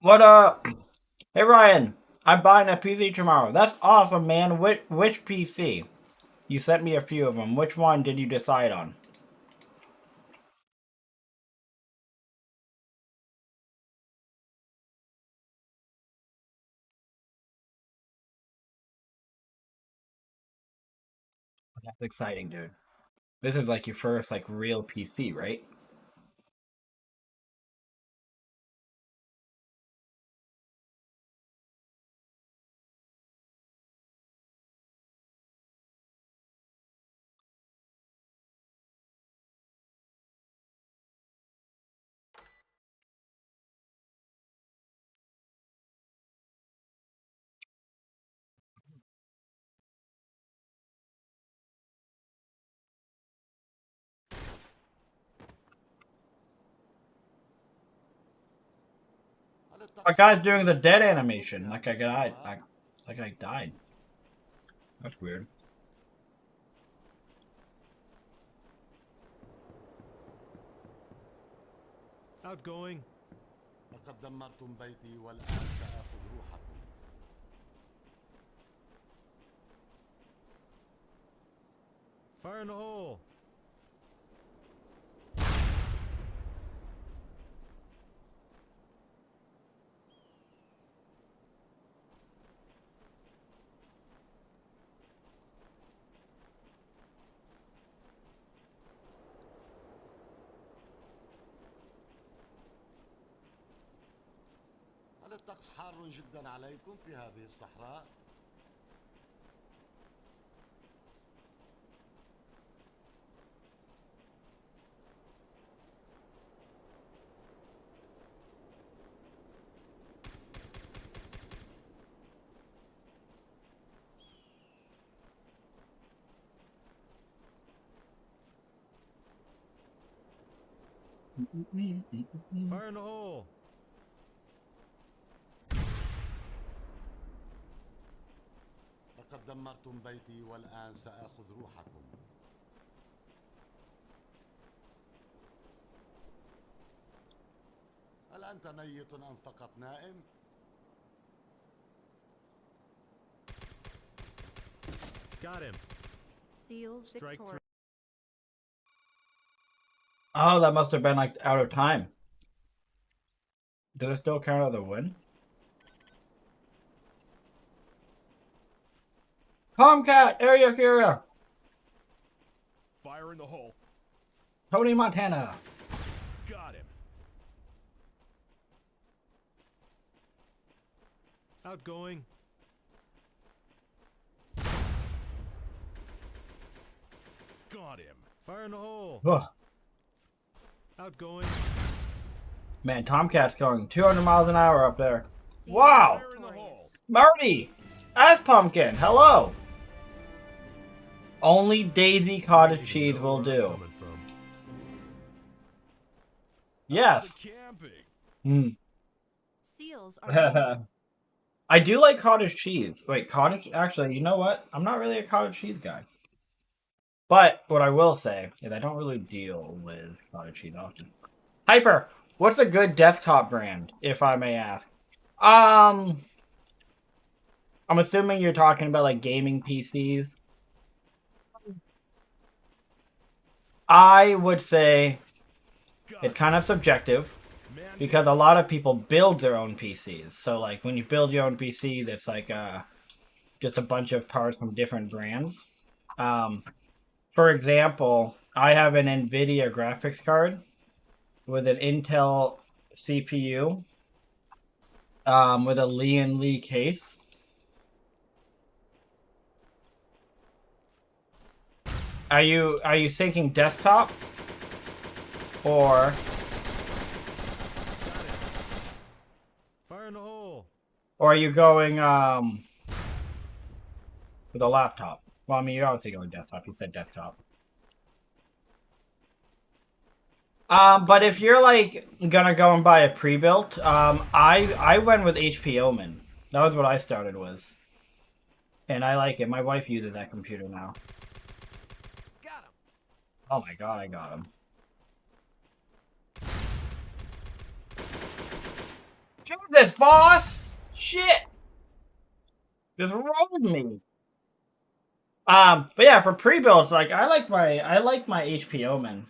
What Hey Ryan, I'm buying a PC tomorrow. That's awesome, man. Which PC? You sent me a few of them. Which one did you decide on? That's exciting, dude. This is like your first like real PC, right? A guy's doing the dead animation, like I died, like I died. That's weird. Outgoing. لقد دمرتم بيتي والآن سآخذ روحكم. Fire in the hole. هل الطقس حار جدا عليكم في هذه الصحراء؟ Fire in the hole. لقد دمرتم بيتي والآن سآخذ روحكم. هل أنت ميت أم فقط نائم؟ Got him. Seals Strike victorious. Oh, that must have been like out of time. Does it still count as a win? Tomcat, Area Furia, Fire in the hole. Tony Montana. Got him. Outgoing. Got him. Fire in the hole. Ugh. Outgoing. Man, Tomcat's going 200 miles an hour up there. Seals Wow! Fire in the victorious. hole. Marty! As Pumpkin, hello! Only Daisy Cottage Cheese will do. Coming from. Yes. The camping. Hmm. Seals are I do like cottage cheese. Wait, cottage? Actually, you know what? I'm not really a cottage cheese guy. But what I will say is I don't really deal with cottage cheese often. Hyper, what's a good desktop brand, if I may ask? I'm assuming you're talking about like gaming PCs. I would say Got it's him. kind of subjective Man because a lot of people build their own PCs. So like when you build your own PC, that's like just a bunch of parts from different brands. For example, I have an NVIDIA graphics card with an Intel CPU with a Lee and Lee case. Are you thinking desktop or Fire in the hole. are you going with a laptop? Well, I mean, you're obviously going desktop. You said desktop. But if you're like gonna go and buy a pre-built, I went with HP Omen. That was what I started with, and I like it. My wife uses that computer now. Got him. Oh my god, I got him. Jesus, boss! Shit! Just rolled me. But yeah, for pre-builds, like I like my HP Omen.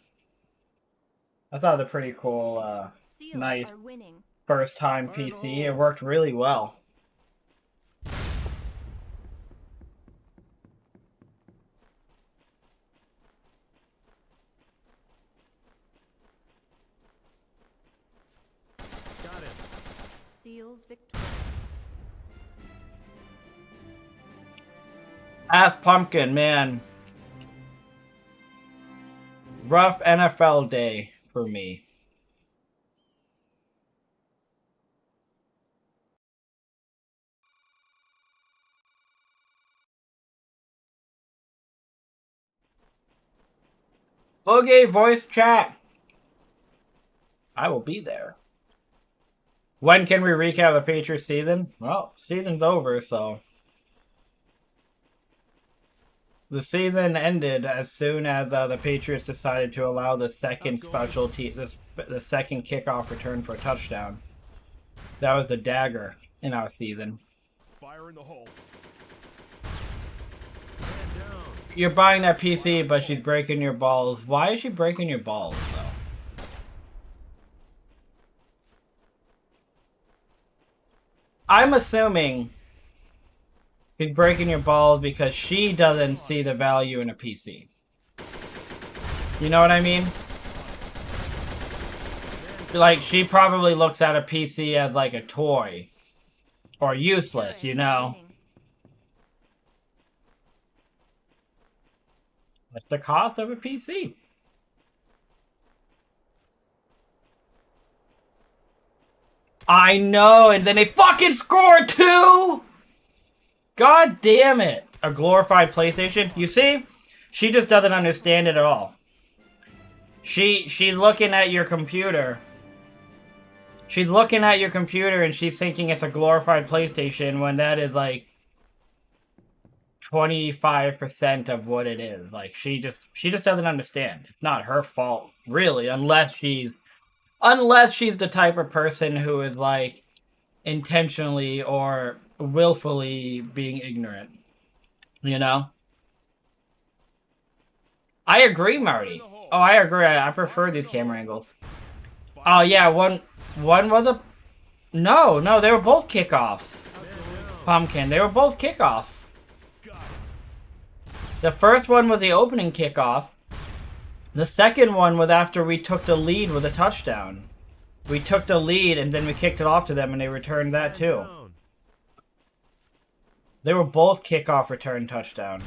I thought it was a pretty cool, Seals nice are winning. first time PC. It worked really well. Got him. Seals victorious. Ass Pumpkin, man. Rough NFL day for me. Boogie voice chat. I will be there. When can we recap the Patriots season? Well, season's over, so the season ended as soon as the Patriots decided to allow the second specialty, the second kickoff return for a touchdown. That was a dagger in our season. Fire in the hole. Man down. You're buying that PC, but she's breaking your balls. Why is she breaking your balls, though? I'm assuming she's breaking your balls because she doesn't see the value in a PC. You know what I mean? Like, she probably looks at a PC as like a toy. Or useless, you know? Winning. That's the cost of a PC. I know, and then they fucking scored too! God damn it. A glorified PlayStation. You see? She just doesn't understand it at all. She's looking at your computer. She's looking at your computer and she's thinking it's a glorified PlayStation when that is like 25% of what it is. Like she just doesn't understand. It's not her fault, really, unless she's the type of person who is like intentionally or willfully being ignorant. You know? I agree, Marty. Oh, I agree. I prefer these camera angles. Oh yeah, one was a no, they were both kickoffs. Pumpkin, they were both kickoffs. The first one was the opening kickoff. The second one was after we took the lead with a touchdown. We took the lead and then we kicked it off to them and they returned that too. They were both kickoff return touchdowns.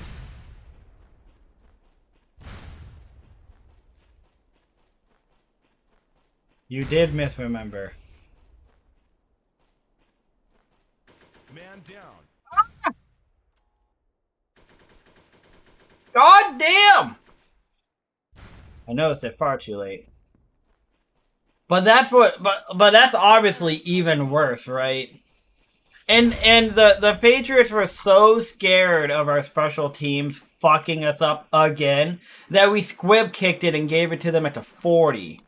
You did misremember. Man down. God damn! I noticed it far too late. But that's what but that's obviously even worse, right? And the Patriots were so scared of our special teams fucking us up again that we squib kicked it and gave it to them at the 40.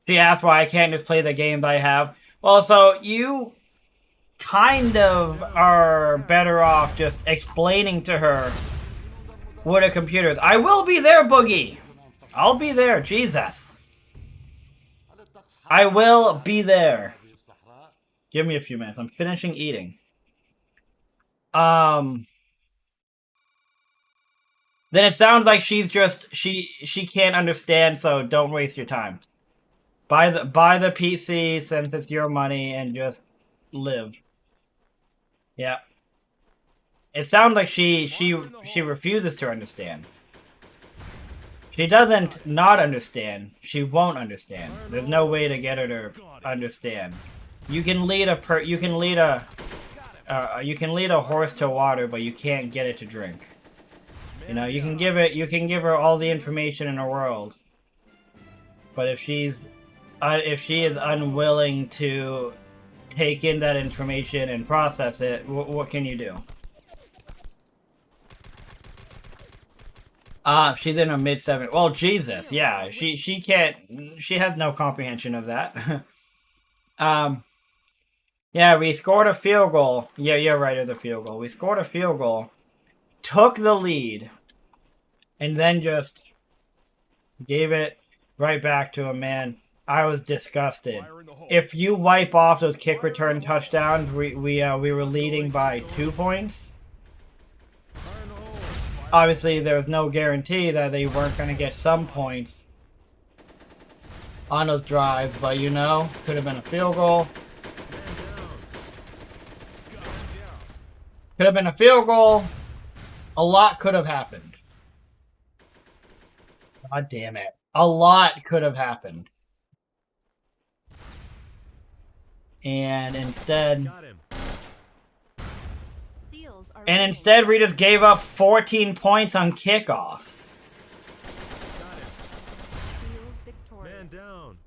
She asked why I can't just play the games I have. Well, so you kind of are better off just explaining to her what a computer is. I will be there, Boogie. I'll be there. Jesus. I will be there. Give me a few minutes. I'm finishing eating. Then it sounds like she's just she can't understand, so don't waste your time. Buy the PC since it's your money and just live. Yeah. It sounds like she refuses to understand. She doesn't not understand. She won't understand. There's no way to get her to understand. You can lead a horse to water, but you can't get it to drink. You know, you can give her all the information in the world. But if she is unwilling to take in that information and process it, what can you do? She's in her mid-70s. Well, Jesus, yeah. She can't... She has no comprehension of that. Yeah, we scored a field goal. Yeah, you're right of the field goal. We scored a field goal, took the lead, and then just gave it right back to him, man. I was disgusted. If you wipe off those kick return touchdowns, we were leading by 2 points. Obviously, there was no guarantee that they weren't going to get some points on those drives, but you know, could have been a field goal. Could have been a field goal. A lot could have happened. God damn it. A lot could have happened. And instead... And instead, we just gave up 14 points on kickoffs. Man down.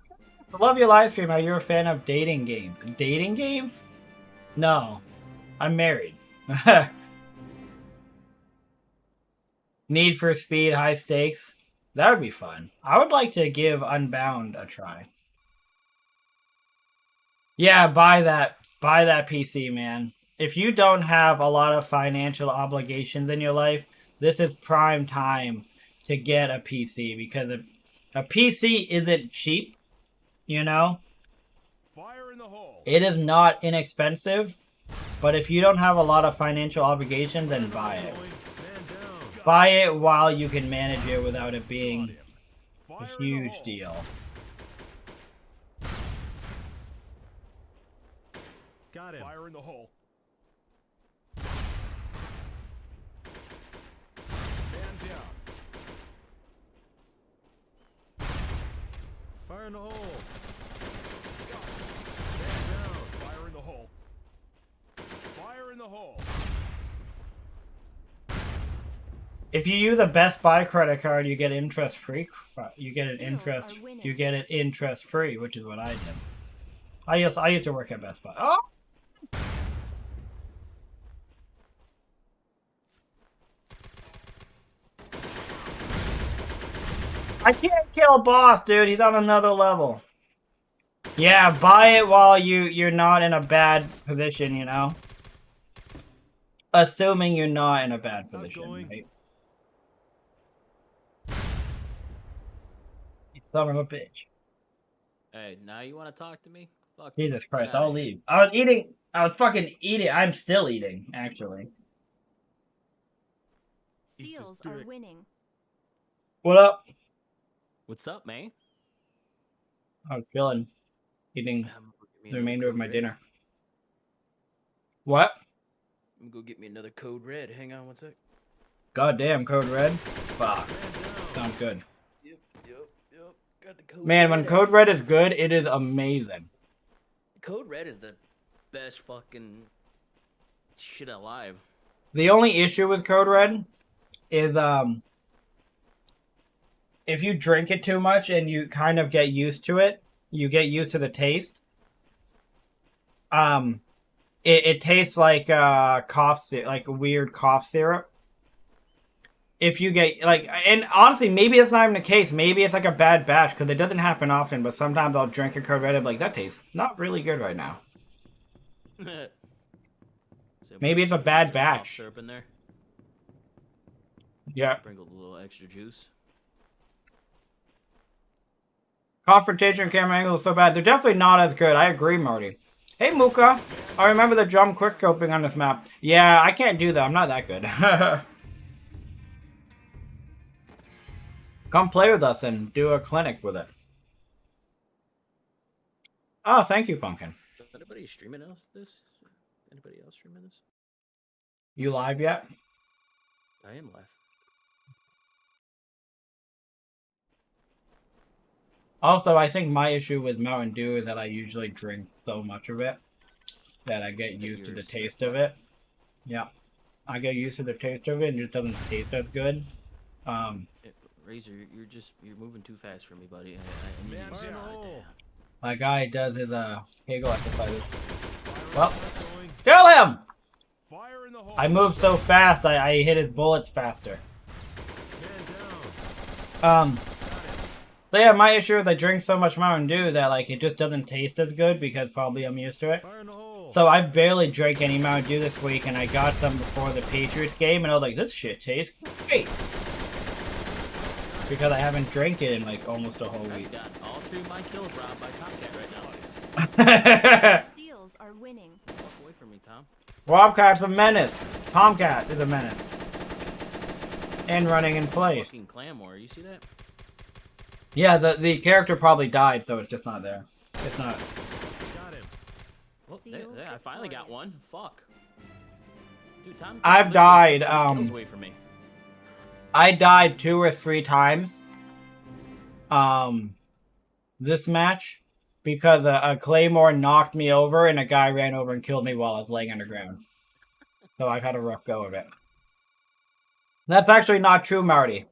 I love your live stream. Are you a fan of dating games? Dating games? No. I'm married. Need for Speed, high stakes. That would be fun. I would like to give Unbound a try. Yeah, buy that PC, man. If you don't have a lot of financial obligations in your life, this is prime time to get a PC, because a PC isn't cheap, you know? Fire in the hole. It is not inexpensive, but if you don't have a lot of financial obligations, then buy it. Buy it while you can manage it without it being a huge deal. Got him. Fire in the hole. Man down. Fire in the hole. Man down. Fire in the hole. Fire in the hole. If you use a Best Buy credit card, you get interest free. You get it interest free, which is what I did. I used to work at Best Buy. Oh. I can't kill a boss, dude. He's on another level. Yeah, buy it while you're not in a bad position, you know? Assuming you're not in a bad position, right? You son of a bitch. Hey, now you want to talk to me? Fuck Jesus Christ, I'll leave. I was fucking eating. I'm still eating, actually. Seals are winning. What up? What's up, man? I was eating the remainder of my dinner. What? I'm gonna go get me another Code Red. Hang on one sec. Goddamn, Code Red. Fuck. Sounds good. Yep. Got the Code Man, Red. when Code Red is good, it is amazing. Code Red is the best fucking shit alive. The only issue with Code Red is if you drink it too much and you kind of get used to it, you get used to the taste. It tastes like like weird cough syrup. If you get and honestly, maybe it's not even the case. Maybe it's like a bad batch, because it doesn't happen often. But sometimes I'll drink a Code Red and be like, that tastes not really good right now. Maybe it's a bad batch. Syrup in there. Yeah. Sprinkle a little extra juice. Confrontation camera angles are so bad. They're definitely not as good. I agree, Marty. Hey, Muka. I remember the jump quickscoping on this map. Yeah, I can't do that. I'm not that good. Come play with us and do a clinic with it. Oh, thank you, Pumpkin. Anybody streaming this? Anybody else streaming this? You live yet? I am live. Also, I think my issue with Mountain Dew is that I usually drink so much of it that I get used to the taste of it. Yeah. I get used to the taste of it and it just doesn't taste as good. Razor, you're moving too fast for me, buddy. I need you to slow it down. My guy does his Kegel exercises. Well, kill him! I moved so fast, I hit his bullets faster. Man down. So yeah, my issue is I drink so much Mountain Dew that like it just doesn't taste as good because probably I'm used to it. So I barely drank any Mountain Dew this week, and I got some before the Patriots game, and I was like, this shit tastes great. Because I haven't drank it in like almost a whole week. I got all 3 of my kills robbed by Tomcat right now. Seals are winning. Walk away from me, Tom. Wildcat's a menace. Tomcat is a menace. And running in place. Fucking Claymore, you see that? Yeah, the character probably died, so it's just not there. It's not. Got him. Well, there, I finally got one. Fuck. Dude, Tom. I've died. Kills away from me. I died 2 or 3 times. This match because a claymore knocked me over and a guy ran over and killed me while I was laying underground. So I've had a rough go of it. That's actually not true, Marty.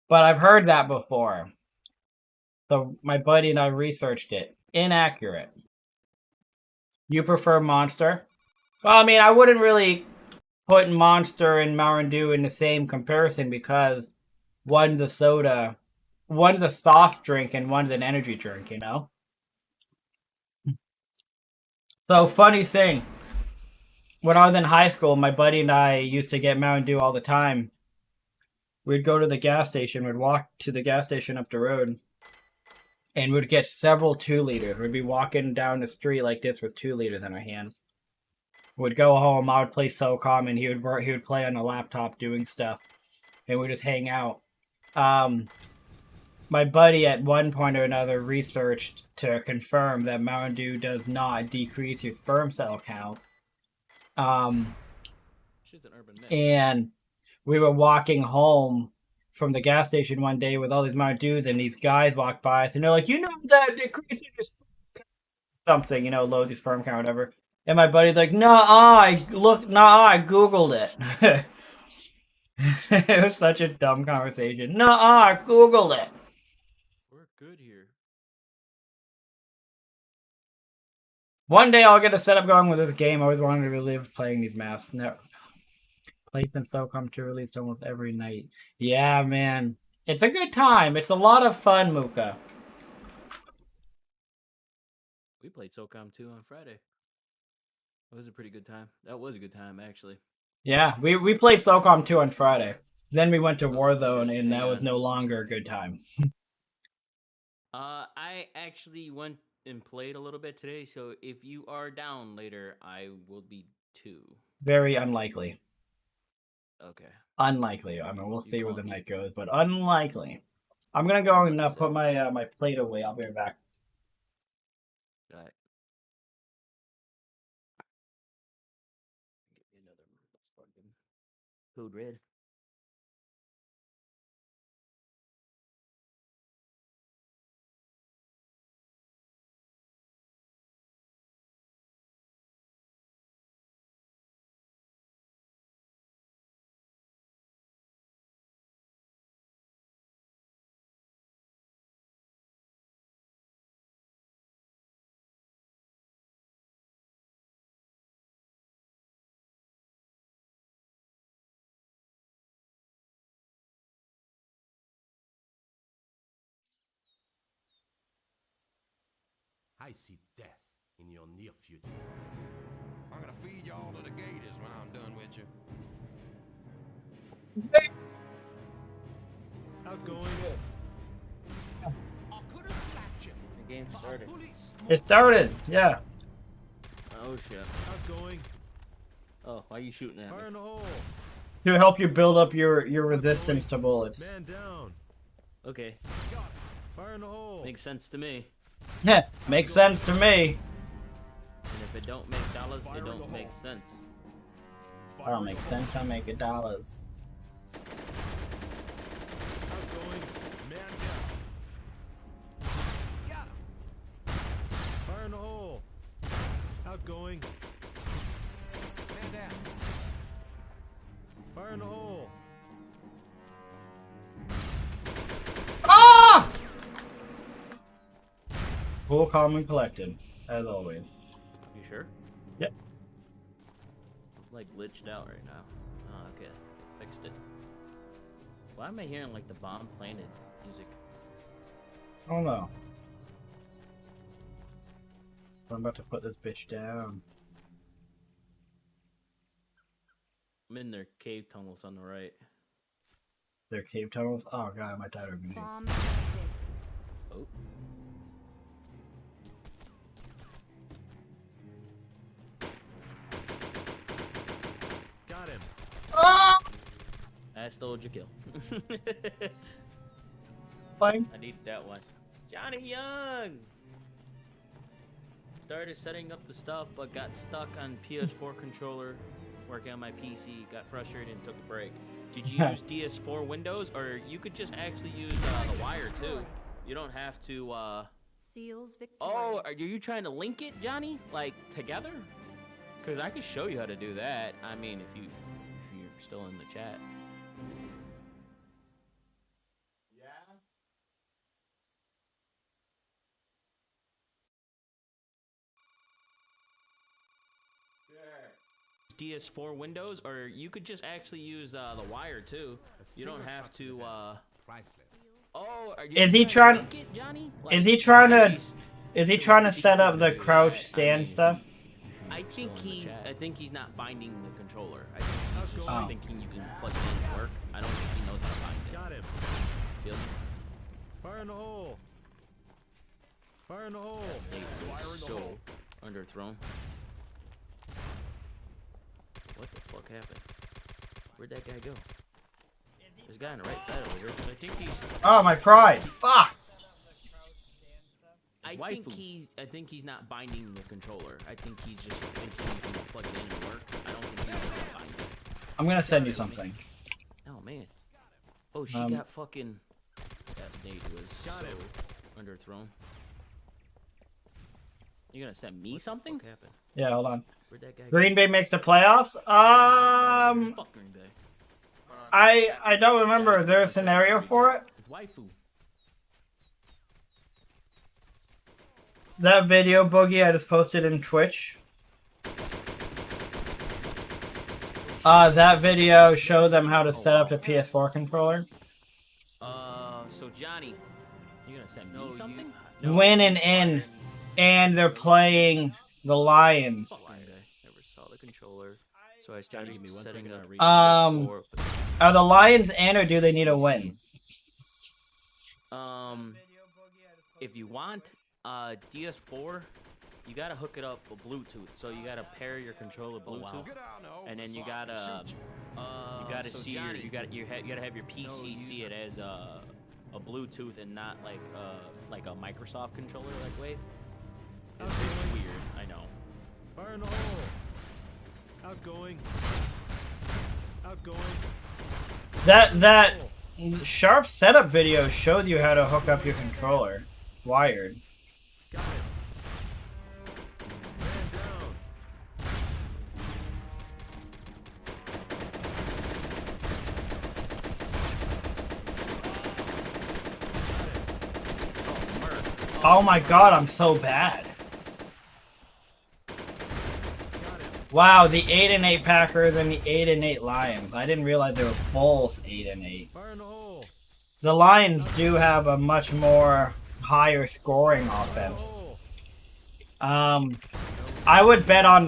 But I've heard that before. So my buddy and I researched it. Inaccurate. You prefer Monster? Well, I mean, I wouldn't really put Monster and Mountain Dew in the same comparison because one's a soda, one's a soft drink, and one's an energy drink, you know? So, funny thing. When I was in high school, my buddy and I used to get Mountain Dew all the time. We'd go to the gas station, we'd walk to the gas station up the road, and we'd get several 2-liters. We'd be walking down the street like this with 2-liters in our hands. We'd go home, I would play Socom, and he would play on a laptop doing stuff, and we'd just hang out. My buddy at one point or another researched to confirm that Mountain Dew does not decrease your sperm cell count. She's an urban myth. And we were walking home from the gas station one day with all these Mountain Dews, and these guys walked by us, and they're like, you know that decreases your sperm count, something, you know, lowers your sperm count, whatever. And my buddy's like, I Googled it. It was such a dumb conversation. I Googled it. We're good here. One day I'll get a setup going with this game. I always wanted to relive playing these maps. No. Plays in Socom 2 released almost every night. Yeah, man. It's a good time. It's a lot of fun, Muka. We played SOCOM 2 on Friday. That was a pretty good time. That was a good time, actually. Yeah, we played Socom 2 on Friday. Then we went to Warzone, and that was no longer a good time. I actually went and played a little bit today, so if you are down later, I will be too. Very unlikely. Okay. Unlikely. I mean, we'll see where the night goes, but unlikely. I'm gonna go and put my my plate away. I'll be right back. All right. Get me another fucking Code Red. I see death in your near future. I'm gonna feed y'all to the gators when I'm done with you. Outgoing. I could have slapped you. The game started. It started. Yeah. Oh shit. Outgoing. Oh, why are you shooting at Fire in me? the hole. To help you build up your resistance to bullets. Man down. Okay, Fire in the hole. makes sense to me. Yeah, makes sense to me. And if it don't make dollars, it don't make sense. I don't make sense. I make $. Outgoing. Man down. Got him. Fire in the hole. Outgoing. Man down. Fire in the hole. Ah! Cool, calm, and collected, as always. You sure? Yep. Like glitched out right now. Oh, okay. Fixed it. Why am I hearing like the bomb planted music? I don't know. I'm about to put this bitch down. I'm in their cave tunnels on the right. Their cave tunnels? Oh god, I might die of a grenade. Bomb planted. Oh. Got him. I stole your kill. Fine. I need that one. Johnny Young! Started setting up the stuff, but got stuck on PS4 controller, working on my PC, got frustrated and took a break. Did you use DS4 Windows, or you could just actually use the wire too? You don't have to, Seals victorious. Oh, are you trying to link it, Johnny? Like, together? Because I could show you how to do that. I mean, if you're still in the chat. DS4 Windows, or you could just actually use the wire too. You don't have to. Priceless. Oh, are you Is he trying trying? to link it, Johnny? Is he trying to? Is he trying to set up the crouch stand stuff? I think he's not binding the controller. I think he's just Oh. thinking you can plug it in and work. I don't think he knows how to bind it. Got him. Feel me? Fire in the hole. Fire in the hole. Nate Fire in was the so hole. underthrown. What the fuck happened? Where'd that guy go? There's a guy on the right side over here. I think he's. Oh my pride! Fuck! I think he's not binding the controller. I think he's just thinking he can plug it in and work. I don't think he knows how to bind it. I'm gonna send you something. Oh man. Oh, she got fucking. That Nate was Got him. so underthrown. You gonna send me something? What happened? Yeah, hold on. Where'd that guy Green Bay makes the playoffs. Fuck Green Bay. I don't remember. Is there a scenario for it? His waifu. That video, Boogie, I just posted in Twitch. That video showed them how to set up the PS4 controller. So Johnny, you gonna send me something? Win and in, and they're playing the Lions. Green Bay. Never saw the controller, so I started setting up. Are the Lions in, or do they need a win? If you want DS4, you gotta hook it up with Bluetooth. So you gotta pair your controller Bluetooth, and then you gotta see you gotta have your PC see it as a Bluetooth and not like a Microsoft controller like Wave. It's weird, I know. Fire in the hole. Outgoing. Outgoing. That sharp setup video showed you how to hook up your controller, wired. Got him. Man down. Oh my god, I'm so bad. Wow, the 8-8 Packers and the 8-8 Lions. I didn't realize they were both 8-8. Fire in the hole. The Lions do have a much more higher scoring offense. I would bet on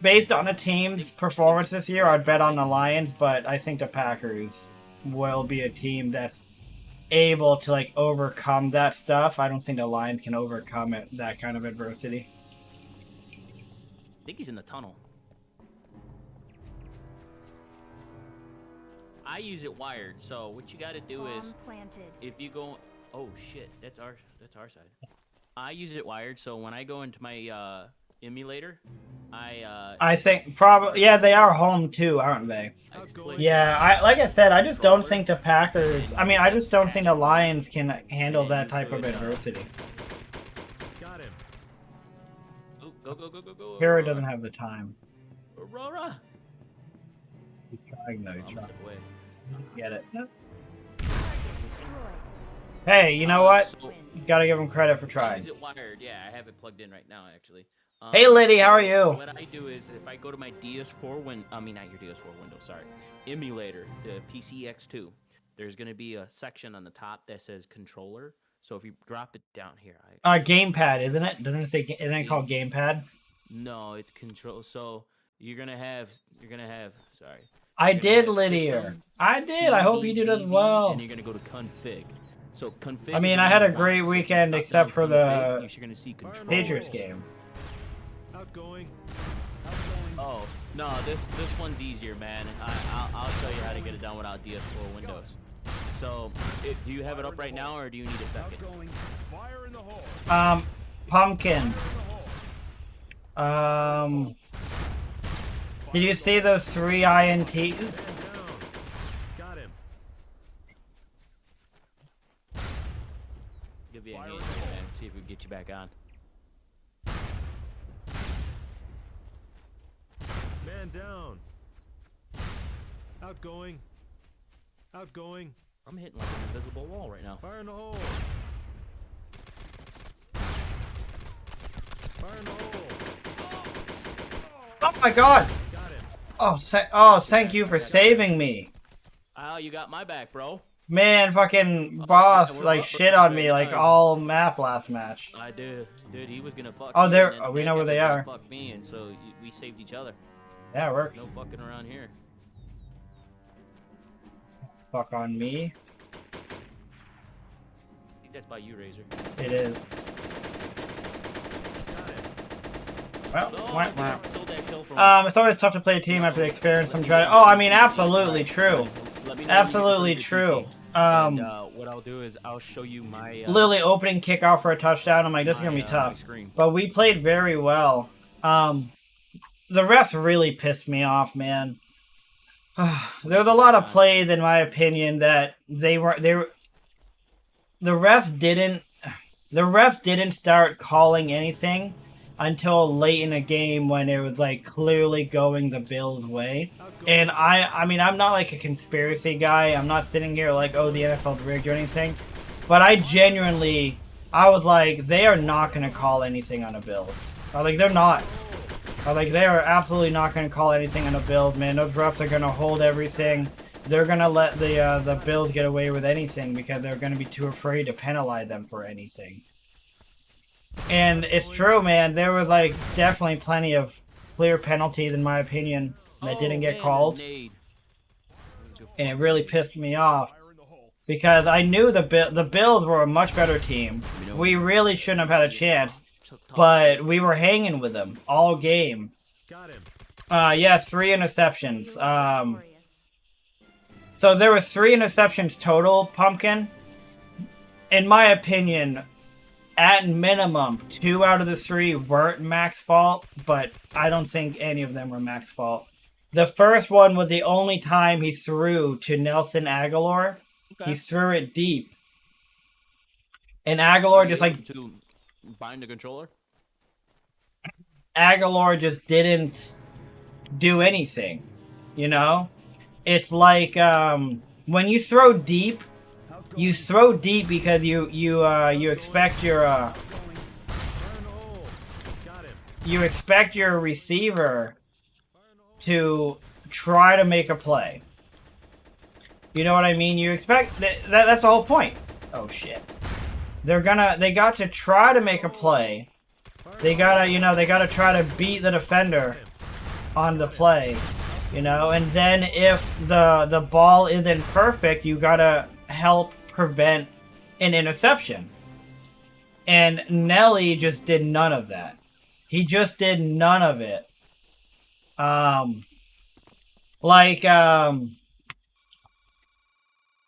based on the team's performance this year, I'd bet on the Lions, but I think the Packers will be a team that's able to like overcome that stuff. I don't think the Lions can overcome that kind of adversity. I think he's in the tunnel. I use it wired, so what you gotta do is Bomb planted. if you go, oh shit, that's our side. I use it wired, so when I go into my emulator, I think probably they are home too, aren't they? Outgoing. Yeah, like I said, I just don't think the Packers. I mean, I just don't think the Lions can handle that type of adversity. Got him. Oh, go. Hero doesn't have the time. Aurora. He's trying though. He's Bomb trying. step away. Get it. Destroyed. Hey, you know what? So, You gotta give him credit for I trying. use it wired. Yeah, I have it plugged in right now, actually. Hey, Liddy, how are so you? What I do is if I go to my DS4 I mean not your DS4 window, sorry, emulator, the PCX2, there's gonna be a section on the top that says controller. So if you drop it down here, Gamepad, isn't it? Doesn't it say? Isn't it called gamepad? no, it's control. So you're gonna have sorry. I You're gonna did, have Lydia. system, I did. I hope you did as TV, well. And you're gonna go to config. So config. I is mean, the I one had you a great want. So if you weekend drop except down for config, the you're gonna see control. Patriots game. Outgoing. Oh no, this one's easier, man. I'll show you how to get it done without DS4 Windows. So, do you have it up right now, or do you need a second? Outgoing. Fire in the hole. Pumpkin. Did you see those 3 INTs? Down. Got him. Give you a hand here, man. See if we can get you back on. Man down. Outgoing. Outgoing. I'm hitting like an invisible wall right now. Fire in the hole. Fire in the hole. Oh my god! Got him. Oh, thank you for saving me. Oh, you got my back, bro. Man, fucking boss, we're like, up shit on me, right like, now. all map last match. I did. Dude, he was gonna fuck Oh, me, there- and then oh, we that know where guy they was gonna are. Fuck me, and so we saved each other. Yeah, it works. No fucking around here. Fuck on me. I think that's by you, Razor. It is. Got him. Well, Oh, wah, I wah. stole that kill from It's always tough to play a team after they experience some dread. Oh, I mean, absolutely true. Let me know Absolutely when you get to true. PC. And, what I'll do is I'll show you my Literally opening kickoff for a touchdown. I'm like, this is gonna be my tough. screen. But we played very well. The refs really pissed me off, man. There's a lot of plays, in my opinion, that the refs didn't start calling anything until late in the game when it was like clearly going the Bills' way. And I mean, I'm not like a conspiracy guy. I'm not sitting here like, oh, the NFL's rigged or anything. But I was like, they are not going to call anything on the Bills. I was like, they're not. I was like, they are absolutely not going to call anything on the Bills, man. Those refs are going to hold everything. They're going to let the Bills get away with anything because they're going to be too afraid to penalize them for anything. And it's true, man. There was like definitely plenty of clear penalties, in my opinion, that didn't get called. And it really pissed me off because I knew the Bills were a much better team. We really shouldn't have had a chance, but we were hanging with them all game. Got him. Yes, 3 interceptions. So there were 3 interceptions total, Pumpkin. In my opinion, at minimum, 2 out of the 3 weren't Mac's fault, but I don't think any of them were Mac's fault. The first one was the only time he threw to Nelson Aguilar. Okay. He threw it deep. And Aguilar just like... to bind the controller? Aguilar just didn't do anything, you know? It's like, when you throw deep, you throw deep because you expect your, you expect your receiver to try to make a play. You know what I mean? You expect, that's the whole point. Oh shit. They got to try to make a play. They gotta try to beat the defender on the play, you know, and then if the ball isn't perfect, you gotta help prevent an interception. And Nelly just did none of that. He just did none of it.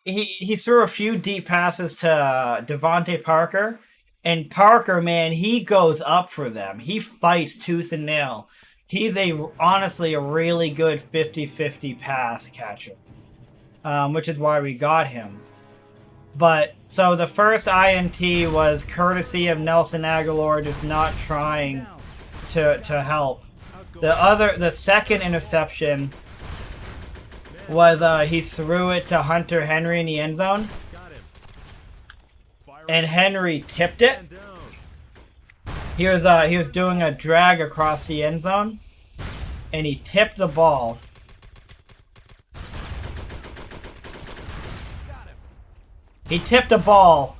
He threw a few deep passes to Devontae Parker. And Parker, man, he goes up for them. He fights tooth and nail. He's honestly a really good 50-50 pass catcher. Which is why we got him. But, so the first INT was courtesy of Nelson Aguilar just not trying to help. The second interception was he threw it to Hunter Henry in the end zone. And Henry tipped it. He was doing a drag across the end zone, and he tipped the ball. He tipped the ball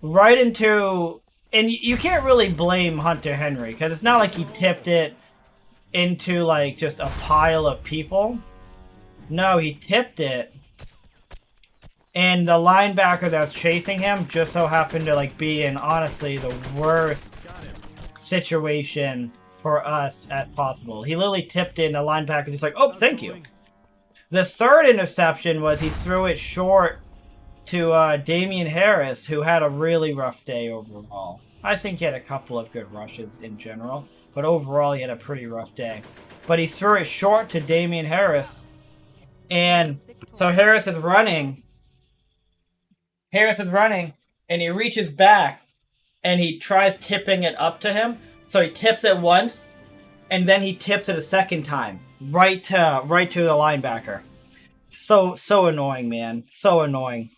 right into, and you can't really blame Hunter Henry because it's not like he tipped it into like just a pile of people. No, he tipped it, and the linebacker that was chasing him just so happened to like be in honestly the worst situation for us as possible. He literally tipped it, and the linebacker just like, oh, thank you. The third interception was he threw it short to Damian Harris, who had a really rough day overall. I think he had a couple of good rushes in general, but overall he had a pretty rough day. But he threw it short to Damian Harris, and so Harris is running, and he reaches back, and he tries tipping it up to him. So he tips it once, and then he tips it a second time, right to the linebacker. So annoying, man. So annoying.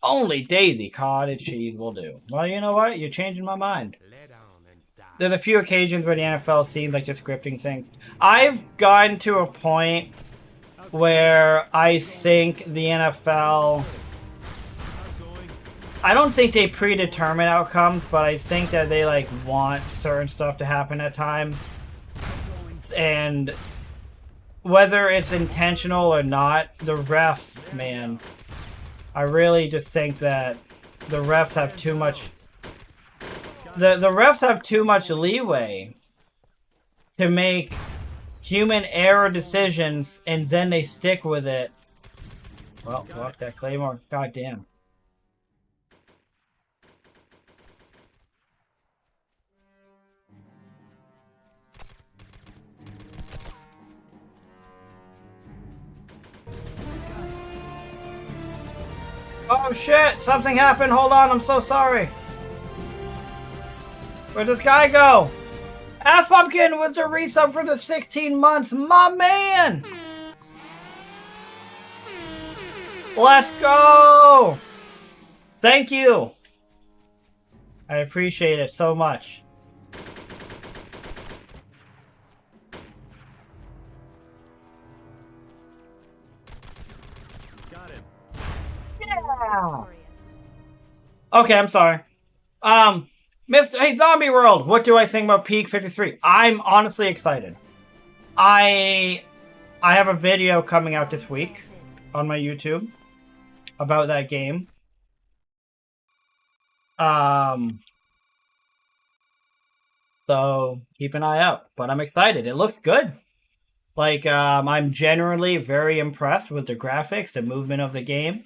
Only Daisy Cottage cheese will do. Well, you know what? You're changing my mind. There's a few occasions where the NFL seems like just scripting things. I've gotten to a point where I think the NFL, I don't think they predetermine outcomes, but I think that they like want certain stuff to happen at times. And whether it's intentional or not, the refs, man, I really just think that the refs have too much. The refs have too much leeway to make human error decisions, and then they stick with it. Well, fuck that Claymore. Goddamn. Oh shit! Something happened! Hold on, I'm so sorry! Where'd this guy go? Ass Pumpkin with the resub for the 16 months! My man! Let's go! Thank you! I appreciate it so much. Okay, I'm sorry. Hey, Zombie World, what do I think about Peak 53? I'm honestly excited. I have a video coming out this week on my YouTube about that game. So keep an eye out. But I'm excited. It looks good. Like, I'm generally very impressed with the graphics, the movement of the game.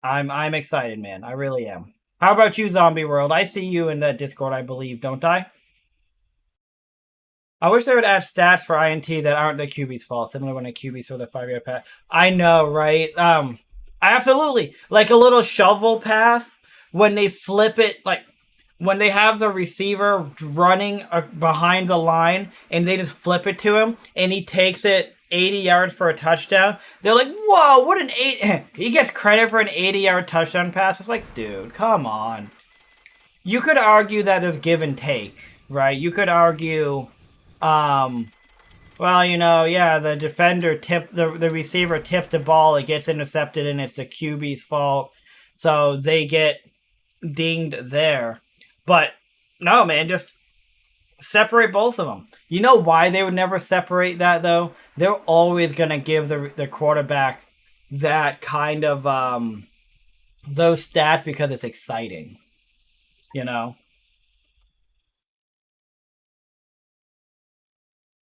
I'm excited, man. I really am. How about you, Zombie World? I see you in that Discord, I believe, don't I? I wish they would add stats for INT that aren't the QB's fault, similar when a QB saw the 5-yard pass. I know, right? Absolutely. Like a little shovel pass when they flip it, like when they have the receiver running behind the line and they just flip it to him and he takes it 80 yards for a touchdown. They're like, whoa, what an 8. He gets credit for an 80-yard touchdown pass. It's like, dude, come on. You could argue that there's give and take, right? You could argue, well, you know, yeah, the defender the receiver tips the ball, it gets intercepted, and it's the QB's fault. So they get dinged there. But no, man, just separate both of them. You know why they would never separate that, though? They're always going to give the quarterback that kind of, those stats because it's exciting. You know?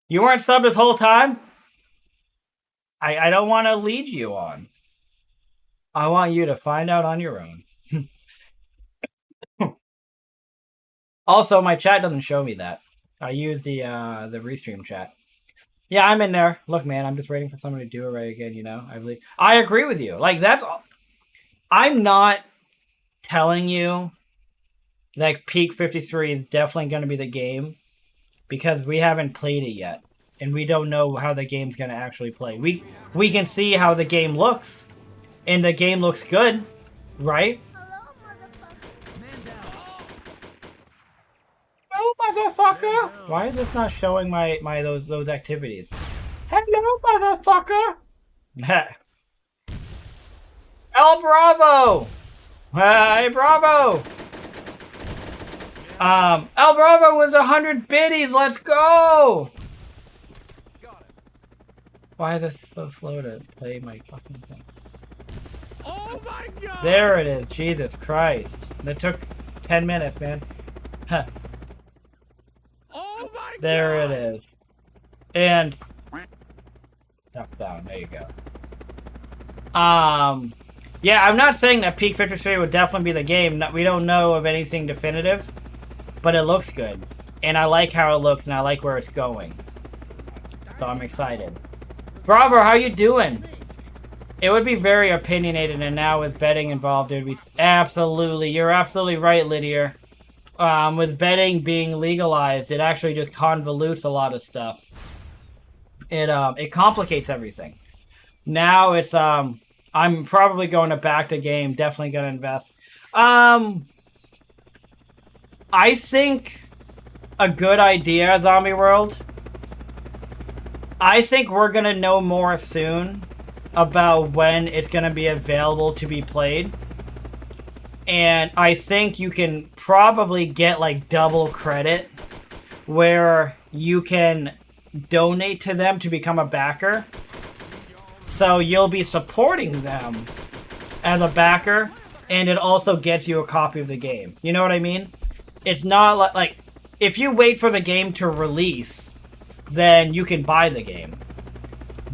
You weren't subbed this whole time? I don't want to lead you on. I want you to find out on your own. Also, my chat doesn't show me that. I use the restream chat. Yeah, I'm in there. Look, man, I'm just waiting for someone to do it right again, you know? I agree with you. Like, that's all. I'm not telling you that Peak 53 is definitely going to be the game because we haven't played it yet. And we don't know how the game's going to actually play. We can see how the game looks. and the game looks good, right? Hello, motherfucker! Why is this not showing my those activities? Hello, motherfucker! El Bravo! Hey, Bravo! El Bravo was 100 biddies. Let's go! Why is this so slow to play my fucking thing? Oh my god! There it is. Jesus Christ. That took 10 minutes, man. Huh. Oh my god! There it is. And ducks down. There you go. Yeah, I'm not saying that Peak Victor 3 would definitely be the game. We don't know of anything definitive, but it looks good. And I like how it looks, and I like where it's going. So I'm excited. Bravo, how you doing? It would be very opinionated, and now with betting involved, it would be absolutely. You're absolutely right, Lydia. With betting being legalized, it actually just convolutes a lot of stuff. It complicates everything. Now it's I'm probably going to back the game. Definitely going to invest. I think a good idea, Zombie World. I think we're going to know more soon about when it's going to be available to be played. And I think you can probably get like double credit where you can donate to them to become a backer. So you'll be supporting them as a backer, and it also gets you a copy of the game. You know what I mean? It's not like if you wait for the game to release, then you can buy the game.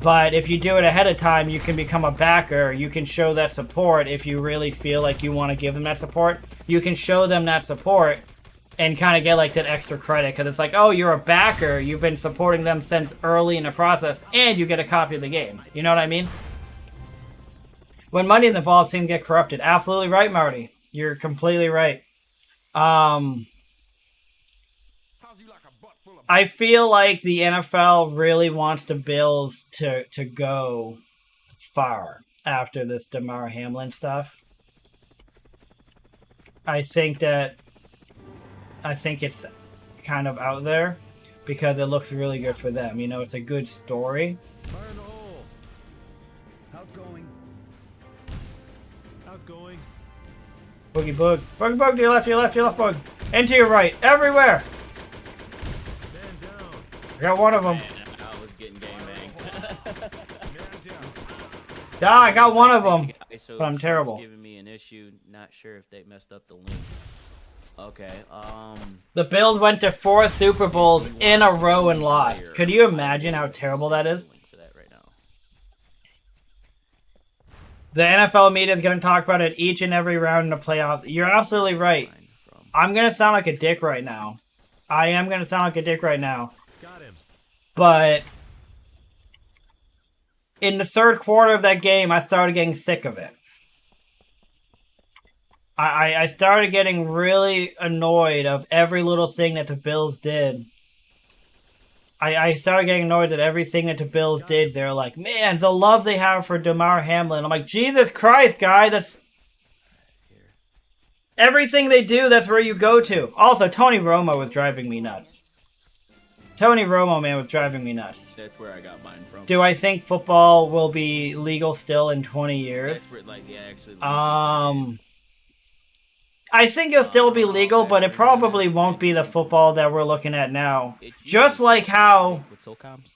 But if you do it ahead of time, you can become a backer. You can show that support if you really feel like you want to give them that support. You can show them that support and kind of get like that extra credit, because it's like, oh, you're a backer. You've been supporting them since early in the process, and you get a copy of the game. You know what I mean? When money is involved, things get corrupted. Absolutely right, Marty. You're completely right. I feel like the NFL really wants the Bills to go far after this Damar Hamlin stuff. I think it's kind of out there because it looks really good for them. You know, it's a good story. Fire in the hole. Outgoing. Outgoing. Boogie boog. Boogie boog to your left, boog. And to your right. Everywhere. Man down. I got one of them. Man, I was getting game banged. Man down. Ah, I got one of them. So But I'm terrible. Giving me an issue. Not sure if they messed up the link. Okay. The Bills went to 4 Super Bowls in a row and lost. Could you imagine how terrible that is? For that right now. The NFL media is going to talk about it each and every round in the playoffs. You're absolutely right. I'm going to sound like a dick right now. I am going to sound like a dick right now. Got him. But in the third quarter of that game, I started getting sick of it. I started getting really annoyed of every little thing that the Bills did. I started getting annoyed at everything that the Bills did. They're like, man, the love they have for Damar Hamlin. I'm like, Jesus Christ, guy, that's... Everything they do, that's where you go to. Also, Tony Romo was driving me nuts. Tony Romo, man, was driving me nuts. That's where I got mine from. Do I think football will be legal still in 20 years? That's where, like, yeah, actually. I think it'll still be legal, but it probably won't be the football that we're looking at now. Just like how With Socoms?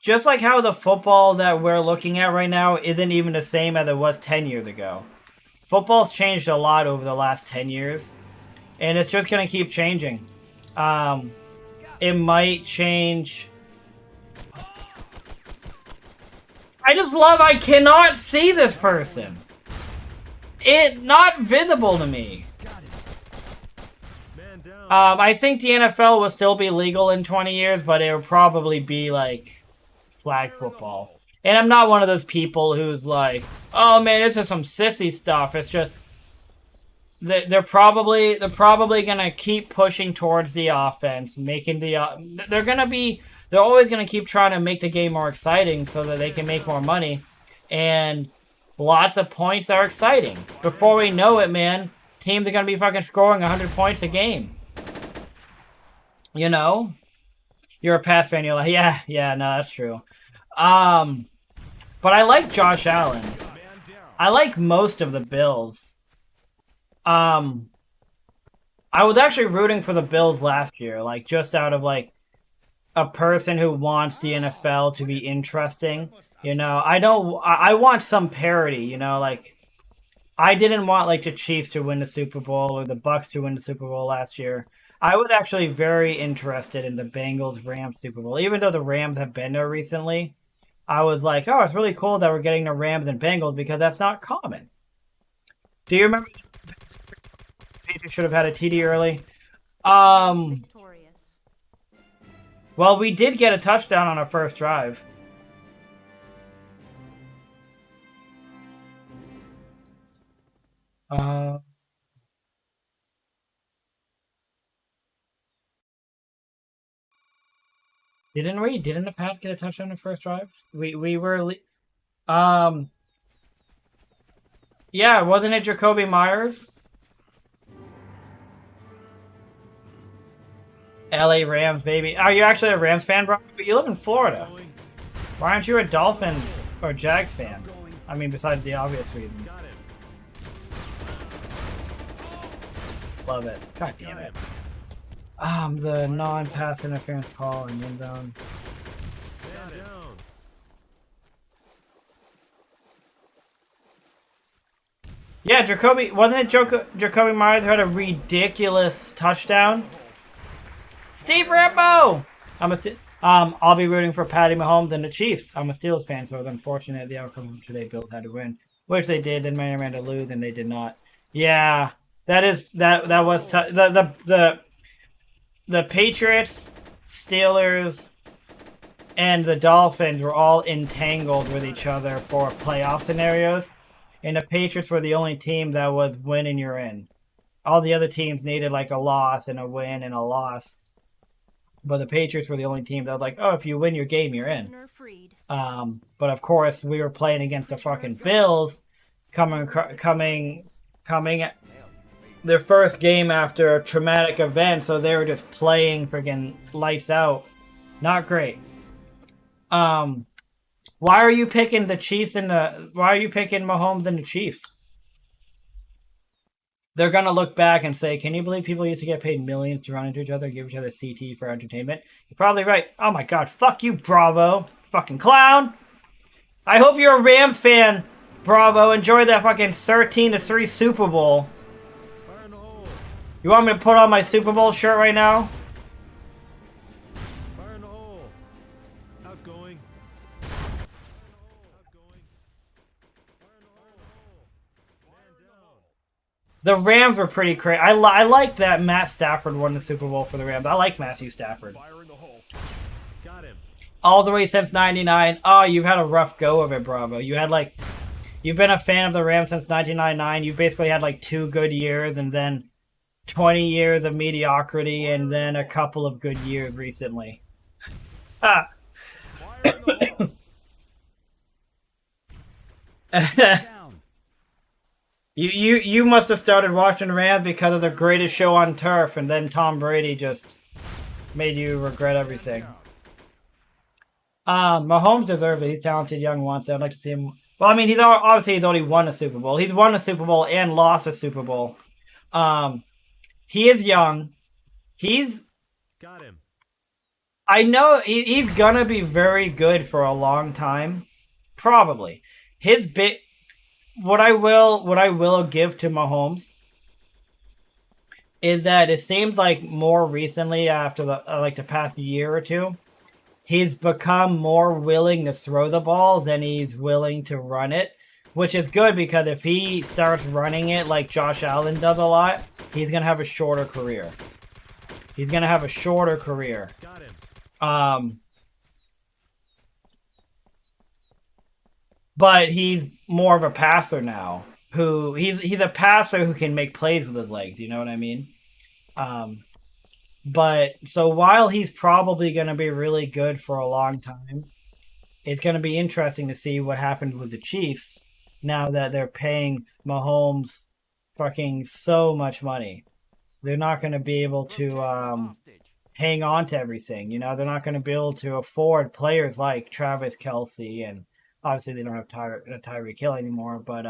the football that we're looking at right now isn't even the same as it was 10 years ago. Football's changed a lot over the last 10 years, and it's just going to keep changing. It might change. I just love I cannot see this person. It not visible to me. Man down. I think the NFL will still be legal in 20 years, but it will probably be like flag football. And I'm not one of those people who's like, oh man, this is some sissy stuff. It's just they're probably gonna keep pushing towards the offense, making they're always gonna keep trying to make the game more exciting so that they can make more money. And lots of points are exciting. Before we know it, man, teams are going to be fucking scoring 100 points a game. You know? You're a Pats fan, you're like, yeah, no, that's true. But I like Josh Allen. I like most of the Bills. I was actually rooting for the Bills last year, like just out of like a person who wants the NFL to be interesting. You know, I want some parity, you know, like I didn't want like the Chiefs to win the Super Bowl or the Bucks to win the Super Bowl last year. I was actually very interested in the Bengals-Rams Super Bowl, even though the Rams have been there recently. I was like, oh, it's really cool that we're getting the Rams and Bengals because that's not common. Do you remember Patriots should have had a TD early? Victorious. Well, we did get a touchdown on our first drive. Didn't we? Didn't the Pats get a touchdown on the first drive? We were... Yeah, wasn't it Jacoby Myers? LA Rams, baby. Are you actually a Rams fan, bro? But you live in Florida. Why aren't you a Dolphins or Jags fan? I mean, besides the obvious reasons. Love it. God damn it. The non-pass interference call in the end zone. Yeah, Jacoby, wasn't it Jacoby Myers who had a ridiculous touchdown? Steve Rambo! I'll be rooting for Patty Mahomes and the Chiefs. I'm a Steelers fan, so it was unfortunate the outcome of today. Bills had to win, which they did. Then Miami ran to lose, and they did not. Yeah, that was the Patriots, Steelers, and the Dolphins were all entangled with each other for playoff scenarios. And the Patriots were the only team that was win and you're in. All the other teams needed like a loss and a win and a loss. But the Patriots were the only team that was like, oh, if you win your game, you're in. But of course, we were playing against the fucking Bills, coming their first game after a traumatic event, so they were just playing freaking lights out. Not great. Why are you picking the Chiefs why are you picking Mahomes and the Chiefs? They're going to look back and say, can you believe people used to get paid millions to run into each other and give each other CT for entertainment? You're probably right. Oh my god, fuck you, Bravo. Fucking clown. I hope you're a Rams fan, Bravo. Enjoy that fucking 13-3 Super Bowl. You want me to put on my Super Bowl shirt right now? Fire in the hole. Outgoing. The Rams were pretty crazy. I like that Matt Stafford won the Super Bowl for the Rams. I like Matthew Stafford. Fire in the hole. Got him. All the way since '99. Oh, you've had a rough go of it, Bravo. You've been a fan of the Rams since 1999. You basically had like 2 good years and then 20 years of mediocrity and then a couple of good years recently. Fire in the hole. You must have started watching Rams because of the greatest show on turf, and then Tom Brady just made you regret everything. Mahomes deserves it. He's talented, young, wants it. I'd like to see him. Well, I mean, he's already won a Super Bowl. He's won a Super Bowl and lost a Super Bowl. He is young. Got him. I know he's gonna be very good for a long time, probably. What I will give to Mahomes is that it seems like more recently, after the past year or two, he's become more willing to throw the ball than he's willing to run it, which is good because if he starts running it like Josh Allen does a lot, he's gonna have a shorter career. Got him. But he's more of a passer now. He's a passer who can make plays with his legs. You know what I mean? But so while he's probably going to be really good for a long time, it's going to be interesting to see what happens with the Chiefs now that they're paying Mahomes fucking so much money. They're not going to be able to hang on to everything. You know, they're not going to be able to afford players like Travis Kelce, and obviously they don't have Tyreek Hill anymore, but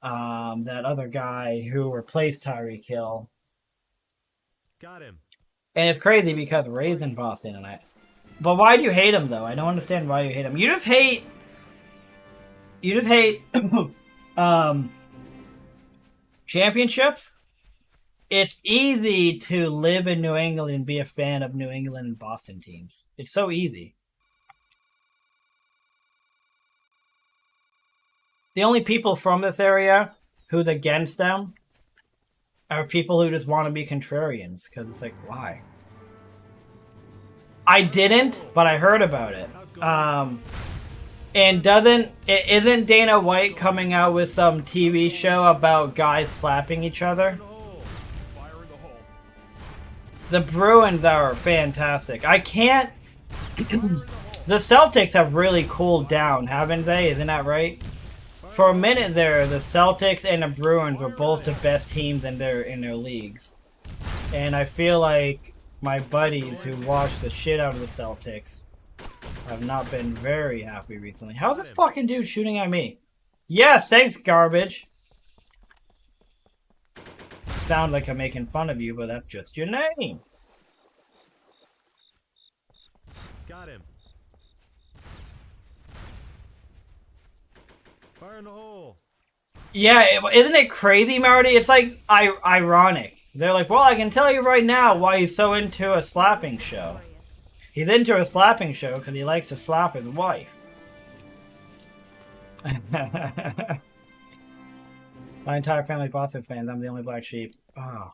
that other guy who replaced Tyreek Hill. Got him. And it's crazy because Ray's in Boston tonight. But why do you hate him though? I don't understand why you hate him. You just hate championships. It's easy to live in New England and be a fan of New England and Boston teams. It's so easy. The only people from this area who's against them are people who just want to be contrarians. Because it's like, why? I didn't, but I heard about it. And isn't Dana White coming out with some TV show about guys slapping each other? Fire in the hole. The Bruins are fantastic. I can't... The Celtics have really cooled down, haven't they? Isn't that right? For a minute there, the Celtics and the Bruins were both the best teams in their leagues. And I feel like my buddies who watch the shit out of the Celtics have not been very happy recently. How's this fucking dude shooting at me? Yes, thanks, garbage. Sound like I'm making fun of you, but that's just your name. Got him. Fire in the hole. Yeah, isn't it crazy, Marty? It's like ironic. They're like, well, I can tell you right now why he's so into a slapping show. He's into a slapping show because he likes to slap his wife. My entire family Boston fans. I'm the only black sheep. Oh,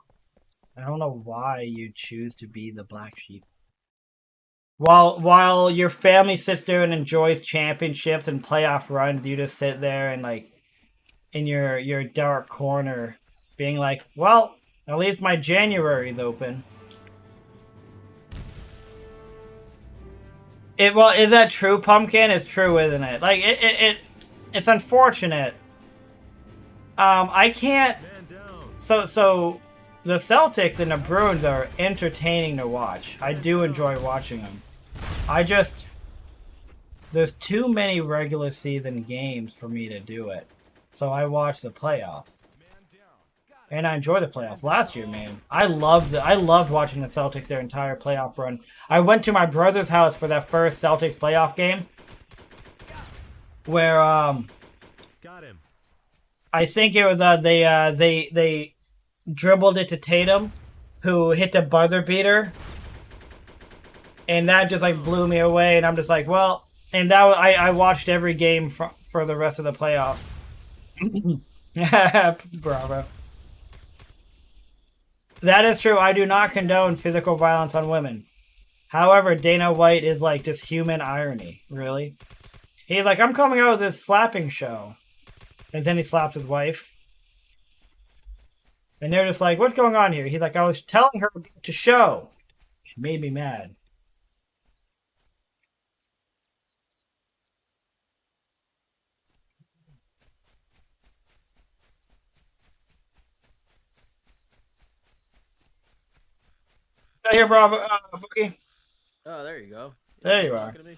I don't know why you choose to be the black sheep. While your family sits there and enjoys championships and playoff runs, you just sit there and like in your dark corner, being like, well, at least my January's open. Well, is that true, Pumpkin? It's true, isn't it? Like it's unfortunate. I can't. So the Celtics and the Bruins are entertaining to watch. I do enjoy watching them. There's too many regular season games for me to do it. So I watch the playoffs. And I enjoy the playoffs. Last year, man, I loved watching the Celtics their entire playoff run. I went to my brother's house for that first Celtics playoff game, where Got him. I think it was they dribbled it to Tatum, who hit the buzzer beater, and that just like blew me away. And I'm just like, well, and that I watched every game for the rest of the playoffs. Bravo. That is true. I do not condone physical violence on women. However, Dana White is like just human irony, really. He's like, I'm coming out with this slapping show. And then he slaps his wife. And they're just like, what's going on here? He's like, I was telling her to show. It made me mad. Here, bro, Bookie. Oh, there you go. There you like are. talking to me?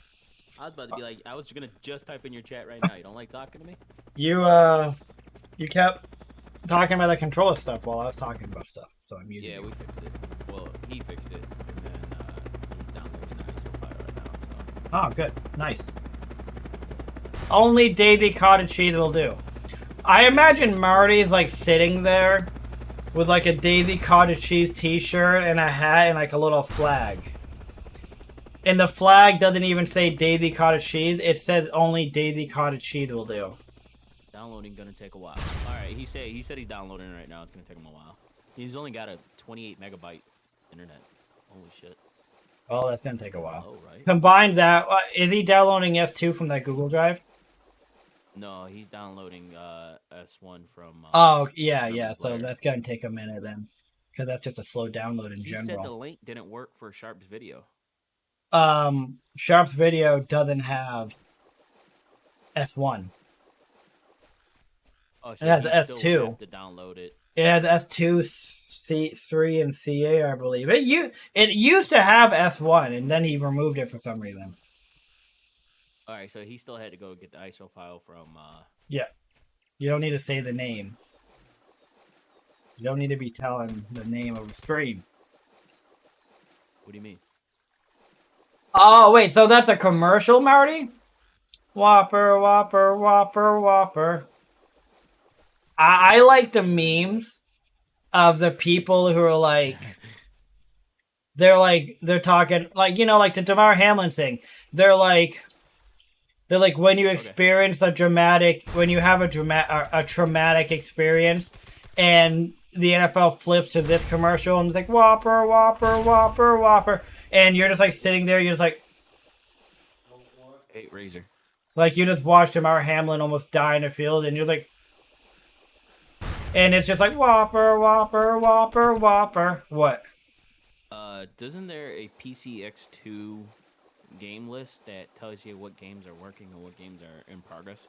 I was about to be like, I was gonna just type in your chat right now. You don't like talking to me? You kept talking about the controller stuff while I was talking about stuff, so I muted Yeah, you. we fixed it. Well, he fixed it, and then he's downloading the ISO file right now. So. Oh, good. Nice. Only Daisy Cottage cheese will do. I imagine Marty's like sitting there with like a Daisy Cottage cheese t-shirt and a hat and like a little flag. And the flag doesn't even say Daisy Cottage cheese. It says only Daisy Cottage cheese will do. Downloading gonna take a while. All right, he said he's downloading it right now. It's gonna take him a while. He's only got a 28 megabyte internet. Holy shit. Oh, that's gonna take a while. Oh, right. Combine that. Is he downloading S2 from that Google Drive? No, he's downloading S1 from. Oh, yeah. So player. that's gonna take a minute then, because that's just a slow download in He said the general. link didn't work for Sharp's video. Sharp's video doesn't have S1. Oh, It has you still would S2. have to download it. It has S2, C3, and CA, I believe. It used to have S1, and then he removed it for some reason. All right, so he still had to go get the ISO file from. Yeah. You don't need to say the name. You don't need to be telling the name of the stream. What do you mean? Oh, wait, so that's a commercial, Marty? Whopper, Whopper, Whopper, Whopper. I like the memes of the people who are like, they're talking, like, you know, like the Damar Hamlin thing. They're like, when you experience when you have a traumatic experience, and the NFL flips to this commercial and it's like, Whopper, Whopper, Whopper, Whopper. And you're just like sitting there, you're just like, Hey, Razor. like you just watched Damar Hamlin almost die in the field, and you're like, and it's just like, Whopper, Whopper, Whopper, Whopper. What? Doesn't there a PCX2 game list that tells you what games are working and what games are in progress?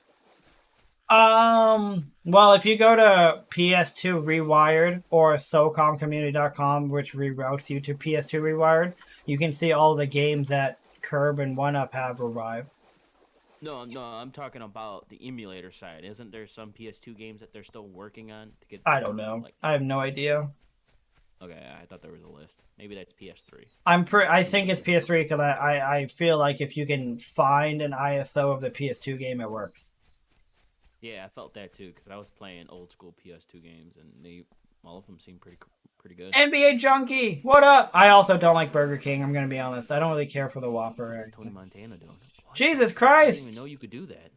Well, if you go to PS2 Rewired or SocomCommunity.com, which reroutes you to PS2 Rewired, you can see all the games that Curb and 1UP have revived. No, I'm talking about the emulator side. Isn't there some PS2 games that they're still working on to get? I don't know. I have no idea. Okay, I thought there was a list. Maybe that's PS3. I think it's PS3 because I feel like if you can find an ISO of the PS2 game, it works. Yeah, I felt that too because I was playing old school PS2 games and all of them seem pretty good. NBA Junkie, what up? I also don't like Burger King. I'm gonna be honest. I don't really care for the Whopper. Or What's Tony Montana doing? What? Jesus I Christ! didn't even know you could do that.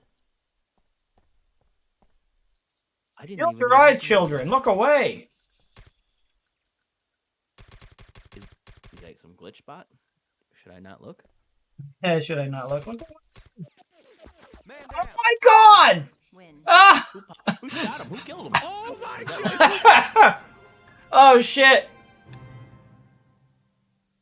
I didn't Shield even your know you eyes, could do children. Look away. that. Is that some glitch spot? Should I not look? Should I not look? Man Oh down. my God! Win. Ah! Who shot him? Who killed him? Oh my Is that God! right? Oh shit!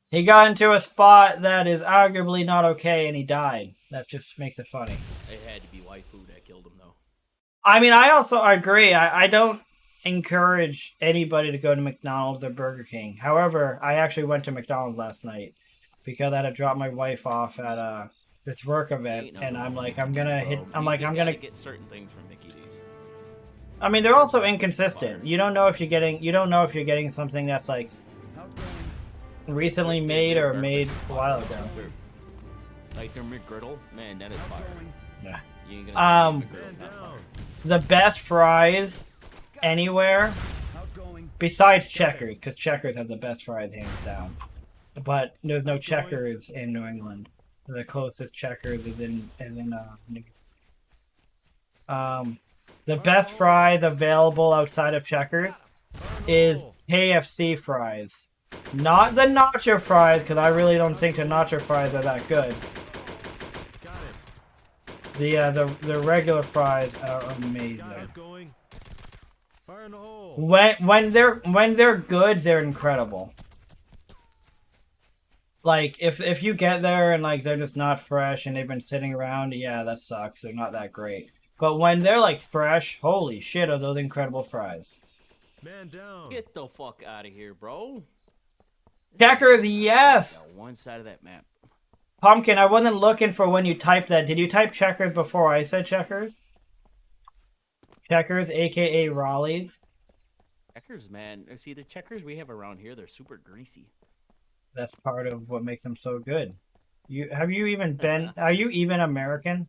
He got into a spot that is arguably not okay, and he died. That just makes it funny. It had to be waifu that killed him, though. I mean, I also agree. I don't encourage anybody to go to McDonald's or Burger King. However, I actually went to McDonald's last night because I had to drop my wife off at this work event, and I'm like, I'm gonna get certain things from Mickey D's. I mean, they're also inconsistent. You don't know if you're getting something that's like recently made or made a while ago. Like their McGriddle, man, that is fire. Yeah. You ain't gonna see McGriddle's not fire. The best fries anywhere besides Checkers, because Checkers has the best fries hands down. But there's no Checkers in New England. The closest Checkers is in New the best fries available outside of Checkers is KFC fries. Not the nacho fries, because I really don't think the nacho fries are that good. The regular fries are amazing. Fire in the hole. When they're good, they're incredible. Like if you get there and like they're just not fresh and they've been sitting around, yeah, that sucks. They're not that great. But when they're like fresh, holy shit, are those incredible fries. Man down. Get the fuck out of here, bro. Checkers, yes. Got one side of that map. Pumpkin, I wasn't looking for when you typed that. Did you type Checkers before I said Checkers? Checkers, aka Raleigh's. Checkers, man. See, the Checkers we have around here, they're super greasy. That's part of what makes them so good. Are you even American?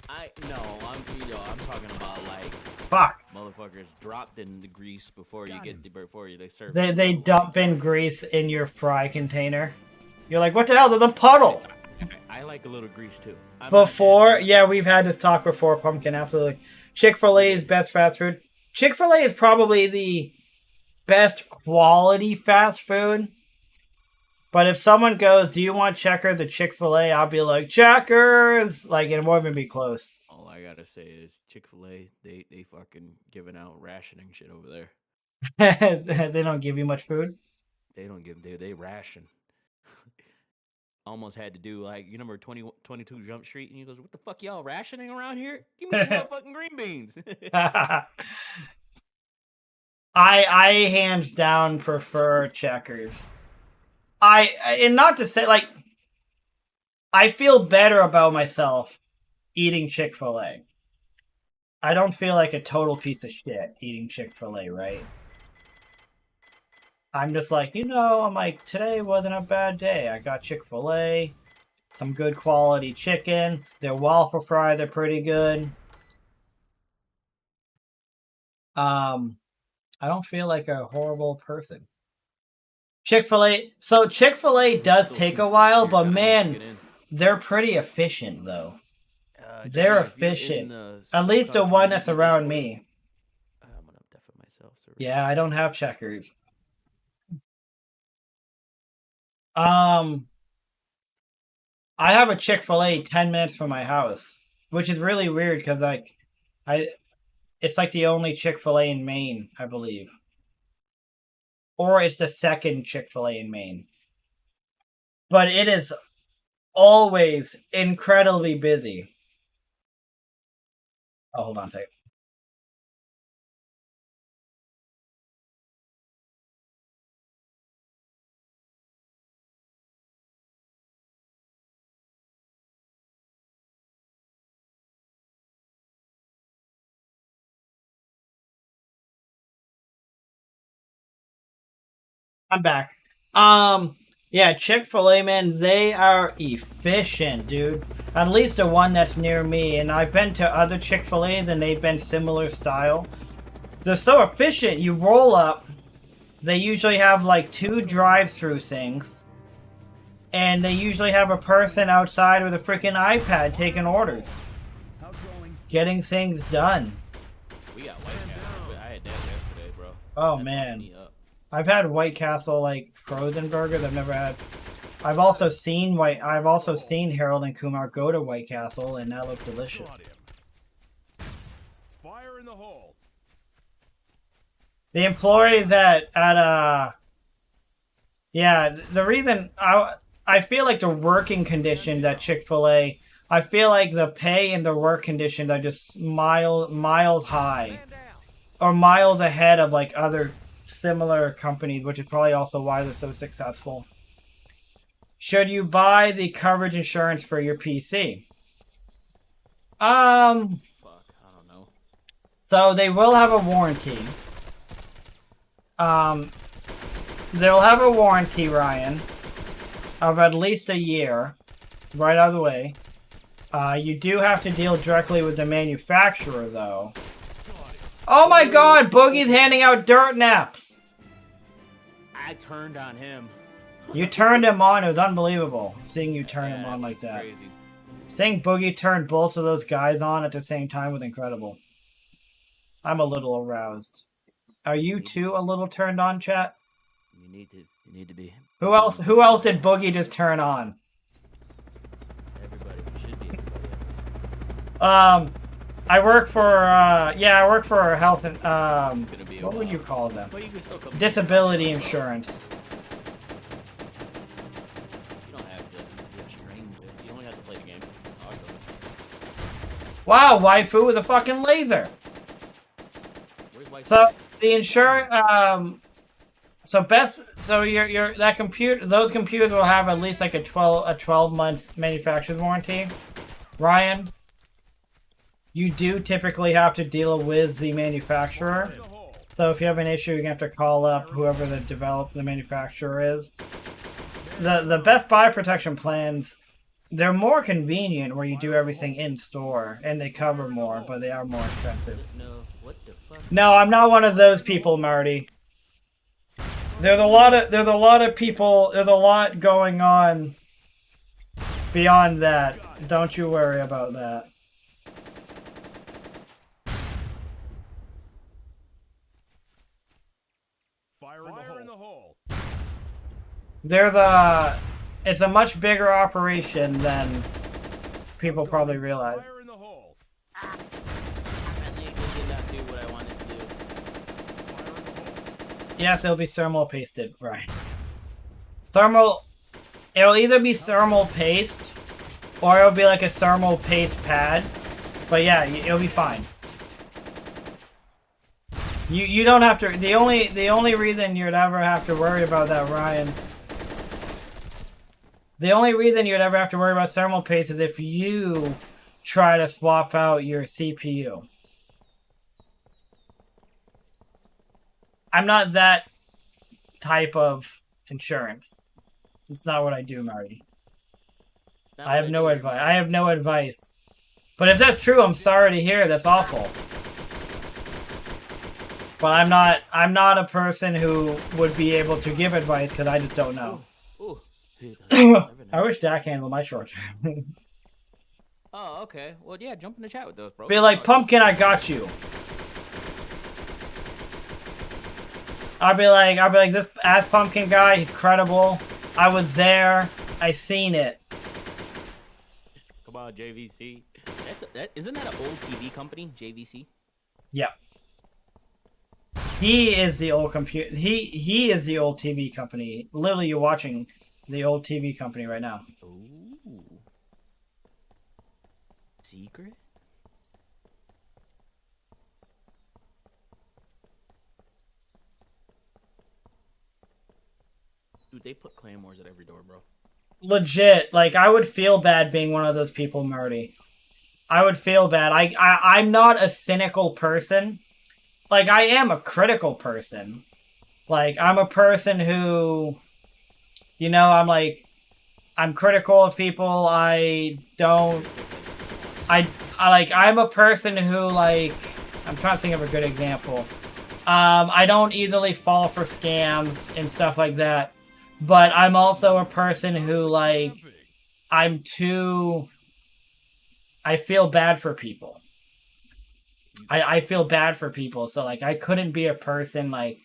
I'm talking about like Fuck. motherfuckers dropped in the grease before they serve. They dump in grease in your fry container. You're like, what the hell? There's a puddle. I like a little grease too. Before, yeah, we've had this talk before, Pumpkin, absolutely. Chick-fil-A is best fast food. Chick-fil-A is probably the best quality fast food. But if someone goes, do you want Checkers or Chick-fil-A? I'll be like, Checkers! Like, it won't even be close. All I gotta say is Chick-fil-A, they fucking giving out rationing shit over there. They don't give you much food? They don't give, they ration. almost had to do like you remember 22 Jump Street, and he goes, "What the fuck, y'all rationing around here? Give me some motherfucking green beans." I hands down prefer checkers. And not to say like I feel better about myself eating Chick-fil-A. I don't feel like a total piece of shit eating Chick-fil-A, right? I'm just like, I'm like, today wasn't a bad day. I got Chick-fil-A, some good quality chicken. Their waffle fries are pretty good. I don't feel like a horrible person. Chick-fil-A. So Chick-fil-A does take a while, but man, they're pretty efficient though. They're efficient. At least the one that's around me. I'm gonna deafen myself. So Yeah, I don't have checkers. I have a Chick-fil-A 10 minutes from my house, which is really weird because like it's like the only Chick-fil-A in Maine, I believe. Or it's the second Chick-fil-A in Maine. But it is always incredibly busy. Oh, hold on a second. I'm back. Yeah, Chick-fil-A, man, they are efficient, dude. At least the one that's near me. And I've been to other Chick-fil-A's and they've been similar style. They're so efficient. You roll up. They usually have like 2 drive-through things. And they usually have a person outside with a freaking iPad taking orders. Getting things done. we got White Castle. I had that yesterday, bro. Oh, man. I've had White Castle like frozen burgers. I've never had. I've also seen Harold and Kumar go to White Castle, and that looked delicious. Fire in the hole. The employees the reason I feel like the working conditions at Chick-fil-A, I feel like the pay and the work conditions are just miles high, or miles ahead of like other similar companies, which is probably also why they're so successful. Should you buy the coverage insurance for your PC? Fuck, I don't know. So they will have a warranty. They'll have a warranty, Ryan, of at least a year, right out of the way. You do have to deal directly with the manufacturer, though. Oh my god, Boogie's handing out dirt naps! I turned on him. You turned him on, it was unbelievable, seeing you turn him on like that. Crazy. Seeing Boogie turn both of those guys on at the same time was incredible. I'm a little aroused. Are you too a little turned on, chat? You need to be. Who else did Boogie just turn on? Everybody should be. I work for health and what would you call them? Well, you can still come. Disability insurance. You don't have to restrain it. You only have to play the game. Wow, waifu with a fucking laser. Where's White So the insurance, those computers will have at least like a 12 months manufacturer's warranty. Ryan, you do typically have to deal with the manufacturer. So if you have an issue, you're gonna have to call up whoever the manufacturer is. The Best Buy protection plans, they're more convenient where you do everything in store and they cover more, but they are more expensive. No, what the fuck? No, I'm not one of those people, Marty. There's a lot of people. There's a lot going on beyond that. Don't you worry about that. Fire in the hole. It's a much bigger operation than people probably realize. Fire in the hole. Apparently, it did not do what I wanted to do. Fire in the hole. Yes, it'll be thermal pasted, right? Thermal. It'll either be thermal paste, or it'll be like a thermal paste pad. But yeah, it'll be fine. You don't have to. The only reason you'd ever have to worry about that, Ryan. The only reason you'd ever have to worry about thermal paste is if you try to swap out your CPU. I'm not that type of insurance. It's not what I do, Marty. I have no advice. I have no advice. But if that's true, I'm sorry to hear. That's awful. But I'm not a person who would be able to give advice because I just don't know. Ooh. I wish Dak handled my short term. Oh, okay. Well, yeah, jump in the chat with those, bro. Be like, Pumpkin, I got you. I'll be like, this ass Pumpkin guy, he's credible. I was there. I seen it. Come on, JVC. Isn't that an old TV company, JVC? Yeah. He is the old computer. He is the old TV company. Literally, you're watching the old TV company right now. Ooh. Secret? Dude, they put claymores at every door, bro. Legit, like, I would feel bad being one of those people, Marty. I would feel bad. I'm not a cynical person. Like, I am a critical person. Like, I'm a person who, you know, I'm critical of people. I'm a person who, like, I'm trying to think of a good example. I don't easily fall for scams and stuff like that. But I'm also a person who, like, I feel bad for people. I feel bad for people. So, like, I couldn't be a person, like,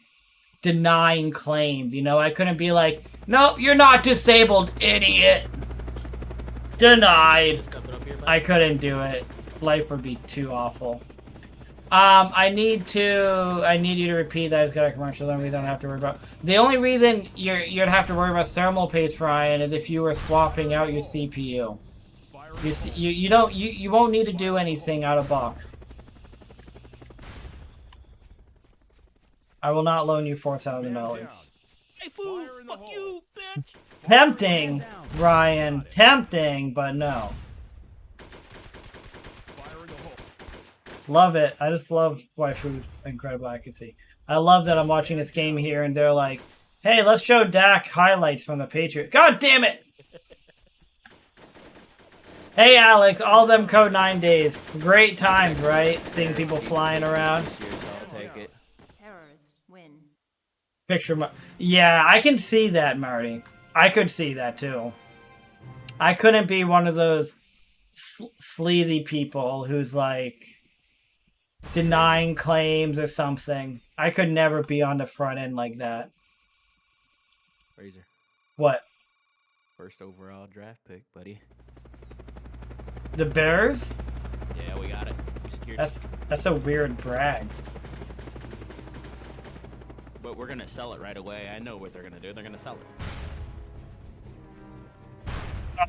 denying claims, you know? I couldn't be like, nope, you're not disabled, idiot. Denied. I couldn't do it. Life would be too awful. I need you to repeat that. It's got a commercial. The only reason I don't have to worry about. The only reason you'd have to worry about thermal paste, Ryan, is if you were swapping out your CPU. You won't need to do anything out of box. I will not loan you $4,000. Hey, fool! Fuck you, bitch! Tempting, Ryan. Tempting, but no. Love it. I just love Waifu's incredible accuracy. I love that I'm watching this game here and they're like, hey, let's show Dak highlights from the Patriots. God damn it! Hey, Alex, all them code 9 days. Great times, right? Seeing people flying around. I'll take it. Terrors win. Picture yeah, I can see that, Marty. I could see that too. I couldn't be one of those sleazy people who's like denying claims or something. I could never be on the front end like that. Razor. What? First overall draft pick, buddy. The Bears? Yeah, we got it. We secured it. That's a weird brag. But we're gonna sell it right away. I know what they're gonna do. They're gonna sell it.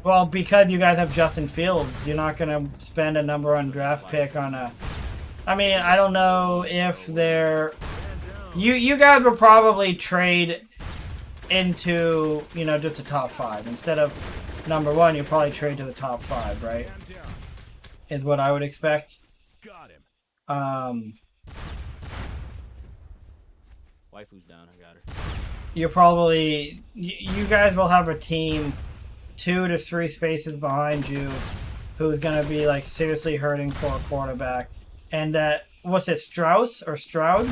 Well, because you guys have Justin Fields, you're not gonna spend a number on draft pick on a. I mean, I don't know if they're. You guys will probably trade into, you know, just the top 5 instead of number 1. You probably trade to the top 5, right? Is what I would expect. Got him. Waifu's down. I got her. You're probably. You guys will have a team 2 to 3 spaces behind you who's gonna be like seriously hurting for a quarterback. And that, what's it, Strauss or Stroud?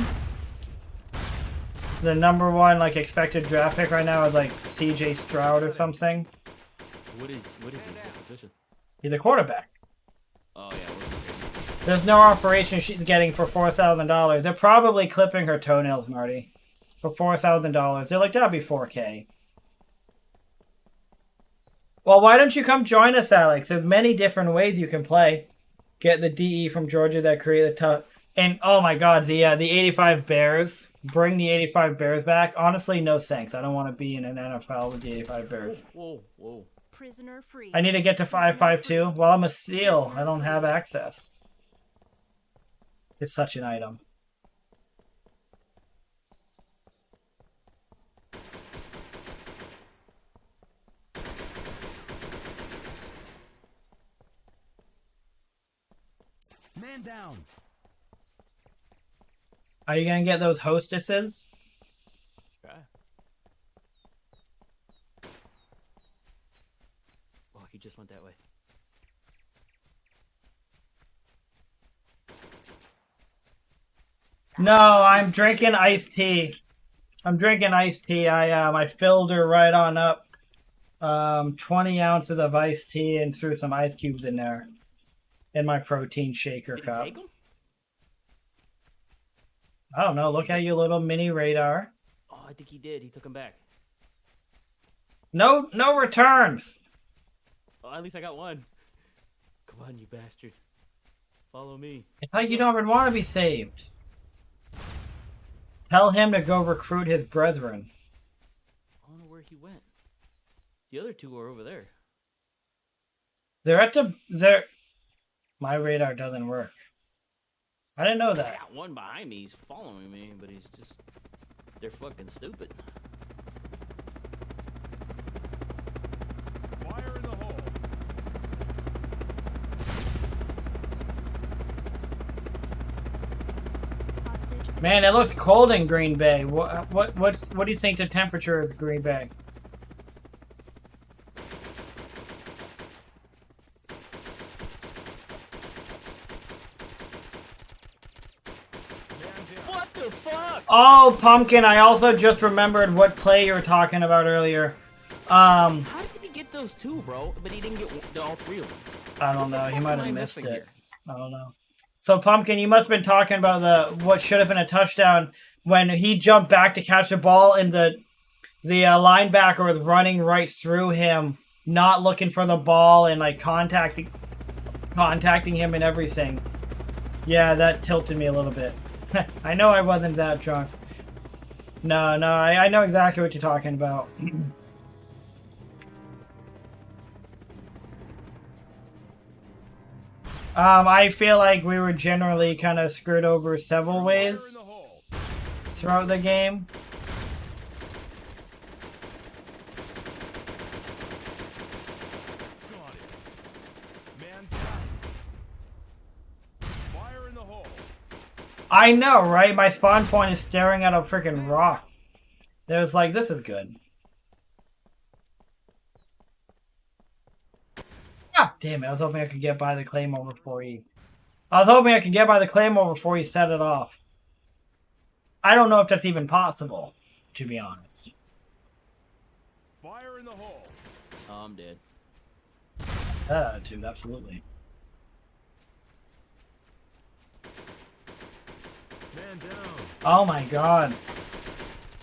The number 1 like expected draft pick right now is like CJ Stroud or something. What is his position? He's a quarterback. Oh yeah. There's no operation she's getting for $4,000. They're probably clipping her toenails, Marty, for $4,000. They're like, that'd be $4K. Well, why don't you come join us, Alex? There's many different ways you can play. Get the DE from Georgia that create the tough. And oh my God, the 85 Bears bring the 85 Bears back. Honestly, no thanks. I don't want to be in an NFL with the 85 Bears. Whoa, whoa. Prisoner free. I need to get to 552. Well, I'm a SEAL. I don't have access. It's such an item. Man down. Are you gonna get those hostesses? Okay. Oh, he just went that way. No, I'm drinking iced tea. I'm drinking iced tea. I filled her right on up. 20 ounces of iced tea and threw some ice cubes in there. In my protein shaker Did he cup. take him? I don't know. Look at your little mini radar. Oh, I think he did. He took him back. No returns. Oh, at least I got one. Come on, you bastard. Follow me. It's like you don't even want to be saved. Tell him to go recruit his brethren. I don't know where he went. The other two are over there. They're at the... My radar doesn't work. I didn't know I that. got one behind me. He's following me, but he's just... They're fucking stupid. Fire in the hole. Hostage. Man, it looks cold in Green Bay. What do you think the temperature is in Green Bay? What the fuck? Oh, Pumpkin, I also just remembered what play you were talking about earlier. How did he get those two, bro? But he didn't get all three of them. I don't know. He fuck might am have I missed missing it. here? I don't know. So, Pumpkin, you must have been talking about what should have been a touchdown when he jumped back to catch the ball and the linebacker was running right through him, not looking for the ball and like contacting him and everything. Yeah, that tilted me a little bit. I know I wasn't that drunk. No, I know exactly what you're talking about. I feel like we were generally kind of screwed over several Fire ways in the hole. throughout the game. Got it. Man down. Fire in the hole. I know, right? My spawn point is staring at a freaking rock. It was like, this is good. Ah, damn it. I was hoping I could get by the claymore before he... I was hoping I could get by the claymore before he set it off. I don't know if that's even possible, to be honest. Fire in the hole. Oh, I'm dead. That attitude, absolutely. Man down. Oh my god.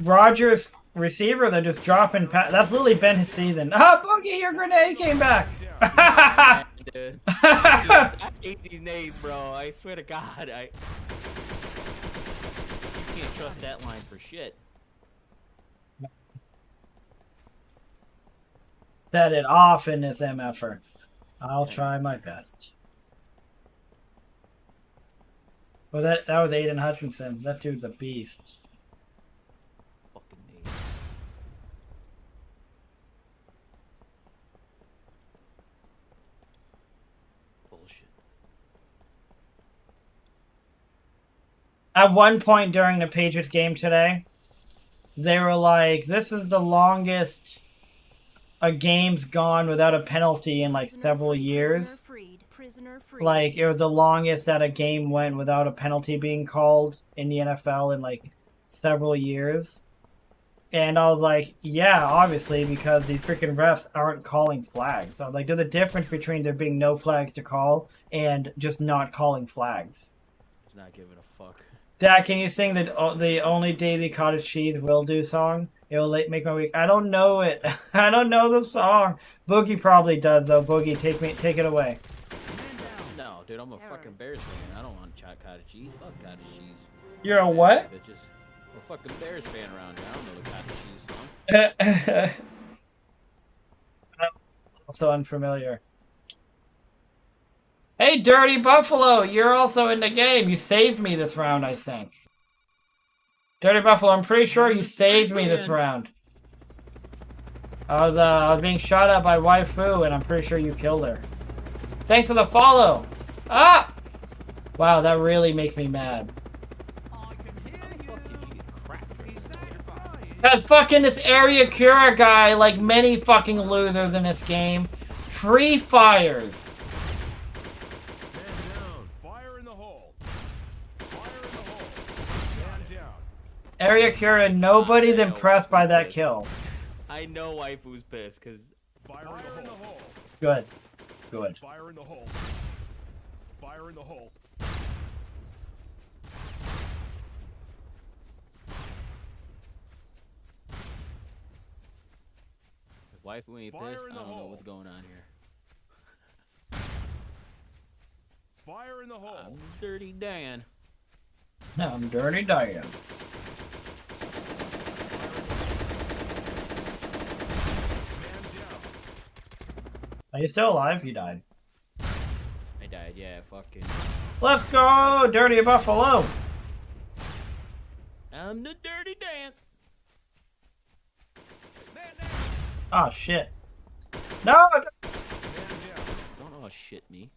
Rogers receiver, they're just dropping... That's literally been his season. Ah, Boogie, your grenade came back! Dude. I hate these names, bro. I swear to God, You can't trust that line for shit. Set it off in this MFR. I'll try my best. Well, that was Aiden Hutchinson. That dude's a beast. Fucking name. Bullshit. At one point during the Patriots game today, they were like, this is the longest a game's gone without a penalty in like several years. Prisoner freed. Like, it was the longest that a game went without a penalty being called in the NFL in like several years. And I was like, yeah, obviously, because these freaking refs aren't calling flags. I was like, there's a difference between there being no flags to call and just not calling flags. Just not giving a fuck. Dad, can you sing the Only Daily Cottage Cheese Will Do song? It will make my week. I don't know it. I don't know the song. Boogie probably does, though. Boogie, take it away. No, dude, I'm a fucking Bears fan. I don't want cottage cheese. Fuck cottage cheese. You're a what? Bitches. We're fucking Bears fan around here. I don't know the Katakshi song. Also unfamiliar. Hey, Dirty Buffalo, you're also in the game. You saved me this round, I think. Dirty Buffalo, I'm pretty sure you saved me this round. I was being shot at by Waifu, and I'm pretty sure you killed her. Thanks for the follow. Ah! Wow, that really makes me mad. How the fuck did you get cracked? Because fucking this Area Cura guy, like many fucking losers in this game, free fires. Man down. Fire in the hole. Fire in the hole. Man down. Area Cura, nobody's impressed by that kill. I know Waifu's pissed, because... Fire in the hole. Good. Good. Fire in the hole. Fire in the hole. If Waifu ain't Fire pissed, in I the don't know hole. what's going on here. Fire in the hole. I'm Dirty Dan. No, I'm Dirty Diane. Man down. Are you still alive? You died. I died, yeah, fucking... Let's go, Dirty Buffalo. I'm the Dirty Dan. Man down. Oh, shit. No! Man down. Don't all shit me.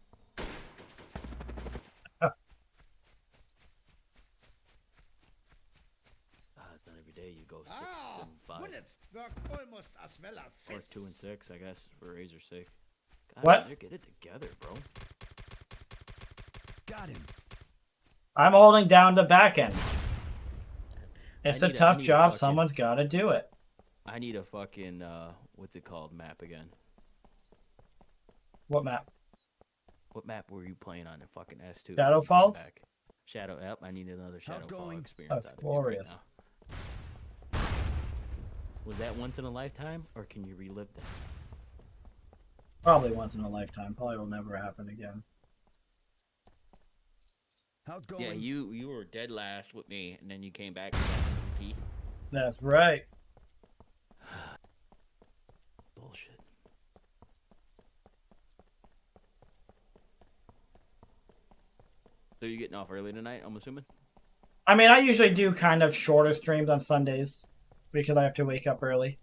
It's not every day you go 6 and 5. bullets work almost as well as Or fists. 2 and 6, I guess, for Razor's sake. God, What? Razor, get it together, bro. Got him. I'm holding down the back end. It's I a need a- tough I need a job. fucking- Someone's got to do it. I need a fucking, what's it called, map again. What map? What map were you playing on in fucking S2? Shadow when you came Falls? back? Yep, I need another Shadow Fall Outgoing. experience That's out of you glorious. right now. Was that once in a lifetime, or can you relive that? Probably once in a lifetime. Probably will never happen again. Outgoing. Yeah, you were dead last with me, and then you came back and got MVP. That's right. Bullshit. So you getting off early tonight, I'm assuming? I mean, I usually do kind of shorter streams on Sundays because I have to wake up early.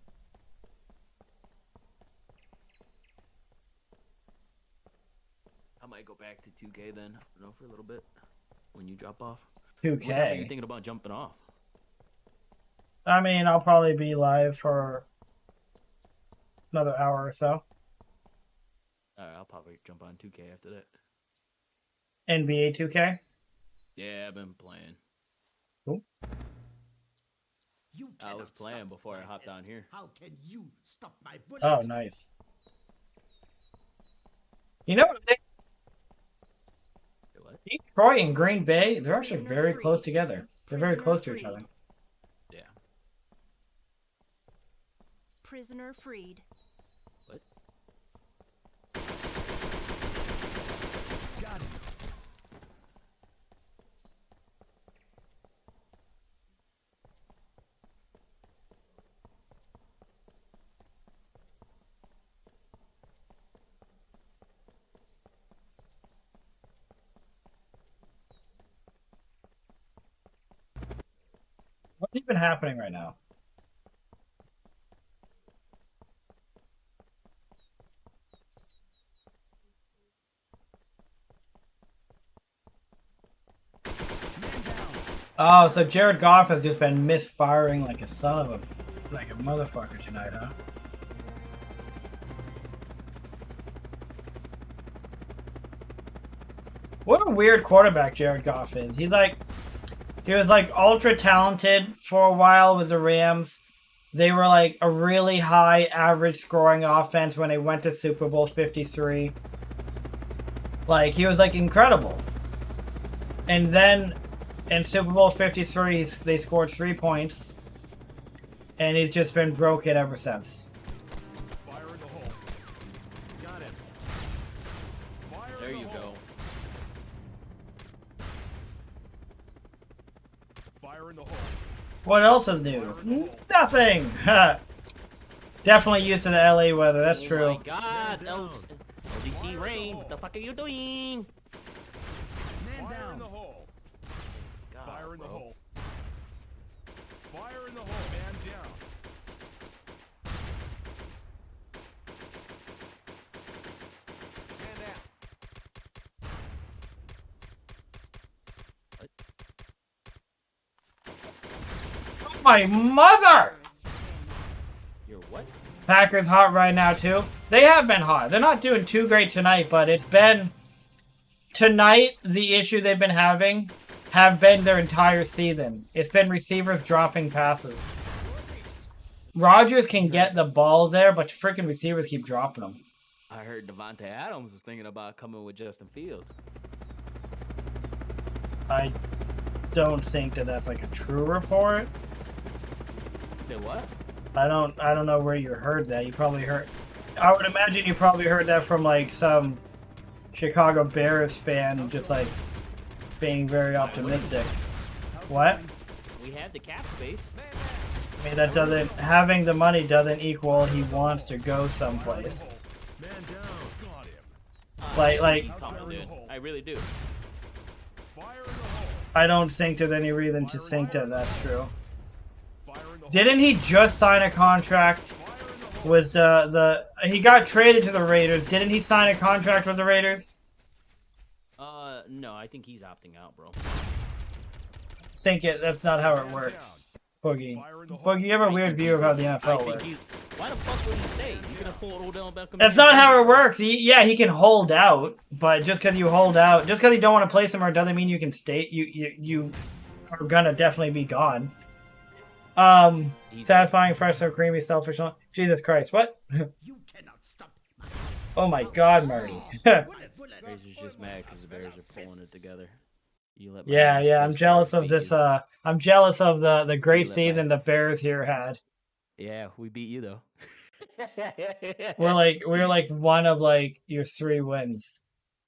I might go back to 2K then, for a little bit, when you drop off. 2K. What time are you thinking about jumping off? I mean, I'll probably be live for another hour or so. Alright, I'll probably jump on 2K after that. NBA 2K. Yeah, I've been playing. Cool. You I was cannot playing stop before I my hopped fist. on here. How can you stop my bullet? Oh, nice. You know what? Wait, what? Detroit and Green Bay, they're actually very close together. They're very close to each other. Yeah. Prisoner freed. What? Got him. What's even happening right now? Oh, so Jared Goff has just been misfiring like a son of a, like a motherfucker tonight, huh? What a weird quarterback Jared Goff is. He was like ultra talented for a while with the Rams. They were like a really high average scoring offense when they went to Super Bowl 53. Like, he was like incredible. And then in Super Bowl 53, they scored 3 points. And he's just been broken ever since. Fire in the hole. Got him. Fire There in the you hole. go. Fire in the hole. What else is new? Nothing! Definitely used to the LA weather, that's Oh true. my god, LDC rain, what the fuck are you doing? Fire in the hole. God, Fire in the bro. hole. Fire in the hole. Man down. Man down. My mother! You're what? Packers hot right now too. They have been hot. They're not doing too great tonight, but it's been tonight the issue they've been having have been their entire season. It's been receivers dropping passes. Rodgers can get the ball there, but freaking receivers keep dropping them. I heard Devontae Adams was thinking about coming with Justin Fields. I don't think that that's like a true report. Say what? I don't know where you heard that. You probably heard. I would imagine you probably heard that from like some Chicago Bears fan, just like being very optimistic. What? We have the cap space. I mean, that doesn't, having the money doesn't equal he wants to go someplace. Man down. Got him. Like, He's coming, dude. I really do. Fire in the hole. I don't think there's any reason to think that that's true. Fire in the hole. Didn't he just sign a contract Fire in the hole. with he got traded to the Raiders. Didn't he sign a contract with the Raiders? No, I think he's opting out, bro. Think it, that's not how it works. Boogie. Boogie, you have a weird view of how the NFL works. Why the fuck would he stay? You gonna pull Odell Beckham? That's not how it works. He can hold out, but just because you hold out, just because you don't want to play somewhere, doesn't mean you can stay. You are gonna definitely be gone. Satisfying, fresh, so creamy, selfish. Jesus Christ, what? You cannot stop me. Oh my God, Marty. Bears is just mad because the Bears are pulling it together. You let Yeah. I'm jealous of this. I'm jealous of the great You let season the Bears here had. Yeah, we beat you though. We're like one of like your 3 wins.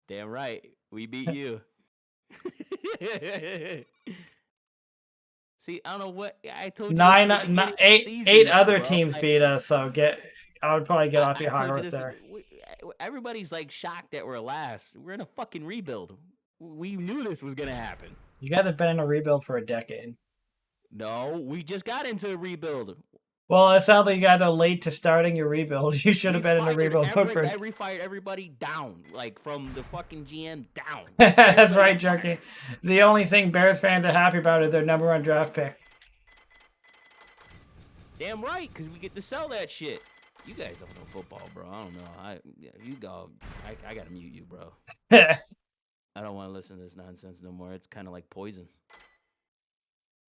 Damn right, we beat you. See, I don't know what I told you. Eight other teams beat us. So I would probably get off your high horse there. Everybody's like shocked that we're last. We're in a fucking rebuild. We knew this was gonna happen. You guys have been in a rebuild for a decade. No, we just got into a rebuild. Well, it sounds like you guys are late to starting your rebuild. You should have been in a rebuild mode for. We fired everybody down, like from the fucking GM down. That's right, Junkie. The only thing Bears fans are happy about is their #1 draft pick. Damn right, because we get to sell that shit. You guys don't know football, bro. I don't know. You go. I gotta mute you, bro. I don't want to listen to this nonsense no more. It's kind of like poison.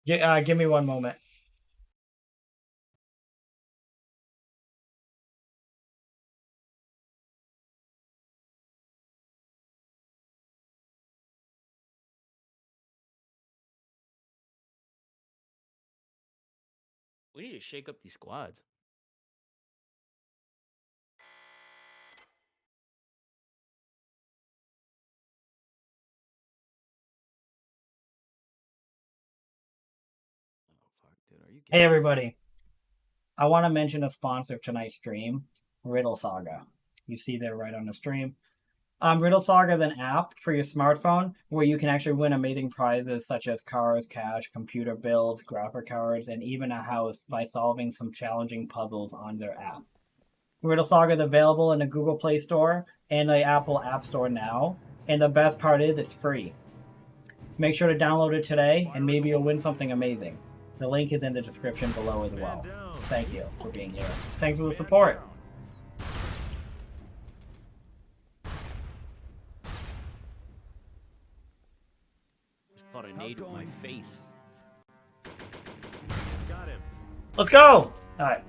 Give me one moment. We need to shake up these squads. Oh, fuck, dude. Are you Hey, everybody. I want to mention a sponsor of tonight's stream, Riddle Saga. You see there right on the stream. Riddle Saga is an app for your smartphone where you can actually win amazing prizes such as cars, cash, computer builds, graphic cards, and even a house by solving some challenging puzzles on their app. Riddle Saga is available in the Google Play Store and the Apple App Store now, and the best part is it's free. Make sure to download it today, and maybe you'll win something amazing. The link is in the description below as well. Thank you for being here. Thanks for the support. Just caught a nade with my face. Got him. Let's go! Alright.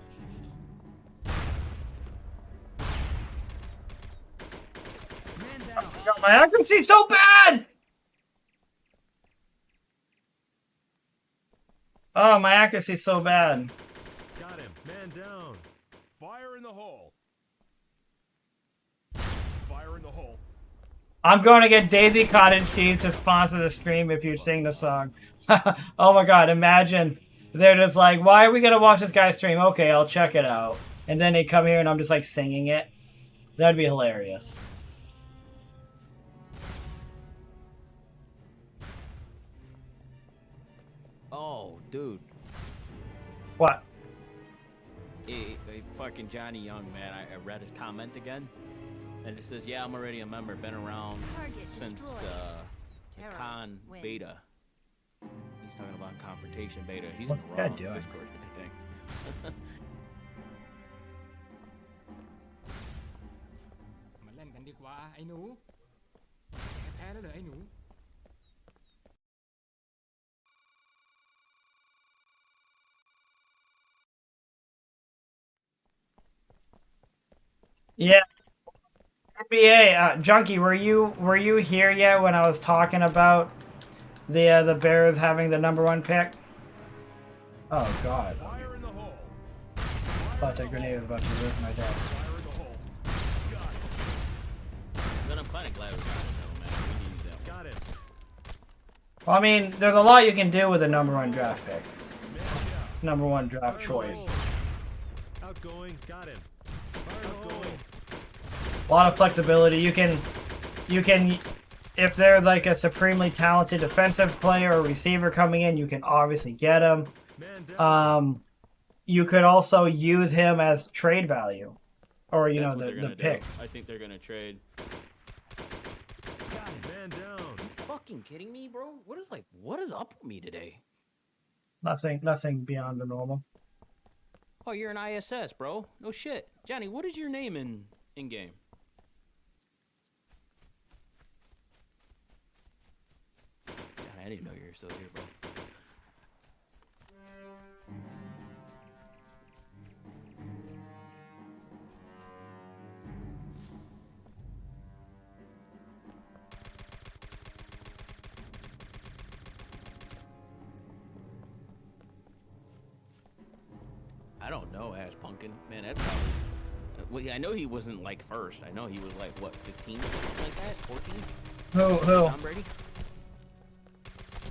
God, my accuracy's so bad! Oh, my accuracy's so bad. Got him. Man down. Fire in the hole. Fire in the hole. I'm going to get Daisy Cottage Cheese to sponsor the stream if you sing the song. Oh my god, imagine They're just like, why are we gonna watch this guy stream? Okay, I'll check it out. And then they come here and I'm just like singing it. That'd be hilarious. Oh, dude. What? Fucking Johnny Young, man. I read his comment again. And it says, yeah, I'm already a member. Been around Target since destroyed. the Terrorists con win. beta. He's talking about Confrontation beta. He's What's in that raw doing? Discord, I think. มาเล่นกันดีกว่าไอ้หนูแพ้แล้วเหรอไอ้หนู Yeah. NBA, Junkie, were you here yet when I was talking about the Bears having the #1 pick? Oh God! Fire in the hole. I thought that grenade was about to rip my desk. Fire in the hole. Got it. Then I'm kind of glad we got it, though, man. We needed that one. Got it. Well, I mean, there's a lot you can do with a #1 draft pick, Man #1 draft down. Fire in the choice. hole. Outgoing. Got him. Fire in the hole. A lot of flexibility. You can, if there's like a supremely talented defensive player or receiver coming in, you can obviously get him. Man down. You could also use him as trade value, or you That's know what they're the gonna pick. do. I think they're gonna trade. Got it. Man down. Fucking kidding me, bro? What is up with me today? Nothing beyond the normal. Oh, you're an ISS, bro. No shit. Johnny, what is your name in game? God, I didn't know you were still here, bro. I don't know, Ass Pumpkin. Man, that's probably... Well, I know he wasn't, like, first. I know he was, like, what, 15? Something like that? 14? Who? Tom Brady?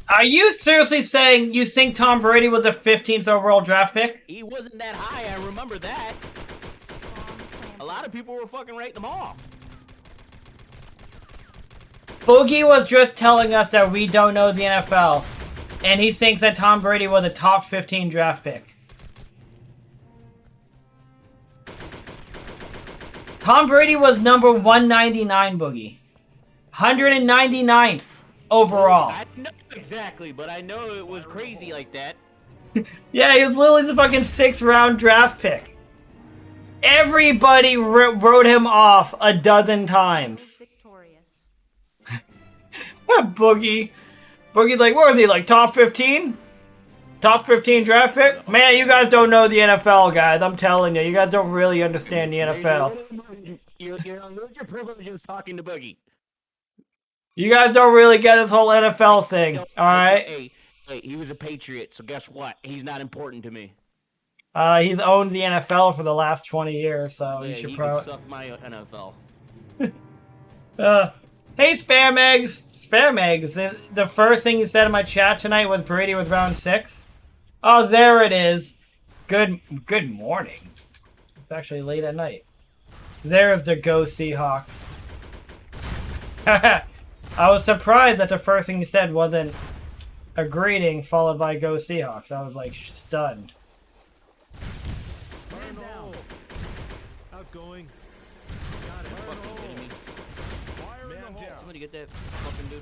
Are you seriously saying you think Tom Brady was the 15th overall draft pick? He wasn't that high, I remember that. A lot of people were fucking writing him off. Boogie was just telling us that we don't know the NFL, and he thinks that Tom Brady was a top 15 draft pick. Tom Brady was number 199, Boogie. 199th overall. I know exactly, but I know it was crazy like that. Yeah, he was literally the fucking 6th round draft pick. Everybody wrote him off a dozen times. Victorious. Boogie's like, where is he? Like top 15? Top 15 draft pick? Man, you guys don't know the NFL, guys. I'm telling you. You guys don't really understand the NFL. You're on your privileges talking to Boogie. You guys don't really get this whole NFL thing, alright? Hey, he was a Patriot, so guess what? He's not important to me. He's owned the NFL for the last 20 years, so you Yeah, should he probably... can suck my NFL. Hey, Spam Eggs! Spam Eggs, the first thing you said in my chat tonight was Brady was round 6? Oh, there it is. Good morning. It's actually late at night. There's the Go Seahawks. I was surprised that the first thing you said wasn't a greeting followed by Go Seahawks. I was like stunned. Fire in the hole. Outgoing. Got it. Fire in the Fucking kidding hole. me? Fire in the hole. Somebody get that fucking dude.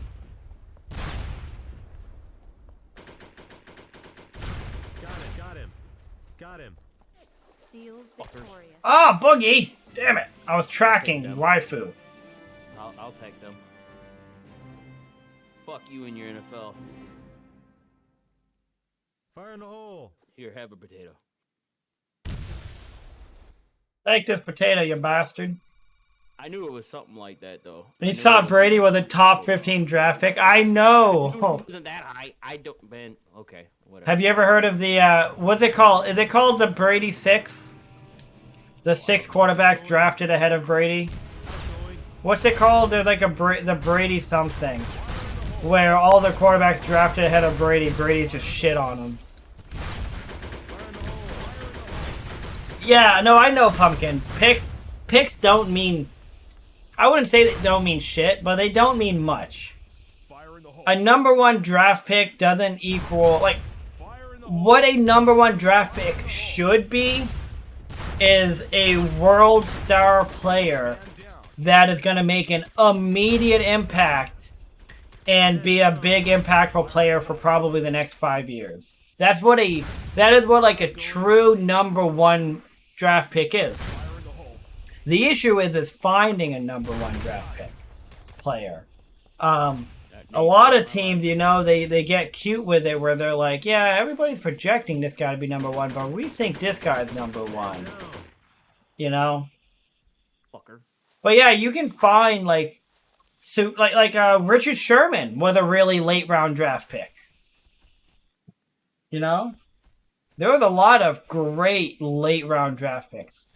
Got him. Got him. Seals victorious. Ah, Boogie! Damn it! I was tracking waifu. I'll take them. Fuck you and your NFL. Fire in the hole. Here, have a potato. Take this potato, you bastard. I knew it was something like that, though. You thought Brady was a top 15 draft pick? I know! It wasn't that high. I don't, man. Okay, whatever. Have you ever heard of the, what's it called? Is it called the Brady 6? The 6 quarterbacks drafted ahead of Brady? What's it called? There's like the Brady something. Where all the quarterbacks drafted ahead of Brady, Brady just shit on them. Yeah, no, I know, Pumpkin. Picks don't mean... I wouldn't say they don't mean shit, but they don't mean much. Fire in the hole. A number one draft pick doesn't equal... Like, Fire in the hole. what a number one draft pick should be is a world star player that is going to make an immediate impact and be a big impactful player for probably the next 5 years. That is what like a true number one draft pick is. The issue is finding a number one draft pick player. A lot of teams, you know, they get cute with it where they're like, yeah, everybody's projecting this guy to be number one, but we think this guy's number one. You know? Fucker. But yeah, you can find like Richard Sherman was a really late round draft pick. You know? There was a lot of great late round draft picks.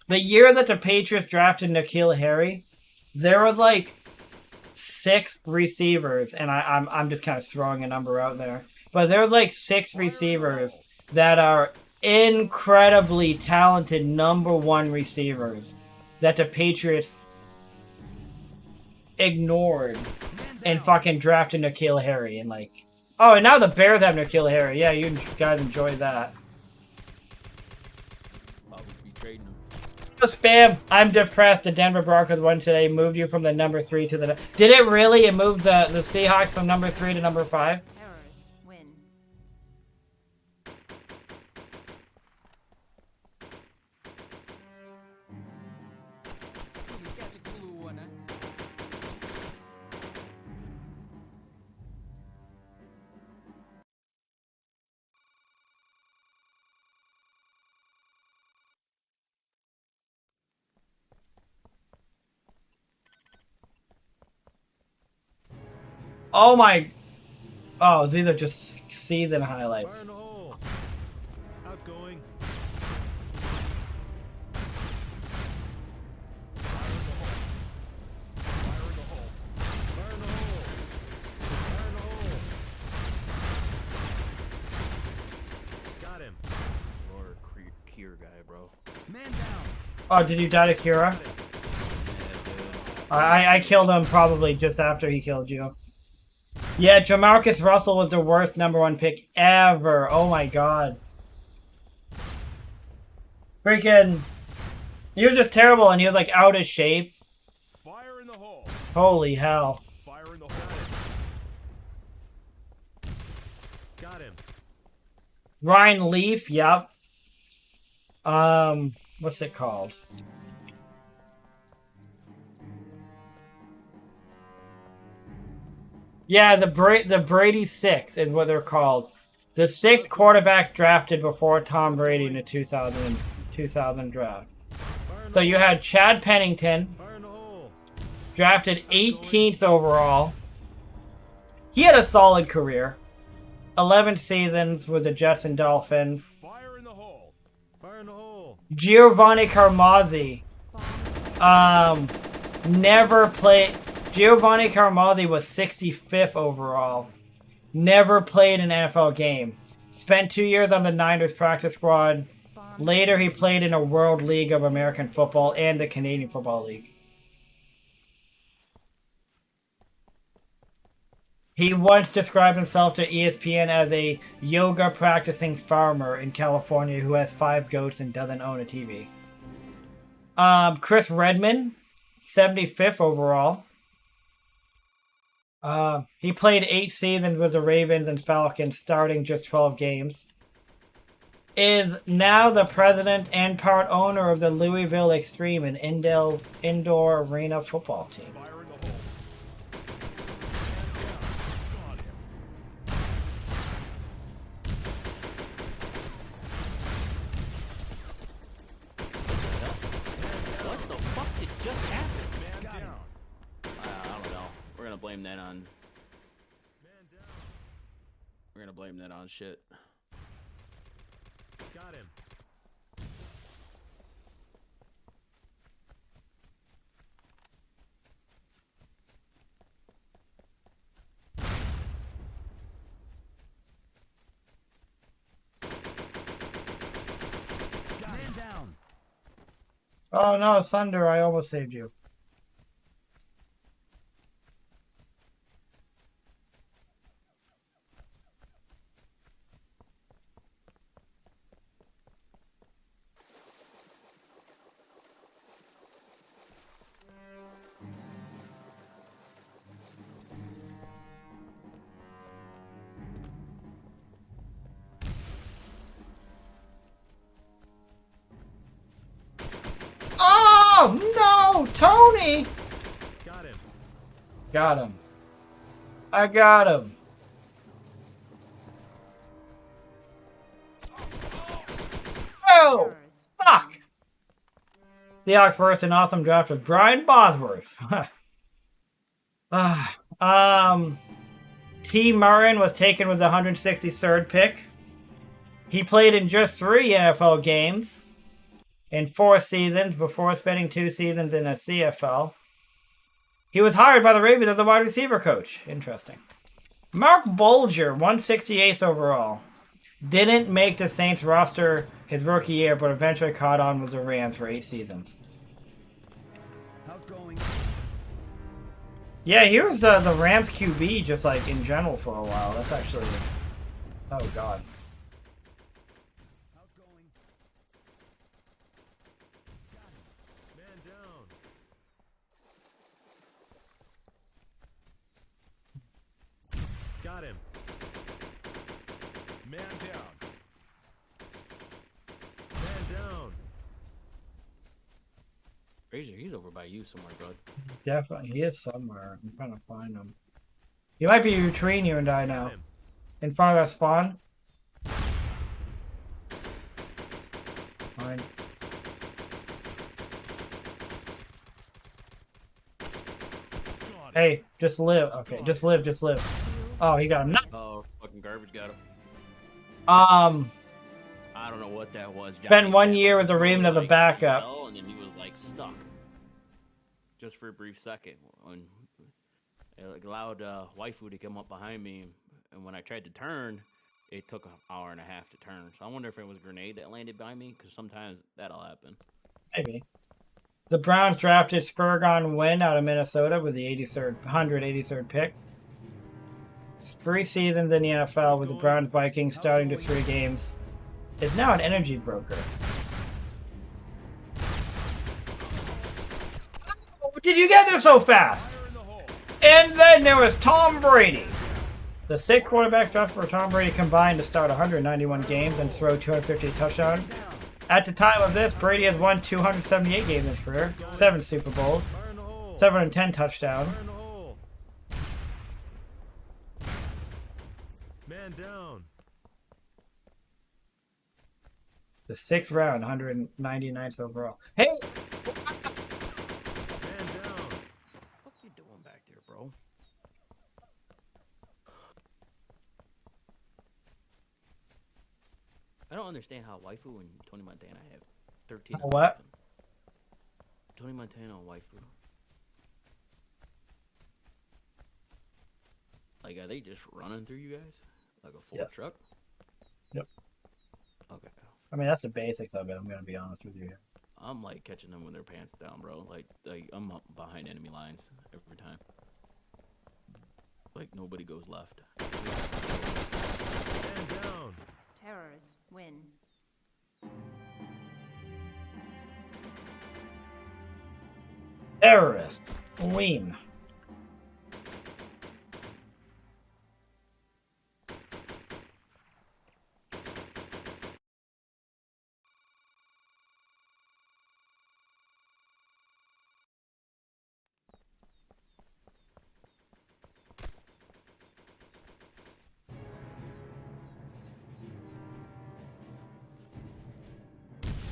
The year that the Patriots drafted N'Keal Harry, there was like 6 receivers, and I'm just kind of throwing a number out there. But there was like 6 receivers that are incredibly talented number one receivers that the Patriots ignored and fucking drafted N'Keal Harry. And like, oh, and now the Bears have N'Keal Harry. Yeah, you guys enjoy that. Spam. I'm depressed. The Denver Broncos won today. Moved you from the number 3 to the... Did it really? It moved the Seahawks from number 3 to number 5? Errors. Win.แกจะกลัวนะ Oh my... Oh, these are just season highlights. Fire in the hole. Outgoing. Fire in the hole. Fire in the hole. Fire in the hole. Got him. Or Kier guy, bro. Man down. Oh, did you die to Kira? I killed him probably just after he killed you. Yeah, Jamarcus Russell was the worst number 1 pick ever. Oh my god. Freaking... He was just terrible and he was like out of shape. Fire in the hole. Holy hell. Fire in the hole. Got him. Ryan Leaf, yep. What's it called? Yeah, the Brady 6 is what they're called. The 6 quarterbacks drafted before Tom Brady in the 2000 draft. So you had Chad Pennington, Fire in the hole. drafted 18th overall. He had a solid career. 11 seasons with the Jets and Dolphins. Fire in the hole. Fire in the hole. Giovanni Carmazzi. Never played... Giovanni Carmazzi was 65th overall. Never played an NFL game. Spent 2 years on the Niners practice squad. Later, he played in a World League of American Football and the Canadian Football League. He once described himself to ESPN as a yoga practicing farmer in California who has 5 goats and doesn't own a TV. Chris Redman, 75th overall. He played 8 seasons with the Ravens and Falcons, starting just 12 games. Is now the president and part owner of the Louisville Extreme, an indoor arena football team. Fire in the hole. Got him. What the fuck did just happen? Man down. I don't know. We're gonna blame that on... Man down. We're gonna blame that on shit. Got him. Man down. Oh no, Thunder, I almost saved you. Oh no, Tony! Got him. Got him. I got him. Oh, Terrors. fuck! Seahawks first and awesome draft with Brian Bosworth. T. Murrin was taken with the 163rd pick. He played in just 3 NFL games in 4 seasons before spending 2 seasons in a CFL. He was hired by the Ravens as a wide receiver coach. Interesting. Mark Bolger, 168th overall. Didn't make the Saints roster his rookie year, but eventually caught on with the Rams for 8 seasons. Outgoing. Yeah, he was the Rams QB just like in general for a while. That's actually... Oh, God. Outgoing. Got him. Man down. Got him. Man down. Man down. Frazier, he's over by you somewhere, bud. Definitely. He is somewhere. I'm trying to find him. He might be between you and I now. Got him. In front of our spawn. Fine. Got him. Hey, just live. Okay, just live, just live. Oh, he got him. Nuts. Oh, fucking garbage got him. I don't know what that was. Spent 1 year with the Ravens as a backup. And then he was like stuck. Just for a brief second. When it allowed waifu to come up behind me, and when I tried to turn, it took an hour and a half to turn. So I wonder if it was a grenade that landed by me, because sometimes that'll happen. Maybe. The Browns drafted Spurgon Wynn out of Minnesota with the 183rd pick. 3 seasons in the NFL with the Browns Vikings starting to 3 games. Is now an energy broker. Did you get there so fast? Fire in the hole. And then there was Tom Brady. The 6 quarterbacks drafted for Tom Brady combined to start 191 games and throw 250 touchdowns. At the time of this, Brady has won 278 games in his career, 7 Super Bowls, Fire in the hole. 710 Fire in touchdowns. the hole. Man down. The 6th round, 199th overall. Hey, Man down. What you doing back there, bro? I don't understand how waifu and Tony Montana have 13. and What? 11. Tony Montana and waifu. Like, are they just running through you guys? Like a full Yes. truck? Yep. Okay. I mean, that's the basics of it, I'm going to be honest with you here. I'm like catching them with their pants down, bro. Like I'm up behind enemy lines every time. Like nobody goes left. Man down. Terrors. Win. Terrorist. Ween.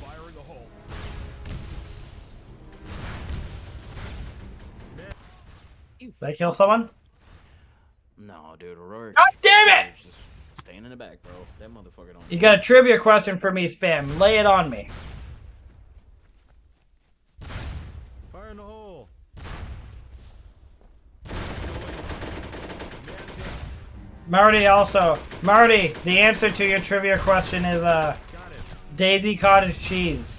Fire in the hole. Did I kill someone? No, dude, Aurora. God damn it! Just staying in the back, bro. That motherfucker don't. You got a trivia question for me, Spam. Lay it on me. Fire in the hole. Marty also. Marty, the answer to your trivia question is Got it. Daisy Cottage Cheese.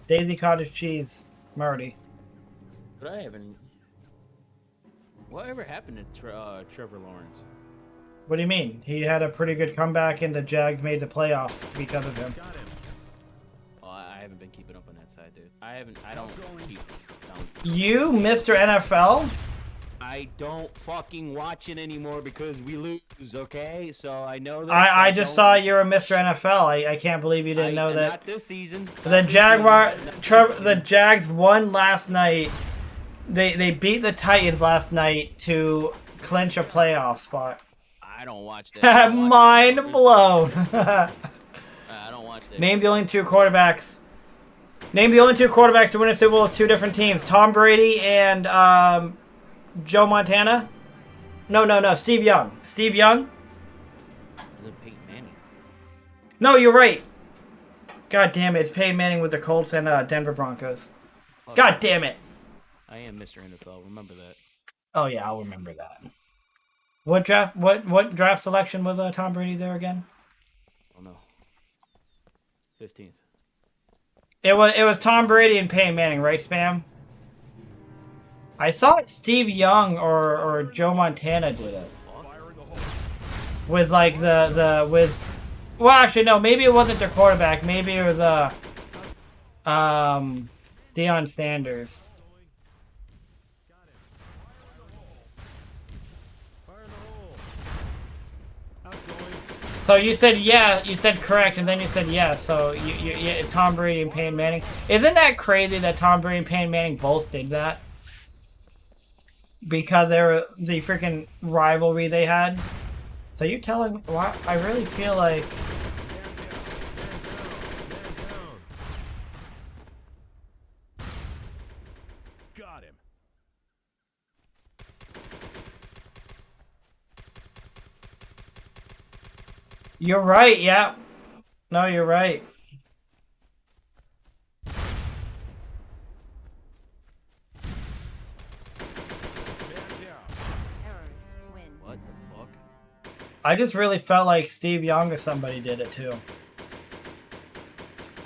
Daisy Cottage Cheese, Marty. But I haven't. Whatever happened to Trevor Lawrence? What do you mean? He had a pretty good comeback and the Jags made the playoffs because of him. Got him. Oh, I haven't been keeping up on that side, dude. I don't keep. You, Mr. NFL? I don't fucking watch it anymore because we lose, okay? So I know that. I just saw you're a Mr. NFL. I can't believe you didn't know that. Not this season. The Jags won last night. They beat the Titans last night to clinch a playoff spot. I don't watch that. Mind blown. I don't watch that. Name the only two quarterbacks. Name the only two quarterbacks to win a Super Bowl with two different teams. Tom Brady and Joe Montana. No. Steve Young. Steve Young. Is it Peyton Manning? No, you're right. God damn it! It's Peyton Manning with the Colts and Denver Broncos. God damn it! I am Mr. NFL. Remember that. Oh yeah, I'll remember that. What draft? What draft selection was Tom Brady there again? Oh no. 15th. It was Tom Brady and Peyton Manning, right, Spam? I thought Steve Young or Joe Montana did it. Was like with. Well, actually, no. Maybe it wasn't their quarterback. Maybe it was Deion Sanders. Fire in the hole. Outgoing. So you said yeah, you said correct, and then you said yes. So you Tom Brady and Peyton Manning. Isn't that crazy that Tom Brady and Peyton Manning both did that? Because they were the freaking rivalry they had. So you telling me? Well, I really feel like. Got him. You're right. Yeah. No, you're right. Errors win. What the fuck? I just really felt like Steve Young or somebody did it too.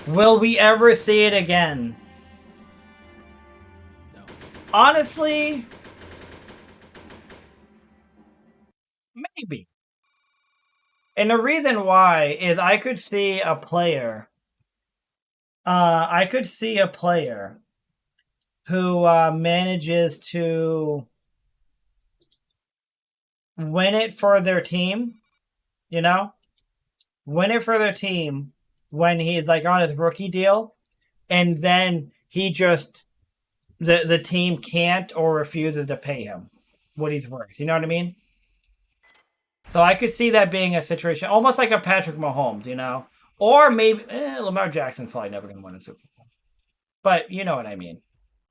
Will we ever see it again? No. Honestly, maybe. And the reason why is I could see a player. Who manages to win it for their team, you know? Win it for their team when he's like on his rookie deal, and then he just the team can't or refuses to pay him what he's worth. You know what I mean? So I could see that being a situation almost like a Patrick Mahomes, you know? Or maybe Lamar Jackson's probably never going to win a Super Bowl. But you know what I mean.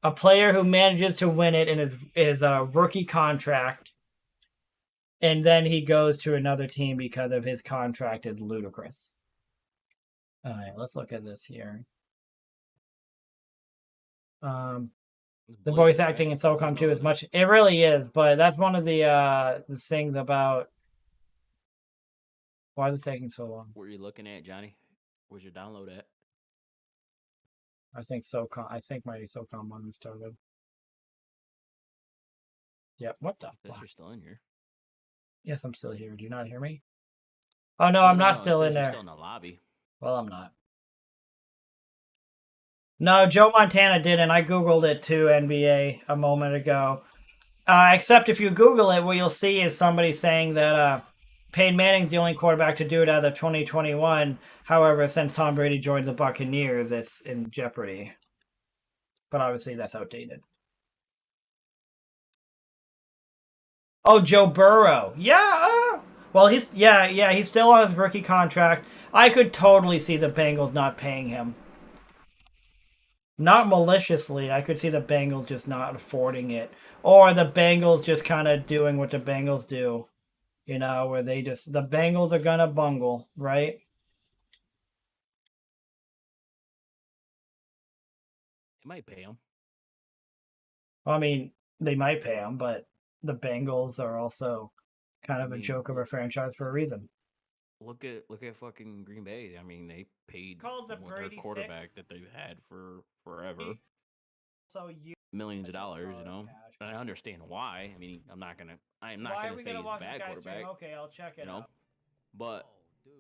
A player who manages to win it in his rookie contract, and then he goes to another team because of his contract is ludicrous. All right, let's look at this here. The voice acting in Socom 2 is much. It really is, but that's one of the things about why is it taking so long. What are you looking at, Johnny? Where's your download at? I think Socom. I think my Socom one started. Yep. What the? Guess you're still in here. Yes, I'm still here. Do you not hear me? Oh no, I'm not still in You're there. still in the lobby. Well, I'm not. No, Joe Montana didn't. I googled it too, NBA, a moment ago. Except if you Google it, what you'll see is somebody saying that Peyton Manning's the only quarterback to do it out of 2021. However, since Tom Brady joined the Buccaneers, it's in jeopardy. But obviously, that's outdated. Oh, Joe Burrow. Yeah. Well, he's still on his rookie contract. I could totally see the Bengals not paying him. Not maliciously. I could see the Bengals just not affording it. Or the Bengals just kind of doing what the Bengals do. You know, where the Bengals are going to bungle, right? They might pay him. I mean, they might pay him, but the Bengals are also kind of a joke of a franchise for a reason. look at fucking Green Bay. I mean, they paid Called the their Brady quarterback Six. that they've had for forever So you millions of just dollars. call You us know, cash. and I understand why. I mean, I'm not gonna Why are we say gonna he's a watch this bad guy stream? quarterback. Okay, I'll check it You know, out. but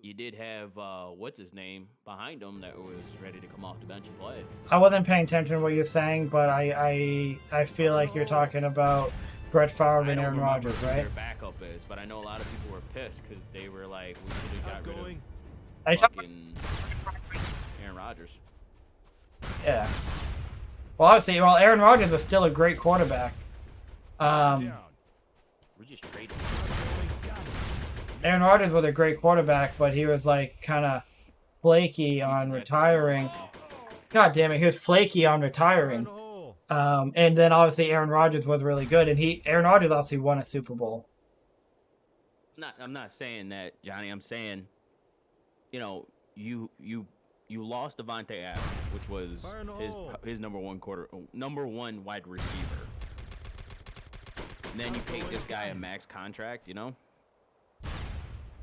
you did have what's his name behind him that was ready to come off the bench and play. I wasn't paying attention to what you're saying, but I feel like you're talking about Brett Favre I and don't Aaron remember Rodgers, who right? their backup is, but I know a lot of people were pissed because they were like, we should have got rid of Outgoing. I talk- fucking Aaron Rodgers. yeah. Well, obviously, Aaron Rodgers is still a great quarterback. Down. We're just trading. Aaron Rodgers was a great quarterback, but he was like kind of flaky on retiring. God damn it, he was flaky on Fire in retiring. the hole. And then obviously Aaron Rodgers was really good, and Aaron Rodgers obviously won a Super Bowl. I'm not saying that, Johnny. I'm saying, you know, you lost Devontae Adams, which was Fire in the hole. his number one wide receiver. And then you paid this guy a max contract, you know?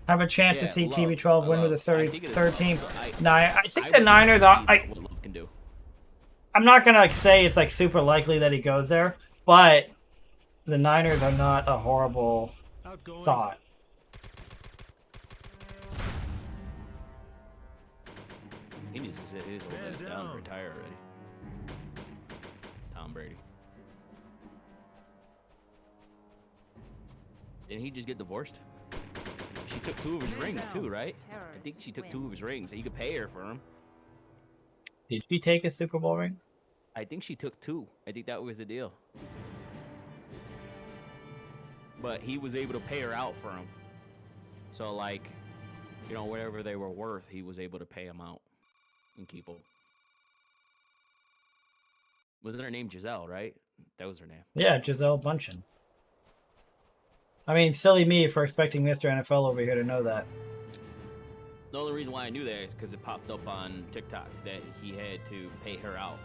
Have a chance to Yeah, see Love. TB12 win with Love. the I think it is 13th. Love. No, I think I the would Niners. like to see I'm what Love can do. not gonna like say it's like super likely that he goes there, but the Niners are not a horrible Outgoing. thought. He needs to sit his old Man ass down down. and retire already. Tom Brady. Didn't he just get divorced? She took 2 of his rings too, right? I think she took 2 of his rings. He could pay her for them. Did she take his Super Bowl rings? I think she took 2. I think that was the deal. But he was able to pay her out for them. So like, you know, whatever they were worth, he was able to pay them out and keep them. Wasn't her name Giselle, right? That was her name. Yeah, Giselle Bundchen. I mean, silly me for expecting Mr. NFL over here to know that. The only reason why I knew that is because it popped up on TikTok that he had to pay her out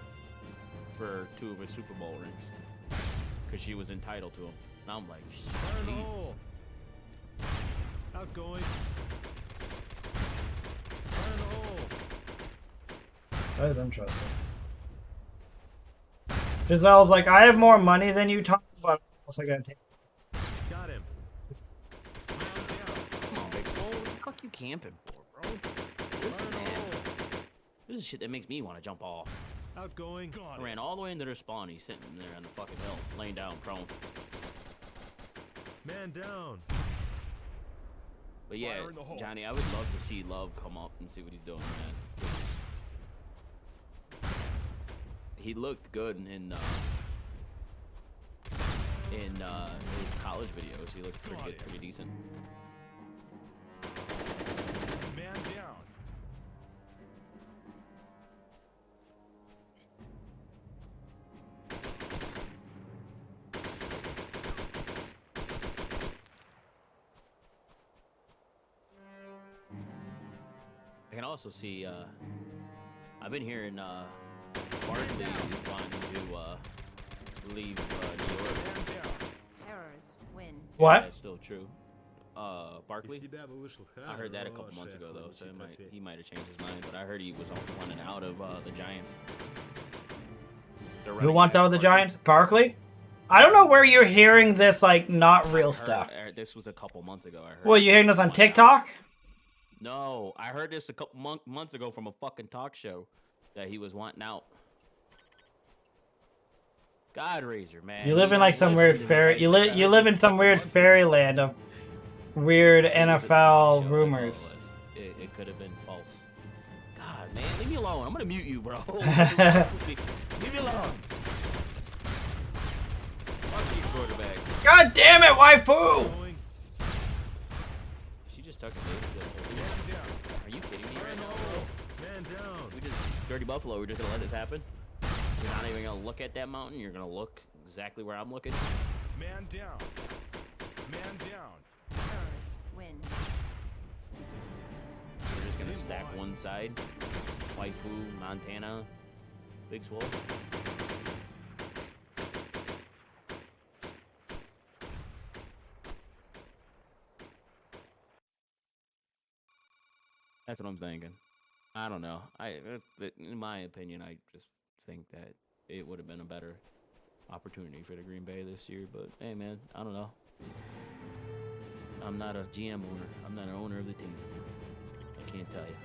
for 2 of his Super Bowl rings because she was entitled to them. And I'm like, Fire in the Jesus. hole. Outgoing. Fire in the hole. That is interesting. Giselle's like, I have more money than you talk about. What's I gotta take? Got him. Man down. Come on, big boy. What the fuck you camping for, bro? Listen, Fire in the man. hole. This is shit that makes me want to jump off. Outgoing. I ran all the way into their spawn. He's sitting there on the fucking hill, laying down, prone. Man down. But yeah, Fire in the hole. Johnny, I would love to see Love come up and see what he's doing, man. He looked good in his college videos. He looked pretty good, pretty decent. Man down. I can also see. I've been hearing Barkley is wanting to leave New York. Man down. Terrors win. What? That's still true. Barkley. I heard that a couple months ago though, so he might have changed his mind. But I heard he was running out of the Giants. They're Who running wants back out of the Barkley. Giants? Barkley? I don't know where you're hearing this, like, not real stuff. This was a couple months ago. I heard. Well, you hearing this on TikTok? No, I heard this a couple months ago from a fucking talk show that he was wanting out. God Razor, man. You live in like some weird fairy. You live in some weird fairyland of weird NFL rumors. It could have been false. God, man, leave me alone. I'm gonna mute you, bro. Leave me alone. Fuck you, quarterback. God damn it, waifu! Outgoing. She just tucked a baby. Man down. Are you kidding me Fire right in the now? hole. Man down. We just Dirty Buffalo. We're just gonna let this happen. You're not even gonna look at that mountain. You're gonna look exactly where I'm looking. Man down. Man down. Terrors win. We're just gonna stack one side. Waifu, Montana, Big Swole. That's what I'm thinking. I don't know. In my opinion, I just think that it would have been a better opportunity for the Green Bay this year. But hey, man, I don't know. I'm not a GM owner. I'm not an owner of the team. I can't tell you.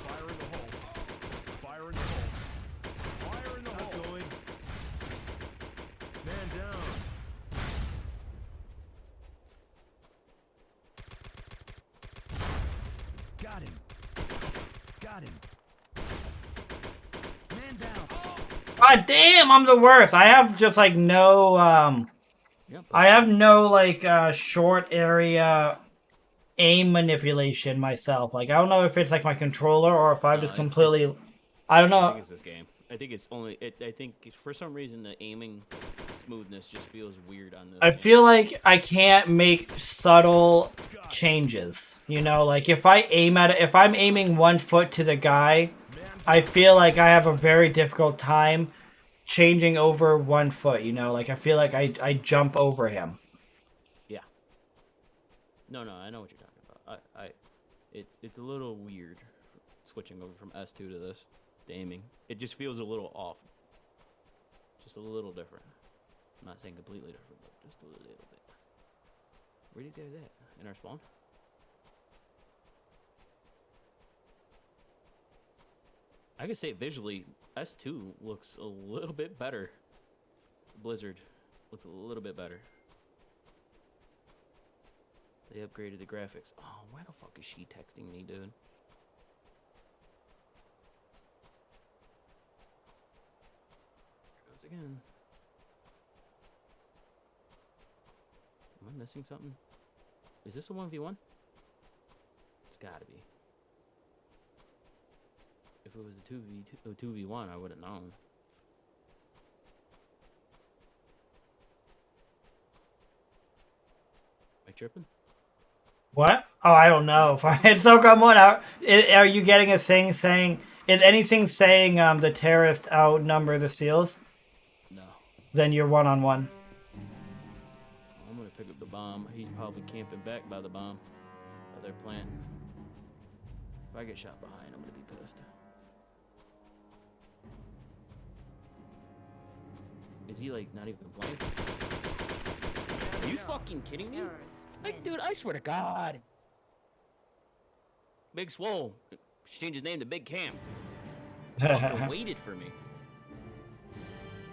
Fire in the hole. Fire in the hole. Fire in the hole. Going. Man down. Got him. Got him. Man down. God damn, I'm the worst. I have just like no Yep. I have no like short area aim manipulation myself. Like I don't know if it's like my controller or if I'm just completely I don't I know. think it's this game. I think it's only. I think for some reason the aiming smoothness just feels weird on this. I game. feel like I can't make subtle changes. You know, like if I aim at it, if I'm aiming 1 foot to the guy, I feel like I have a very difficult time changing over 1 foot. You know, like I feel like I jump over him. Yeah. No, I know what you're talking about. It's a little weird switching over from S2 to this. The aiming. It just feels a little off. Just a little different. I'm not saying completely different, but just a little bit. Where are these guys at? In our spawn? I could say visually, S2 looks a little bit better. Blizzard looks a little bit better. They upgraded the graphics. Oh, why the fuck is she texting me, dude? Goes again. Am I missing something? Is this a 1v1? It's gotta be. If it was a 2v1, I would have known. Am I tripping? What? Oh, I don't know. It's Socom one out. Are you getting a thing saying? Is anything saying the terrorists outnumber the SEALs? No. Then you're 1-on-1. I'm gonna pick up the bomb. He's probably camping back by the bomb. By their plant. If I get shot behind, I'm gonna be pissed. Is he like not even playing? Are you fucking kidding me? Errors. Like, Win. dude, I swear to God. Big Swole. Change his name to Big Cam. Fucker waited for me.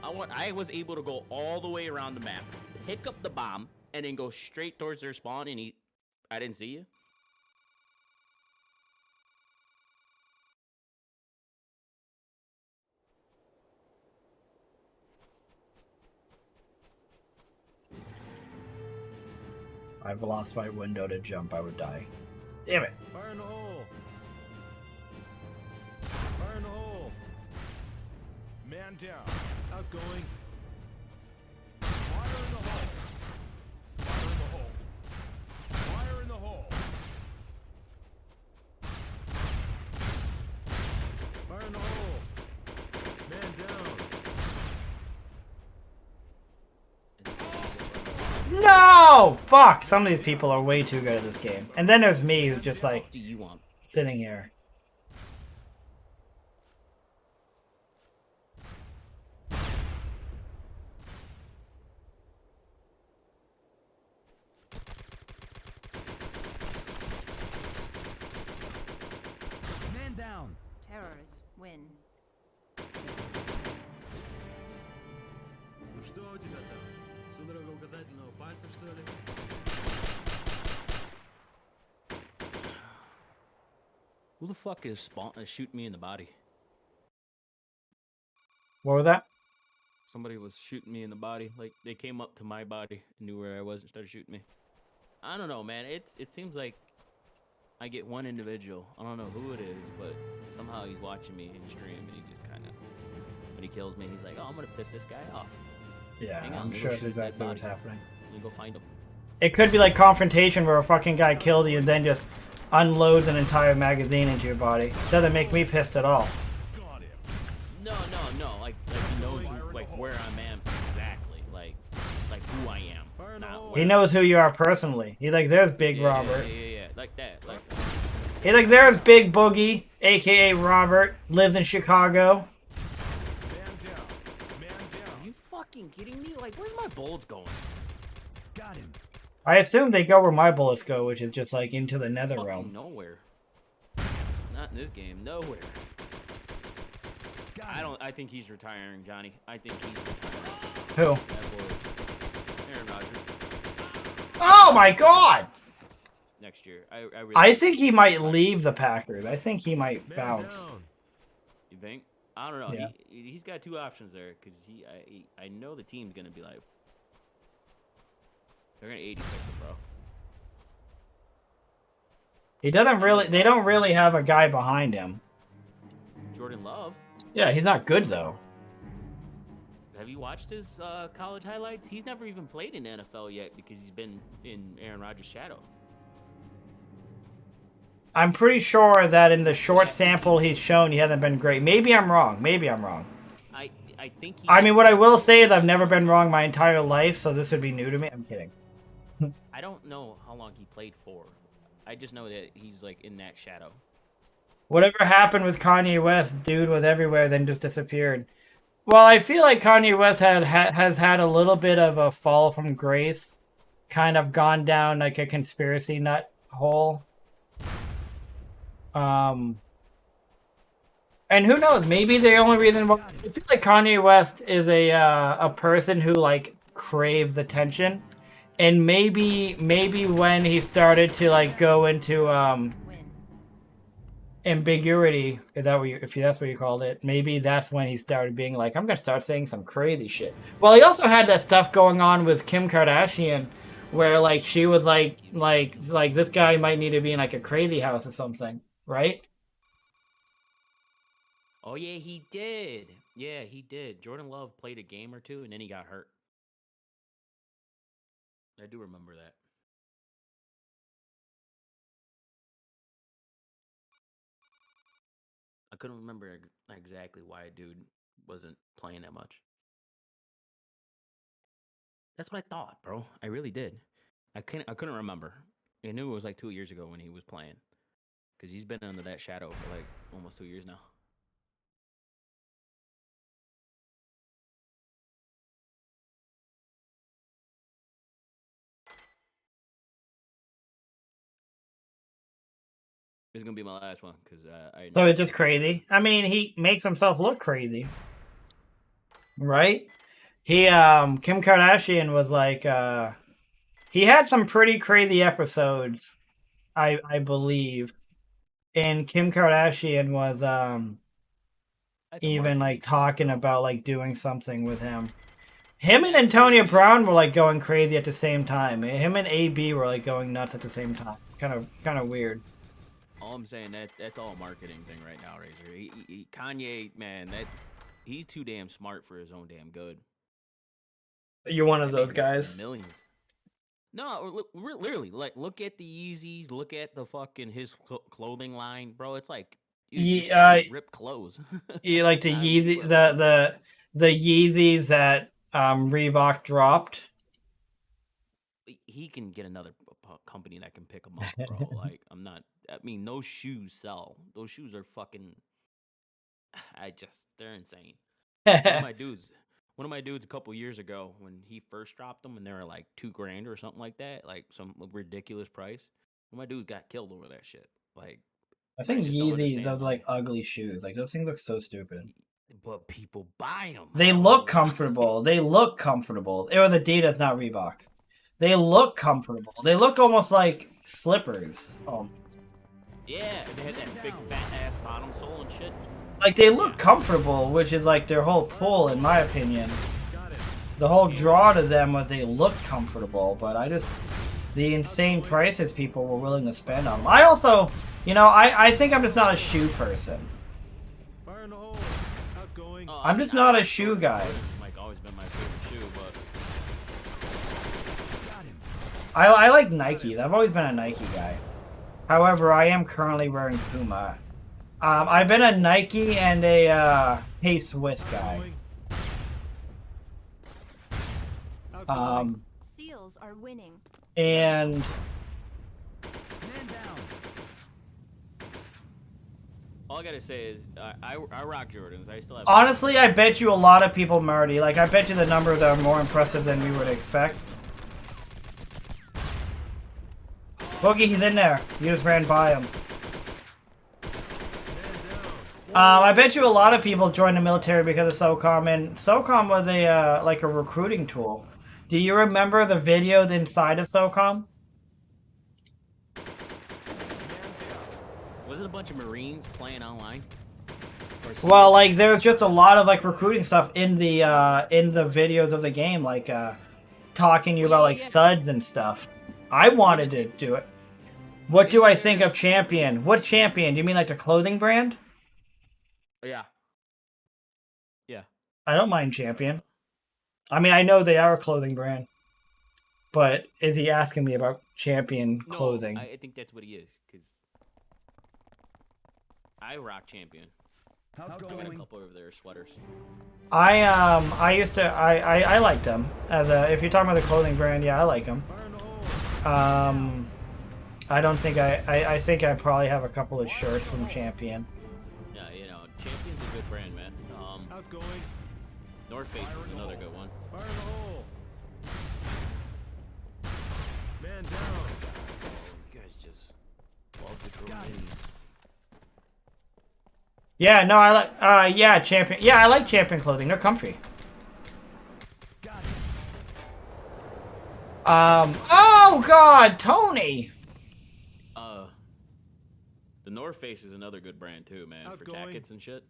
I was able to go all the way around the map, pick up the bomb, and then go straight towards their spawn, and I didn't see you. I've lost my window to jump. I would die. Damn it. Fire in the hole. Fire in the hole. Man down. Outgoing. Fire in the hole. Fire in the hole. Fire in the hole. Fire in the hole. Man down. No! Fuck! Some of these people are way too good at this game. And then there's me who's just like What do you want? sitting here. Man down. Terrors. Win. Ну что у тебя там? Судорога указательного пальца, что ли? Who the fuck is shooting me in the body? What was that? Somebody was shooting me in the body. Like, they came up to my body and knew where I was and started shooting me. I don't know, man. It seems like I get one individual. I don't know who it is, but somehow he's watching me in stream and he just kind of, when he kills me, he's like, oh, I'm going to piss this guy off. Yeah, Hang on, I'm we'll sure go that's shoot that exactly what's body. happening. Let me go find him. It could be like Confrontation where a fucking guy killed you and then just unloads an entire magazine into your body. Doesn't make me pissed at all. Got him. No. Like, where I'm at exactly, like who I am. Fire in the Not hole. where- He knows who you are personally. He's like, there's Big yeah, Robert. Yeah, like that. Like, He's like, there's Big Boogie, aka Robert, lives in Chicago. Man down. Man are down. you fucking kidding me? Like, where's my bullets going? Got him. I assume they go where my bullets go, which is just like into the nether Fucking realm. nowhere. Not in this game. Nowhere. I think he's retiring, Johnny. I think he's retiring. Who? That boy. Aaron Rodgers. Oh my god! Next year. I really I think he might leave the Packers. I think he might Man bounce. down. You think? I don't know. Yeah. He's got two options there because I know the team's gonna be like they're gonna 86 him, bro. He doesn't really. They don't really have a guy behind him. Jordan Love. Yeah, he's not good though. Have you watched his college highlights? He's never even played in the NFL yet because he's been in Aaron Rodgers' shadow. I'm pretty sure that in the short sample he's shown, he hasn't been great. Maybe I'm wrong. Maybe I'm wrong. I think he. I mean, what I will say is I've never been wrong my entire life, so this would be new to me. I'm kidding. I don't know how long he played for. I just know that he's like in that shadow. Whatever happened with Kanye West, dude was everywhere, then just disappeared. Well, I feel like Kanye West has had a little bit of a fall from grace, kind of gone down like a conspiracy nut hole. And who knows? Maybe the only reason why I feel like Kanye West is a person who like craves attention, and maybe when he started to like go into Win. ambiguity, if that's what you called it, maybe that's when he started being like, I'm gonna start saying some crazy shit. Well, he also had that stuff going on with Kim Kardashian, where like she was like this guy might need to be in like a crazy house or something, right? Oh yeah, he did. Yeah, he did. Jordan Love played a game or two and then he got hurt. I do remember that. I couldn't remember exactly why a dude wasn't playing that much. That's what I thought, bro. I really did. I couldn't remember. I knew it was like 2 years ago when he was playing, because he's been under that shadow for like almost 2 years now. This is gonna be my last one because So it's just crazy. I mean, he makes himself look crazy, right? He Kim Kardashian was like he had some pretty crazy episodes, I believe, and Kim Kardashian was That's a even marketing like stunt, talking bro. about like doing something with him. Him and Antonio Brown were like going crazy at the same time. Him and AB were like going nuts at the same time. Kind of weird. All I'm saying that's all marketing thing right now, Razor. Kanye, man, he's too damn smart for his own damn good. You're one of That those man makes guys. Millions. No, literally, like look at the Yeezys, look at the fucking his clothing line, bro. It's like you rip clothes. You like the Not Yeezy, wear the Yeezys that Reebok dropped. he can get another company that can pick him up, bro. Like I mean, those shoes sell. Those shoes are fucking. They're insane. One of my dudes a couple years ago when he first dropped them and they were like $2,000 or something like that, like some ridiculous price. One of my dudes got killed over that shit. Like, I think just don't Yeezys, understand those why. like ugly shoes. Like those things look so stupid. But people buy them. They look comfortable. They look comfortable. It was Adidas, not Reebok. They look comfortable. They look almost like slippers. Yeah, they had that big fat ass bottom sole and shit. Like they look comfortable, which is like their whole pull, in my opinion. The whole draw to them was they look comfortable, but the insane prices people were willing to spend on them. I also, I think I'm just not a shoe person. Fire in the hole. Outgoing. I'm just not a shoe guy. Like always been my favorite shoe, but Got him. I like Nikes. I've always been a Nike guy. However, I am currently wearing Puma. I've been a Nike and a K-Swiss guy. Outgoing. Seals are winning. And Man down. All I gotta say is, I rock Jordans. I still have. honestly, I bet you a lot of people, Marty, like, I bet you the numbers are more impressive than we would expect. Boogie, he's in there. You just ran by him. I bet you a lot of people joined the military because of Socom, and Socom was a like a recruiting tool. Do you remember the video inside of Socom? Was it a bunch of Marines playing online? Well, like there's just a lot of like recruiting stuff in the videos of the game, like talking to you about like suds and stuff. I wanted to do it. What do I think of Champion? What's Champion? Do you mean like the clothing brand? Yeah. Yeah. I don't mind Champion. I mean, I know they are a clothing brand, but is he asking me about Champion clothing? No, I think that's what he is, because I rock Champion. How's I got a going? couple of their sweaters. I used to I like them as a, if you're talking about the clothing brand, yeah, I like them. Fire in the hole. I don't think I think I probably have a couple of shirts from Champion. Yeah, you know, Champion's a good brand, man. Outgoing. North Face is another good one. Fire in the hole. Man down. You guys just love the Koreans. Yeah, no, I like yeah, Champion. Yeah, I like Champion clothing. They're comfy. Oh god, Tony. The North Face is another good brand too, man, for Outgoing. jackets and shit.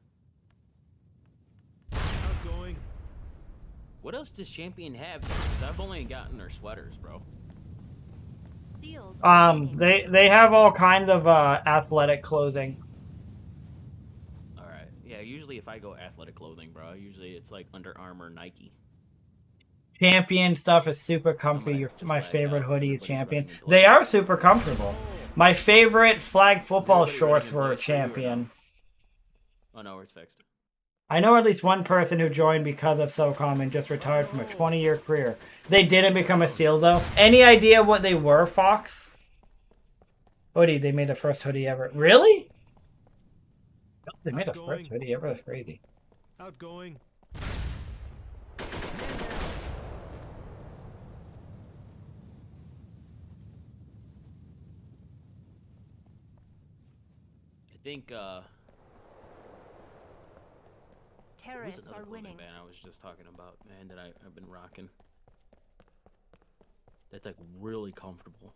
Outgoing. What else does Champion have? Because I've only gotten their sweaters, bro. Seals are winning. They have all kind of athletic clothing. All right. Yeah, usually if I go athletic clothing, bro, usually it's like Under Armour, Nike. Champion stuff is super comfy. Just My like, favorite hoodie is everybody's Champion. running into They it. are super comfortable. My favorite flag football Everybody shorts running into were it, too, or no? Champion. Oh no, it's fixed. I know at least one person who joined because of Socom and just retired from a 20-year career. They didn't become a SEAL though. Any idea what they were, Fox? Hoodie. They made the first hoodie ever. Really? They made the first hoodie ever. That's crazy. Outgoing. I think who's Terrorists another are clothing winning. band I was just talking about, man, that I've been rocking. That's like really comfortable.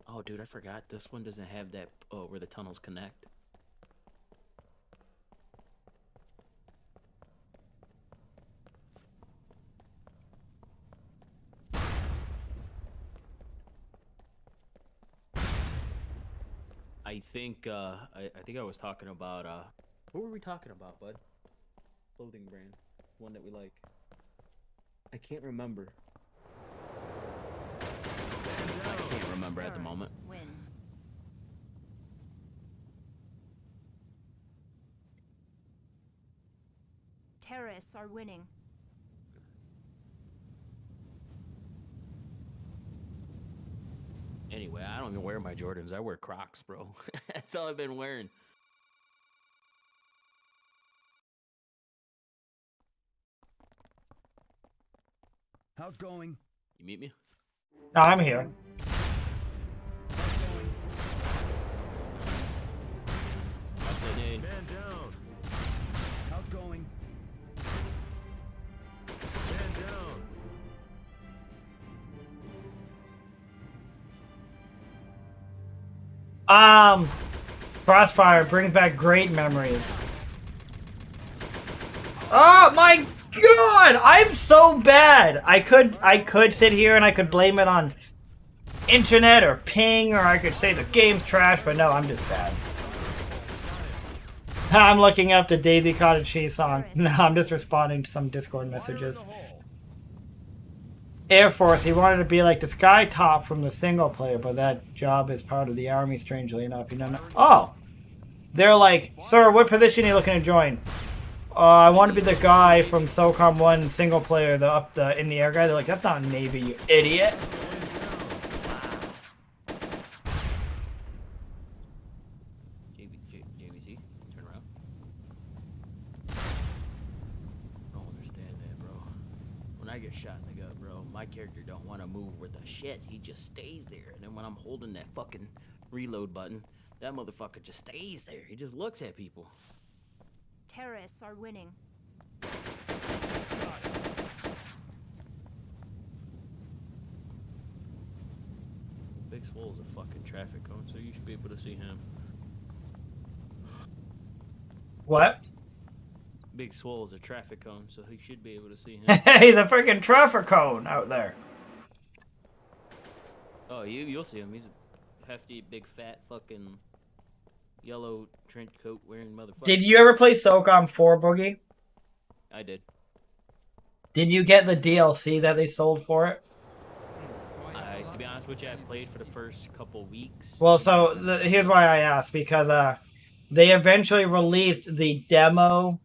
Oh, dude, I forgot. This one doesn't have that where the tunnels connect. I think I think I was talking about what were we talking about, bud? Clothing brand, one that we like. I can't remember. I can't remember at the moment. Terrorists win. Terrorists are winning. Anyway, I don't even wear my Jordans. I wear Crocs, bro. That's all I've been wearing. Outgoing. You meet me? No, I'm here. Outstanding. Man down. Outgoing. Man down. Crossfire brings back great memories. Oh my god! I'm so bad! I could sit here and I could blame it on internet or ping, or I could say the game's trash, but no, I'm just bad. I'm looking up the Daisy Cottage Cheese song. No, I'm just responding to some Discord messages. Air Force, he wanted to be like the Sky Top from the single player, but that job is part of the Army, strangely enough. You know. Oh! They're like, sir, what position are you looking to join? I want to be the guy from Socom 1 single player, the in the air guy. They're like, that's not Navy, you idiot. JVC, turn around. I don't understand that, bro. When I get shot in the gut, bro, my character don't want to move with the shit. He just stays there. And then when I'm holding that fucking reload button, that motherfucker just stays there. He just looks at people. Terrorists are winning. Big Swole is a fucking traffic cone, so you should be able to see him. What? Big Swole is a traffic cone, so he should be able to see him. Hey, the freaking traffic cone out there. Oh, you'll see him. He's a hefty, big, fat, fucking yellow trench coat wearing motherfucker. Did you ever play Socom 4, Boogie? I did. Did you get the DLC that they sold for it? To be honest with you, I played for the first couple weeks. Well, so here's why I asked, because they eventually released the demo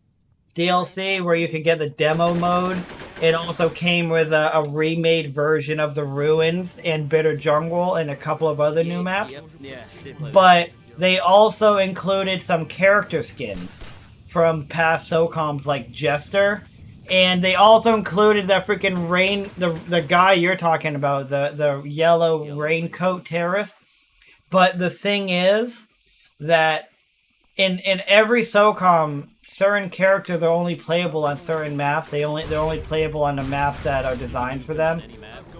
DLC where you could get the demo mode. It also came with a remade version of the Ruins and Bitter Jungle and a couple of other new maps. Yep, yeah, I did play But they also included some character skins from past Socoms like Jester. And they also included that freaking the guy you're talking about, the yellow raincoat terrorist. But the thing is that in every Socom, certain characters are only playable on certain maps. They're only playable on the maps that are designed for them.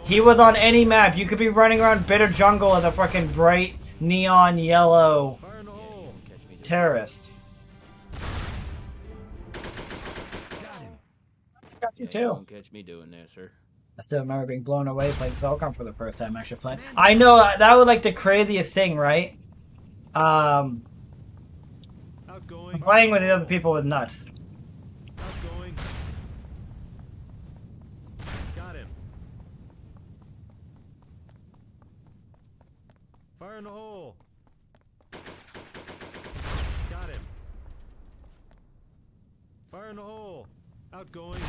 He was on any map. You could be running around Bitter Jungle as a fucking bright neon yellow terrorist. Got you Yeah, too. you won't catch me doing that, sir. I still remember being blown away playing Socom for the first time actually playing. I know that was like the craziest thing, right? Outgoing. Playing with the other people was nuts. Outgoing. Got him. Fire in the hole. Got him. Fire in the hole. Outgoing.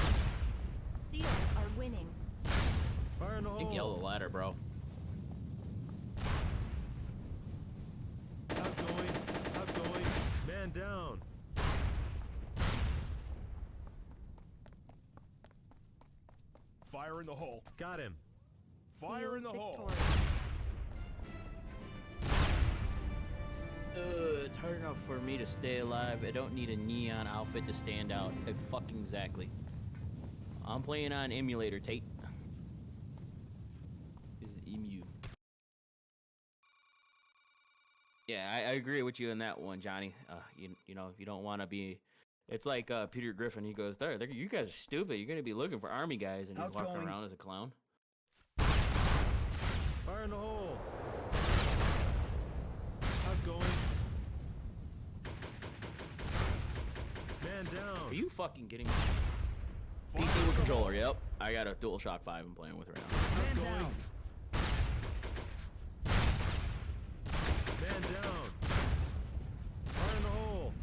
Seals are winning. Fire in the hole. Big yellow ladder, bro. Outgoing. Outgoing. Man down. Fire in the hole. Got him. Fire in the Seals hole. victorious. It's hard enough for me to stay alive. I don't need a neon outfit to stand out. Fucking exactly. I'm playing on emulator, Tate. This is Emu. Yeah, I agree with you in that one, Johnny. You know, if you don't want to be... It's like Peter Griffin. He goes, you guys are stupid. You're going to be looking for army guys and just walking around as a clown. Fire in the hole. Outgoing. Man down. Are you fucking kidding me? PC with controller, yep. I got a DualShock 5 I'm playing with right now. Man down. Man down. Fire in the hole.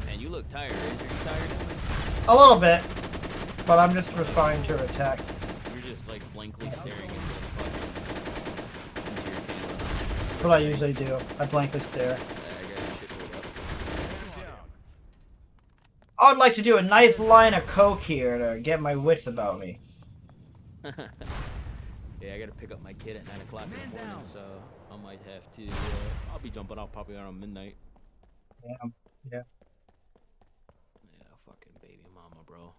Man, you look tired. Are you tired? A little bit, but I'm just responding to a text. You're just like blankly staring into the fucking into your camera. That's what I usually do. I blankly stare. I got your shit pulled up. Man down. I would like to do a nice line of coke here to get my wits about me. Yeah, I gotta pick up my kid at 9 o'clock in the morning, so I might have to. I'll be jumping off probably around midnight. Yeah. Yeah, fucking baby mama, bro.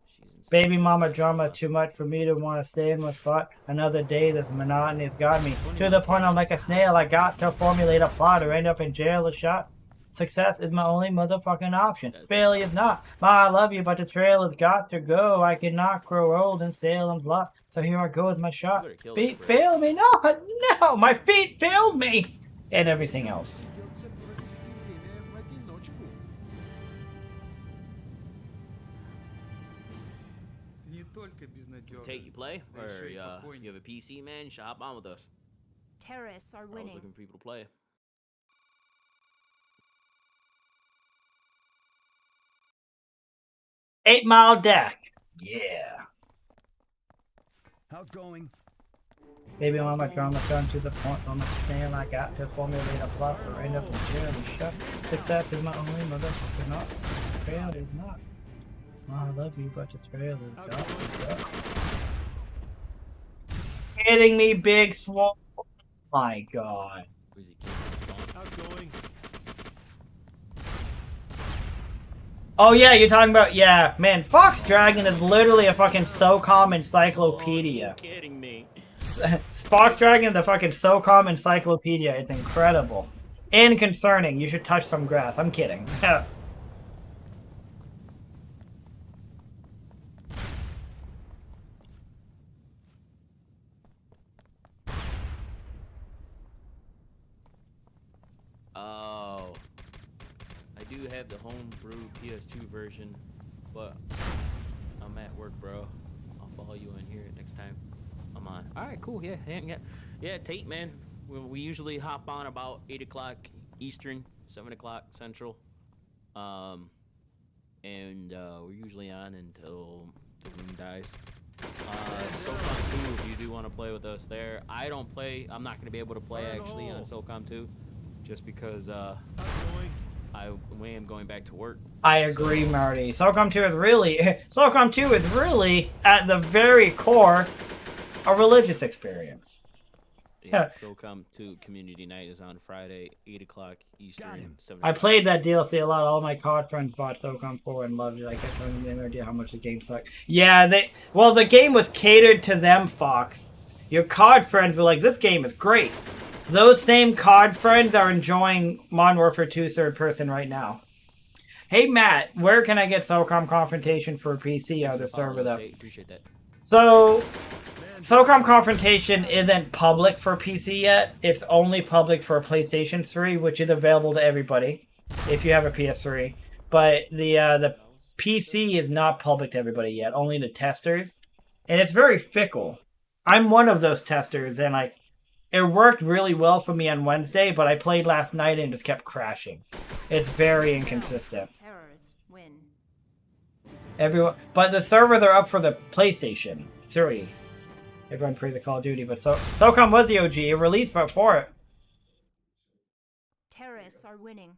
She's insane. Baby mama drama too much for me to want to stay in my spot. Another day this monotony's got me. To the point I'm like a snail. I got to formulate a plot or end up in jail or shot. Success is my only motherfucking option. Failure's not. Ma, I love you, but the trail has got to go. I cannot grow old in Salem's lot. So here I go with my shot. You better kill Feet this, bro. failed me. No, my feet failed me. And everything else. Tate, you play? Or you have a PC, man? You should hop on with us. Terrorists are I was winning. looking for people to play. 8 Mile deck. Yeah. Outgoing. Maybe when my drama's gone to the point where my stand, I got to formulate a plot or end up in jail and shut. Success is my only motherfucker, not. Failure is not. I love you, but just failure is hitting me, big swole. My God. Who's he keeping? Outgoing. Oh yeah, you're talking about, yeah, man, Fox Dragon is literally a fucking Socom encyclopedia. Oh, you're kidding me. Fox Dragon, the fucking Socom encyclopedia, it's incredible. And concerning, you should touch some grass. I'm kidding. Oh. I do have the homebrew PS2 version, but I'm at work, bro. I'll follow you in here next time I'm on. Alright, cool. Yeah, Tate, man. We usually hop on about 8 o'clock Eastern, 7 o'clock Central. And we're usually on until the room dies. SOCOM 2, if you do want to play with us there. I don't play. I'm not going to be able to play actually on SOCOM 2, just because I am going back to work. I agree, Marty. SOCOM 2 is really SOCOM 2 is really at the very core a religious experience. Yeah, SOCOM 2 Community Night is on Friday, 8 o'clock Eastern. 7 I played that DLC a lot. All my COD friends bought SOCOM 4 and loved it. I kept telling them they had no idea how much the game sucked. Yeah, the game was catered to them, Fox. Your COD friends were like, this game is great. Those same COD friends are enjoying Modern Warfare 2 third person right now. Hey, Matt, where can I get SOCOM Confrontation for PC or the server though? Appreciate that. So, SOCOM Confrontation isn't public for PC yet. It's only public for PlayStation 3, which is available to everybody if you have a PS3. But the PC is not public to everybody yet, only to testers. And it's very fickle. I'm one of those testers, and it worked really well for me on Wednesday, but I played last night and just kept crashing. It's very inconsistent. Terrorists win. But the servers are up for the PlayStation 3. Everyone praised the Call of Duty, but SOCOM was the OG. It released before it. Terrorists are winning.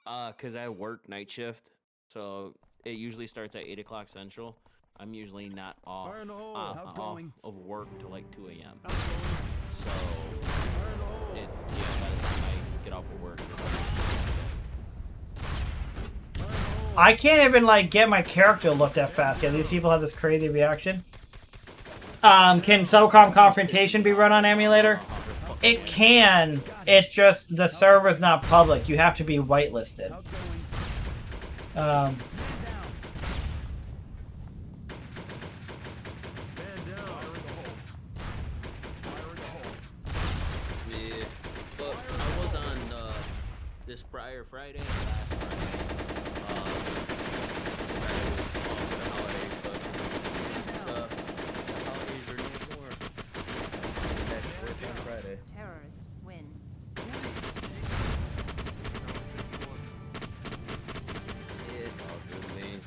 Cause I work night shift, so it usually starts at 8 o'clock Central. I'm usually not off, off of work till like 2 a.m. So, by the time I get off of work. I can't even get my character looked at fast yet. These people have this crazy reaction. Can SOCOM Confrontation be run on emulator? It can. It's just the server's not public. You have to be whitelisted. Yeah, but I was on this prior Friday and last Friday. Holidays are no more. Back to work on Friday. Terrorists win. Yeah, it's all good, man.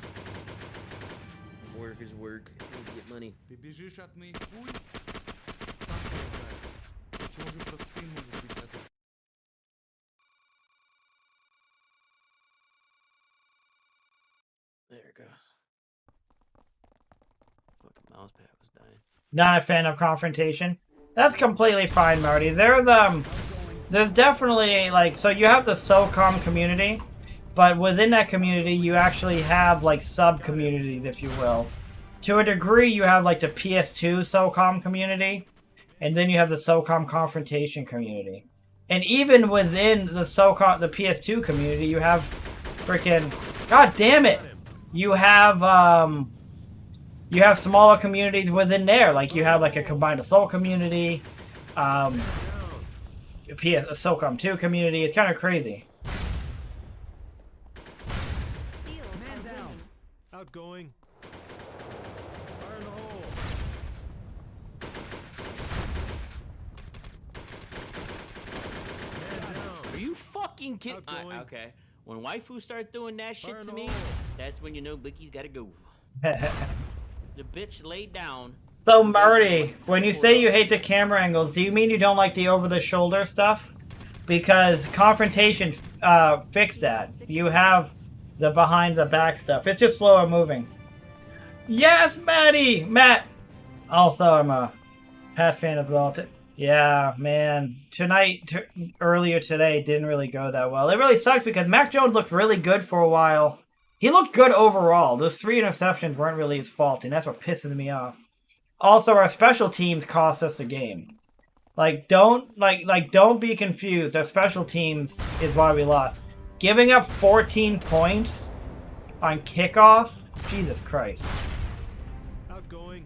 Work is work. Need to get money. Ты бежишь от моих пуль? Сам не знаешь. Почему же простым может быть это? There it goes. Fucking mouse pad was dying. Not a fan of Confrontation. That's completely fine, Marty. There's definitely so you have the SOCOM community, but within that community you actually have sub communities, if you will. To a degree, you have the PS2 SOCOM community, and then you have the SOCOM Confrontation community. And even within the PS2 community, you have freaking, god damn it, you have smaller communities within there. You have a Combined Assault community, a SOCOM 2 community. It's kind of crazy. Seals are winning. Outgoing. Fire in the hole. fucking kid. Outgoing. Okay. When waifu start doing that shit Fire in to the me, hole. that's when you know Blicky's gotta go. The bitch laid down. So Marty, when you say you hate the camera angles, do you mean you don't like the over-the-shoulder stuff? Because Confrontation fixed that. You have the behind-the-back stuff. It's just slower moving. Yes, Maddie! Matt! Also, I'm a past fan as well. Yeah, man. Earlier today, didn't really go that well. It really sucks because Mac Jones looked really good for a while. He looked good overall. Those 3 interceptions weren't really his fault, and that's what pisses me off. Also, our special teams cost us the game. Don't be confused. Our special teams is why we lost. Giving up 14 points on kickoffs? Jesus Christ. Outgoing.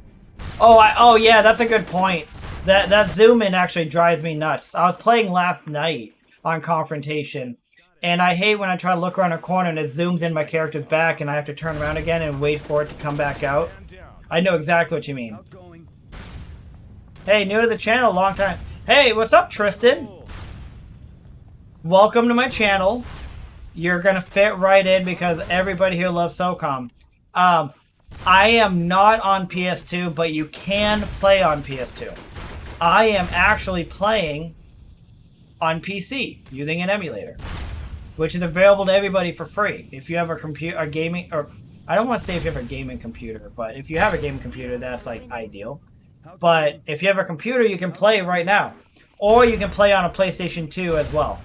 Oh yeah, that's a good point. That zoom in actually drives me nuts. I was playing last night on Confrontation, and I hate when I try to look around a corner and it zooms in my character's back and I have to turn around again and wait for it to come back out. Man down. I know exactly what you mean. Outgoing. Hey, new to the channel, long time. Hey, what's up, Tristan? Welcome to my channel. You're gonna fit right in because everybody here loves Socom. I am not on PS2, but you can play on PS2. I am actually playing on PC using an emulator, which is available to everybody for free. If you have a gaming, or I don't want to say if you have a gaming computer, but if you have a gaming computer, that's like ideal. But if you have a computer, you can play right now, or you can play on a PlayStation 2 as well.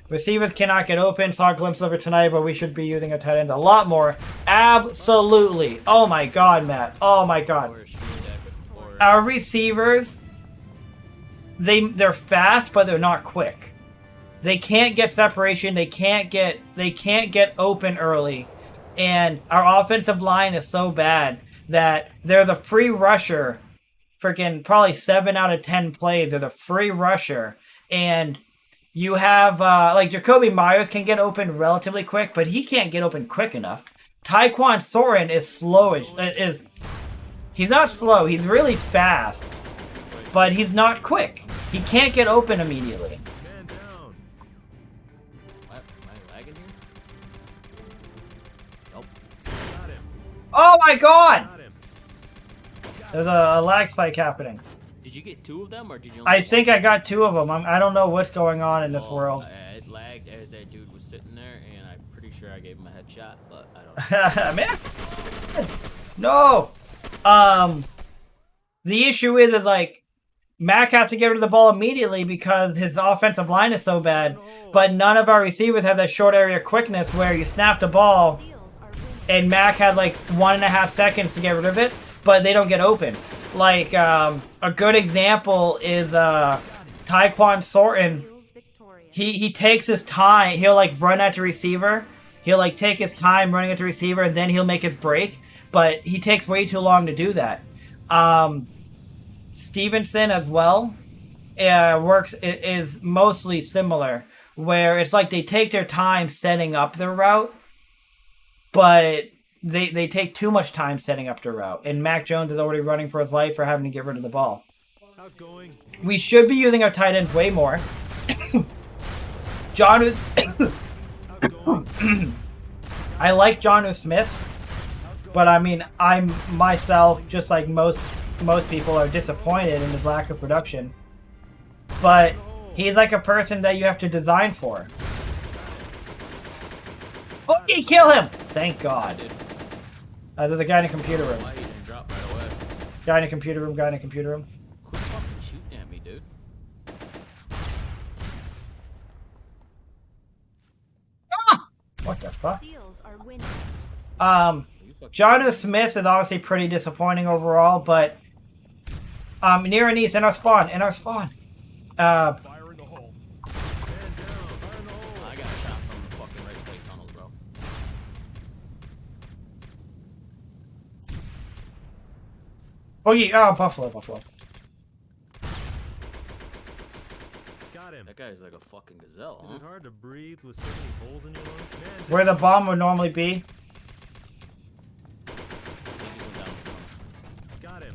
Receivers cannot get open. Saw a glimpse of it tonight, but we should be using our tight ends a lot more. Absolutely. Oh my God, Matt. Oh my God. Or stream deck, or Our receivers, they're fast, but they're not quick. They can't get separation. They can't get open early, and our offensive line is so bad that they're the free rusher. Freaking probably 7 out of 10 plays are the free rusher, and you have Jacoby Myers can get open relatively quick, but he can't get open quick enough. Tyquan Soren is slowish. He's not slow. He's really fast, but he's not quick. He can't get open immediately. Man down. what? Am I lagging here? Nope. Got him. Oh my God! Got him. There's a lag spike happening. Did you get 2 of them, or did you? Only I get think I got 2 of them. I don't know what's going on in this one? world. It lagged as that dude was sitting there, and I'm pretty sure I gave him a headshot, but I don't know. Man, no. The issue is that like Mac has to get rid of the ball immediately because his offensive line is so bad. But none of our receivers have that short area quickness where you snap the ball Seals are winning. and Mac had like 1.5 seconds to get rid of it, but they don't get open. Like a good example is Tyquan Thornton. Seals victorious. He takes his time. He'll like run at the receiver. He'll like take his time running at the receiver, and then he'll make his break. But he takes way too long to do that. Stevenson as well is mostly similar, where it's like they take their time setting up their route, but they take too much time setting up their route. And Mac Jones is already running for his life for having to get rid of the ball. Outgoing. We should be using our tight ends way more. John, Outgoing. I like Jonnu Smith, but I mean, I'm myself, just like most people, are disappointed in his lack of production. But he's like a person that you have to design for. Okay, kill him! Thank God. There's a guy in a computer room. Why you didn't drop right away? Guy in a computer room. Guy in a computer room. Quit fucking shooting at me, dude. What the fuck? Seals are winning. You fucking Jonnu Smith is obviously pretty disappointing overall, but near and east in our spawn. Fire in the hole. Man down. Fire in the hole. I got shot from the fucking right side tunnels, bro. Buffalo. Got him. That guy's like a fucking gazelle, Is huh? it hard to breathe with so many holes in your lungs? Man down. Where the bomb would normally be. I think he went down the tunnel. Got him.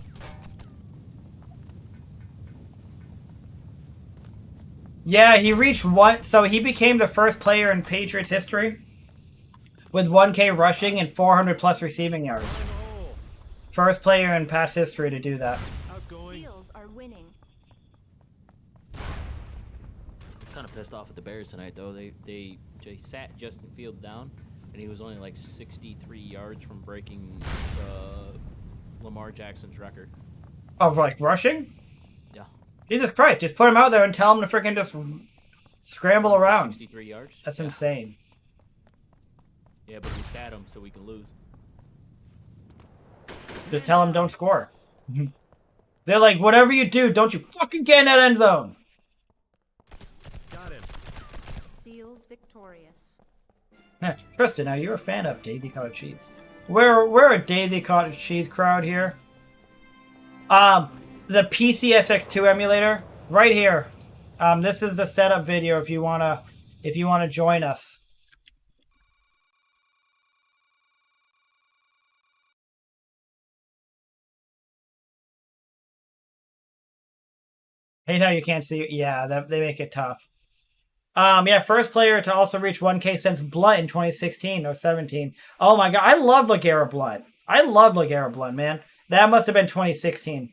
Yeah, he reached one. So he became the first player in Patriots history with 1K rushing and 400 plus receiving yards. Fire in the hole. First player in past history to do that. Outgoing. Seals are winning. Kind of pissed off at the Bears tonight, though. They sat Justin Fields down, and he was only like 63 yards from breaking Lamar Jackson's record. Of like rushing? Yeah. Jesus Christ, just put him out there and tell him to freaking just scramble around. 63 yards. That's Yeah. insane. Yeah, but we sat him so we can lose. Just tell him don't score. They're like, whatever you do, don't you fucking get in that end zone. Got him. Seals victorious. Tristan, now you're a fan of Daisy Cottage Cheese. We're a Daisy Cottage Cheese crowd here. The PCSX2 emulator right here. This is the setup video if you wanna join us. Hate how you can't see. Yeah, they make it tough. Yeah, first player to also reach 1K since Blunt in 2016 or 17. Oh my god, I love LeGarrette Blunt. I love LeGarrette Blunt, man. That must have been 2016.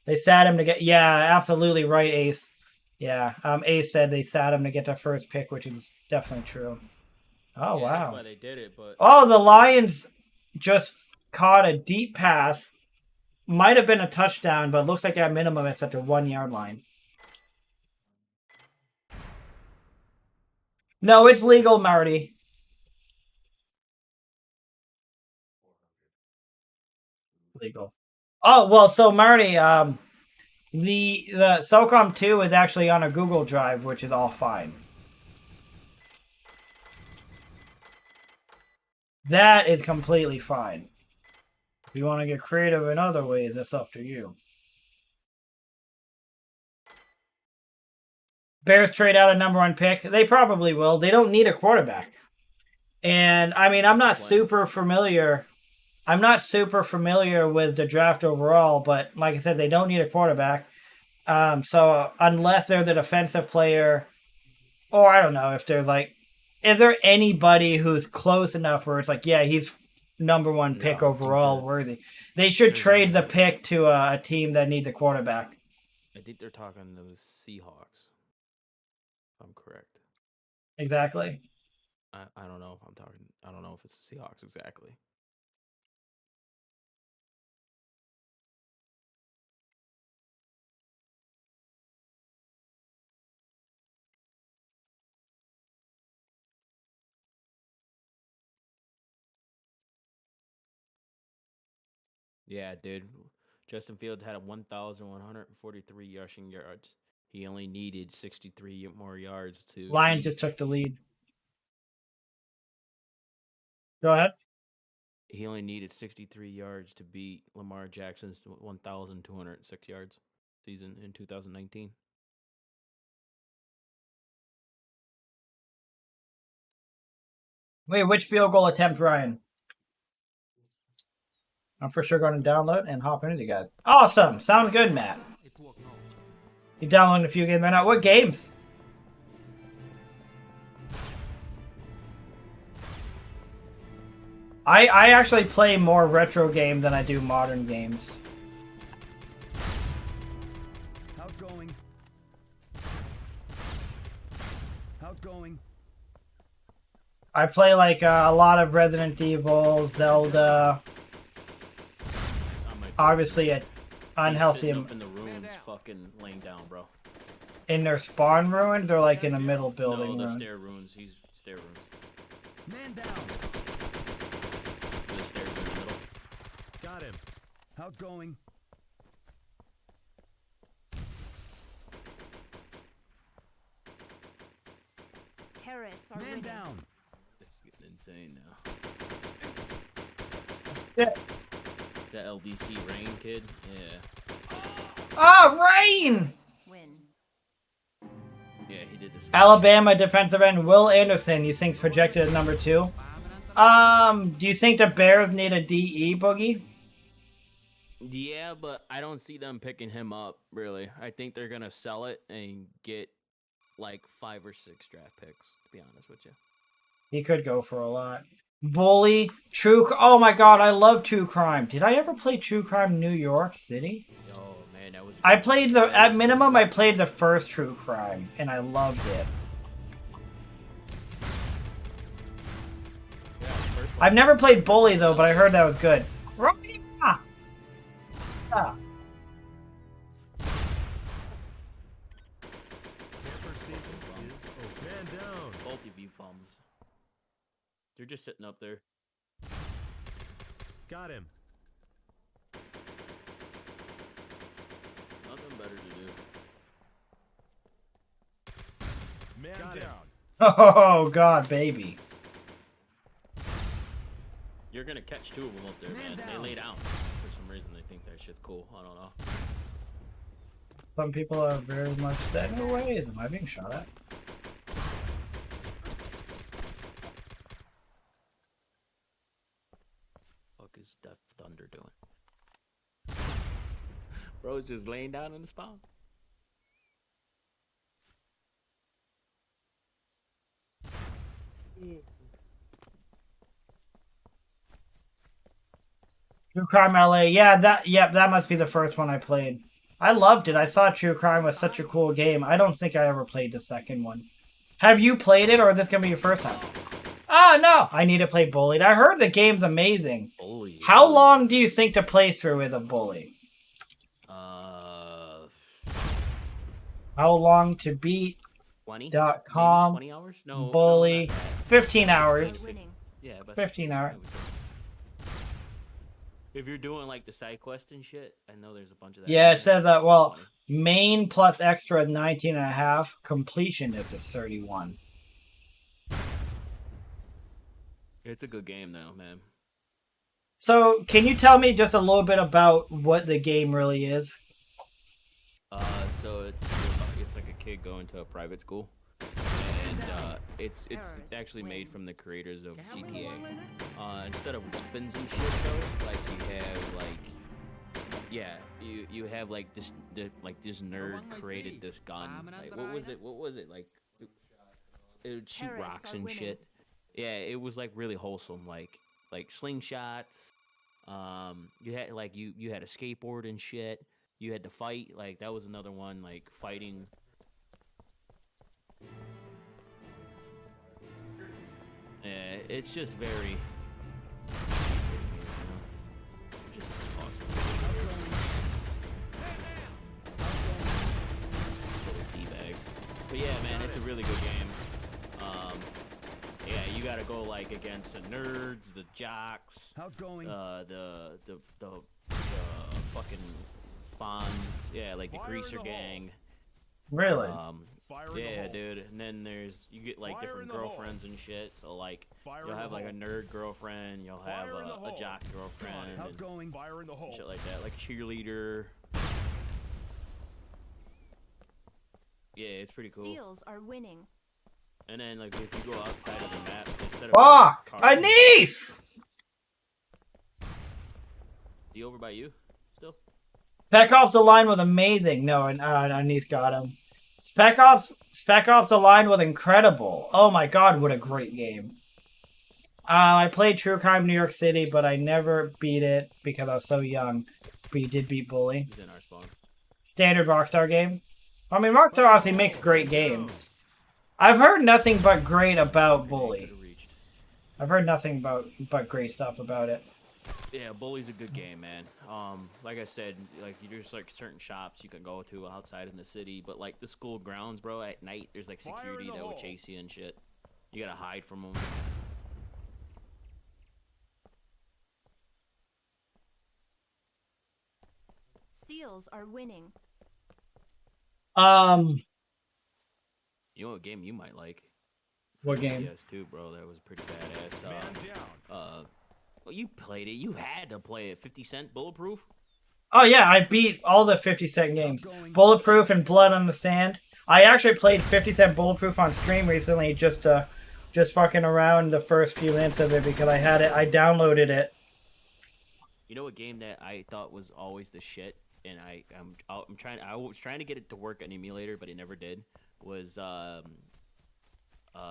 They sat him to get. Yeah, absolutely right, Ace. Yeah, Ace said they sat him to get the first pick, which is definitely true. Oh Yeah, wow. That's why they did it, but Oh, the Lions just caught a deep pass. Might have been a touchdown, but looks like at minimum it's at the 1 yard line. No, it's legal, Marty. Legal. Oh well, so Marty, the Socom 2 is actually on a Google Drive, which is all fine. That is completely fine. If you want to get creative in other ways, that's up to you. Bears trade out a #1 pick. They probably will. They don't need a quarterback. And I mean, I'm not super familiar with the draft overall, but like I said, they don't need a quarterback. So unless they're the defensive player, or I don't know if they're like, is there anybody who's close enough where it's like, yeah, he's #1 pick No, overall dude, worthy? They should there's trade the no- pick to a team that needs a quarterback. I think they're talking to the Seahawks. If I'm correct. Exactly. I don't know if I'm talking. I don't know if it's the Seahawks exactly. Yeah, dude. Justin Fields had a 1,143 rushing yards. He only needed 63 more yards to. Lions beat- just took the lead. Go ahead. He only needed 63 yards to beat Lamar Jackson's 1,206 yards season in 2019. Wait, which field goal attempt, Ryan? I'm for sure going to download and hop into you guys. Awesome. Sounds good, Matt. You downloading a few games right now? What games? I actually play more retro games than I do modern games. Outgoing. Outgoing. I play like a lot of Resident Evil, Zelda. I might be- Obviously, at He's unhealthy sitting up in the ruins, fucking laying down, bro. in their spawn ruins or like in the middle building No, the ruin. stair ruins. He's stair ruins. Man down. The stairs in the middle. Got him. Outgoing. Terrorists are Man winning. down. This is getting insane now. Yeah. The LDC Rain kid, yeah, Ah, Rain! Win. yeah, he did this. Alabama defensive end Will Anderson, you think's projected as #2? Do you think the Bears need a DE, Boogie? Yeah, but I don't see them picking him up. Really, I think they're gonna sell it and get like 5 or 6 draft picks, to be honest with you. He could go for a lot. Bully, oh my god, I love True Crime. Did I ever play True Crime New York City? Oh man, that was. I played at minimum I played the first True Crime and I loved it. Yeah, the first one. I've never played Bully though, but I heard that was good. Ah. Ah. Camper season is over. Man down. Both of you bums. They're just sitting up there. Got him. Nothing better to do. Man Got down. him. Oh god, baby. You're gonna catch 2 of them up there, man. They lay down. For some reason, they think that shit's cool. I don't know. Some people are very much set in their ways. Am I being shot at? Fuck is Death Thunder doing? Bro's just laying down in the spawn. True Crime LA. Yeah, that must be the first one I played. I loved it. I thought True Crime was such a cool game. I don't think I ever played the second one. Have you played it, or is this gonna be your first time? Oh no, I need to play Bullied. I heard the game's amazing. Bully. How long do you think to play through with a Bully? How long to beat? 20. .com 20 hours? No. Bully. No, 15 hours. Winning. yeah, but 15 hours. If you're doing like the side quest and shit, I know there's a bunch of that. Yeah, it says that. Well, main plus extra is 19 and a half. Completion is just 31. It's a good game though, man. So, can you tell me just a little bit about what the game really is? So it's like a kid going to a private school, and it's actually made from the creators of GTA. Instead of weapons and shit though, like you have like, yeah, you have like this nerd created this gun. Like, what was it like? It would shoot Terrorists rocks are and winning. shit. Yeah, it was like really wholesome, like slingshots. You had like you had a skateboard and shit. You had to fight, like that was another one, like fighting. Yeah, it's just very. Just awesome. D-bags. But yeah, man, it's a really good game. Yeah, you gotta go like against the nerds, the jocks, Outgoing. the fucking Fonz, yeah, like the Fire in greaser the gang. Really? Fire in the Yeah, hole. dude. And then you get like Fire different in the hole. girlfriends and shit. So like Fire you'll in have the like a hole. nerd girlfriend, you'll have Fire in the a hole. jock girlfriend, and Outgoing. Fire in the hole. shit like that, like cheerleader. Yeah, it's pretty cool. Seals are winning. And then like if you go outside of the map, instead of Fuck! cars- A niece! You over by you still? Spec Ops: The Line was amazing. No, and a niece got him. Spec Ops: The Line was incredible. Oh my god, what a great game. I played True Crime New York City, but I never beat it because I was so young. But you did beat Bully. He's in our spawn. Standard Rockstar game. I mean, Rockstar honestly makes great games. I've heard nothing but great about Bully. Could've reached. I've heard nothing but great stuff about it. Yeah, Bully's a good game, man. Like I said, like there's like certain shops you can go to outside in the city, but like the school grounds, bro, at night there's like Fire in security the that will hole. chase you and shit. You gotta hide from them. Seals are winning. You know what game you might like? What game? PS2, bro. That was pretty badass. Man down. Well, you played it. You had to play it. 50 Cent Bulletproof. Oh yeah, I beat all the 50 Cent games. Bulletproof and Blood on the Sand. I actually played 50 Cent Bulletproof on stream recently just fucking around the first few minutes of it because I had it. I downloaded it. You know a game that I thought was always the shit, and I was trying to get it to work on emulator, but it never did. was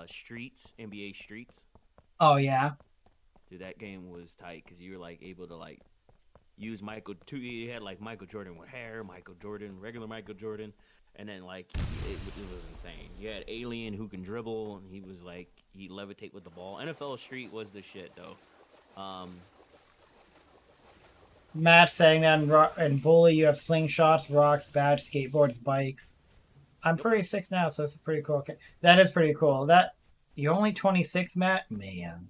Streets, NBA Streets. Oh yeah. Dude, that game was tight because you were like able to like use Michael. You had like Michael Jordan with hair, Michael Jordan, regular Michael Jordan, and then like it was insane. You had Alien who can dribble, and he was like he levitate with the ball. NFL Street was the shit though. Matt saying that in Bully you have slingshots, rocks, bats, skateboards, bikes. I'm 36 now, so it's pretty cool. Okay. That is pretty cool. That you're only 26, Matt? Man.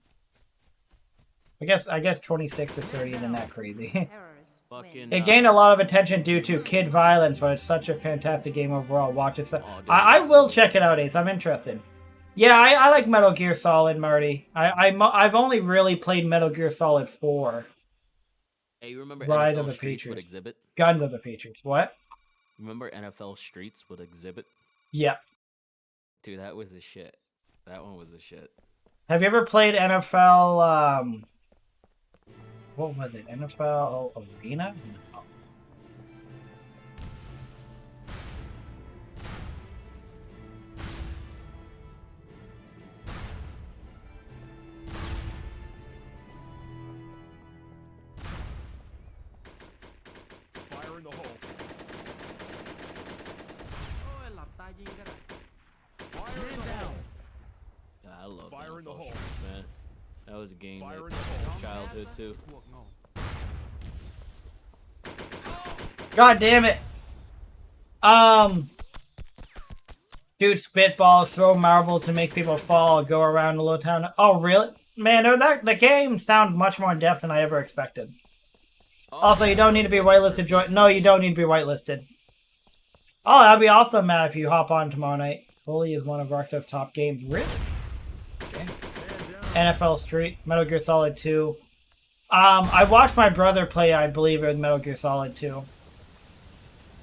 I guess 26 to 30 isn't that crazy. Terrors win. Fucking. It gained a lot of attention due to kid violence, but it's such a fantastic game overall. Watch it. I will check it out, Ace. I'm interested. Yeah, I like Metal Gear Solid, Marty. I've only really played Metal Gear Solid 4. Hey, you remember Rise NFL of the Streets with Patriots. Exhibit? Guns of the Patriots. What? Remember NFL Streets with Exhibit? Yeah. Dude, that was the shit. That one was the shit. Have you ever played NFL, what was it? NFL Arena? No. Fire in the hole. โอ้ยหลับตายิงก็ได้ Fire in the hole. Yeah, I love Fire in the NFL hole. Streets, man. That was a game Fire in that the hole. childhood too. พวกโง่ God damn it. Dude, spitballs, throw marbles to make people fall, go around the little town. Oh, really? Man, the game sounds much more in depth than I ever expected. Also, you don't need to be whitelisted to join. No, you don't need to be whitelisted. Oh, that'd be awesome, Matt, if you hop on tomorrow night. Bully is one of Rockstar's top games. Really? Okay. NFL Street, Metal Gear Solid 2. I watched my brother play, I believe, with Metal Gear Solid 2.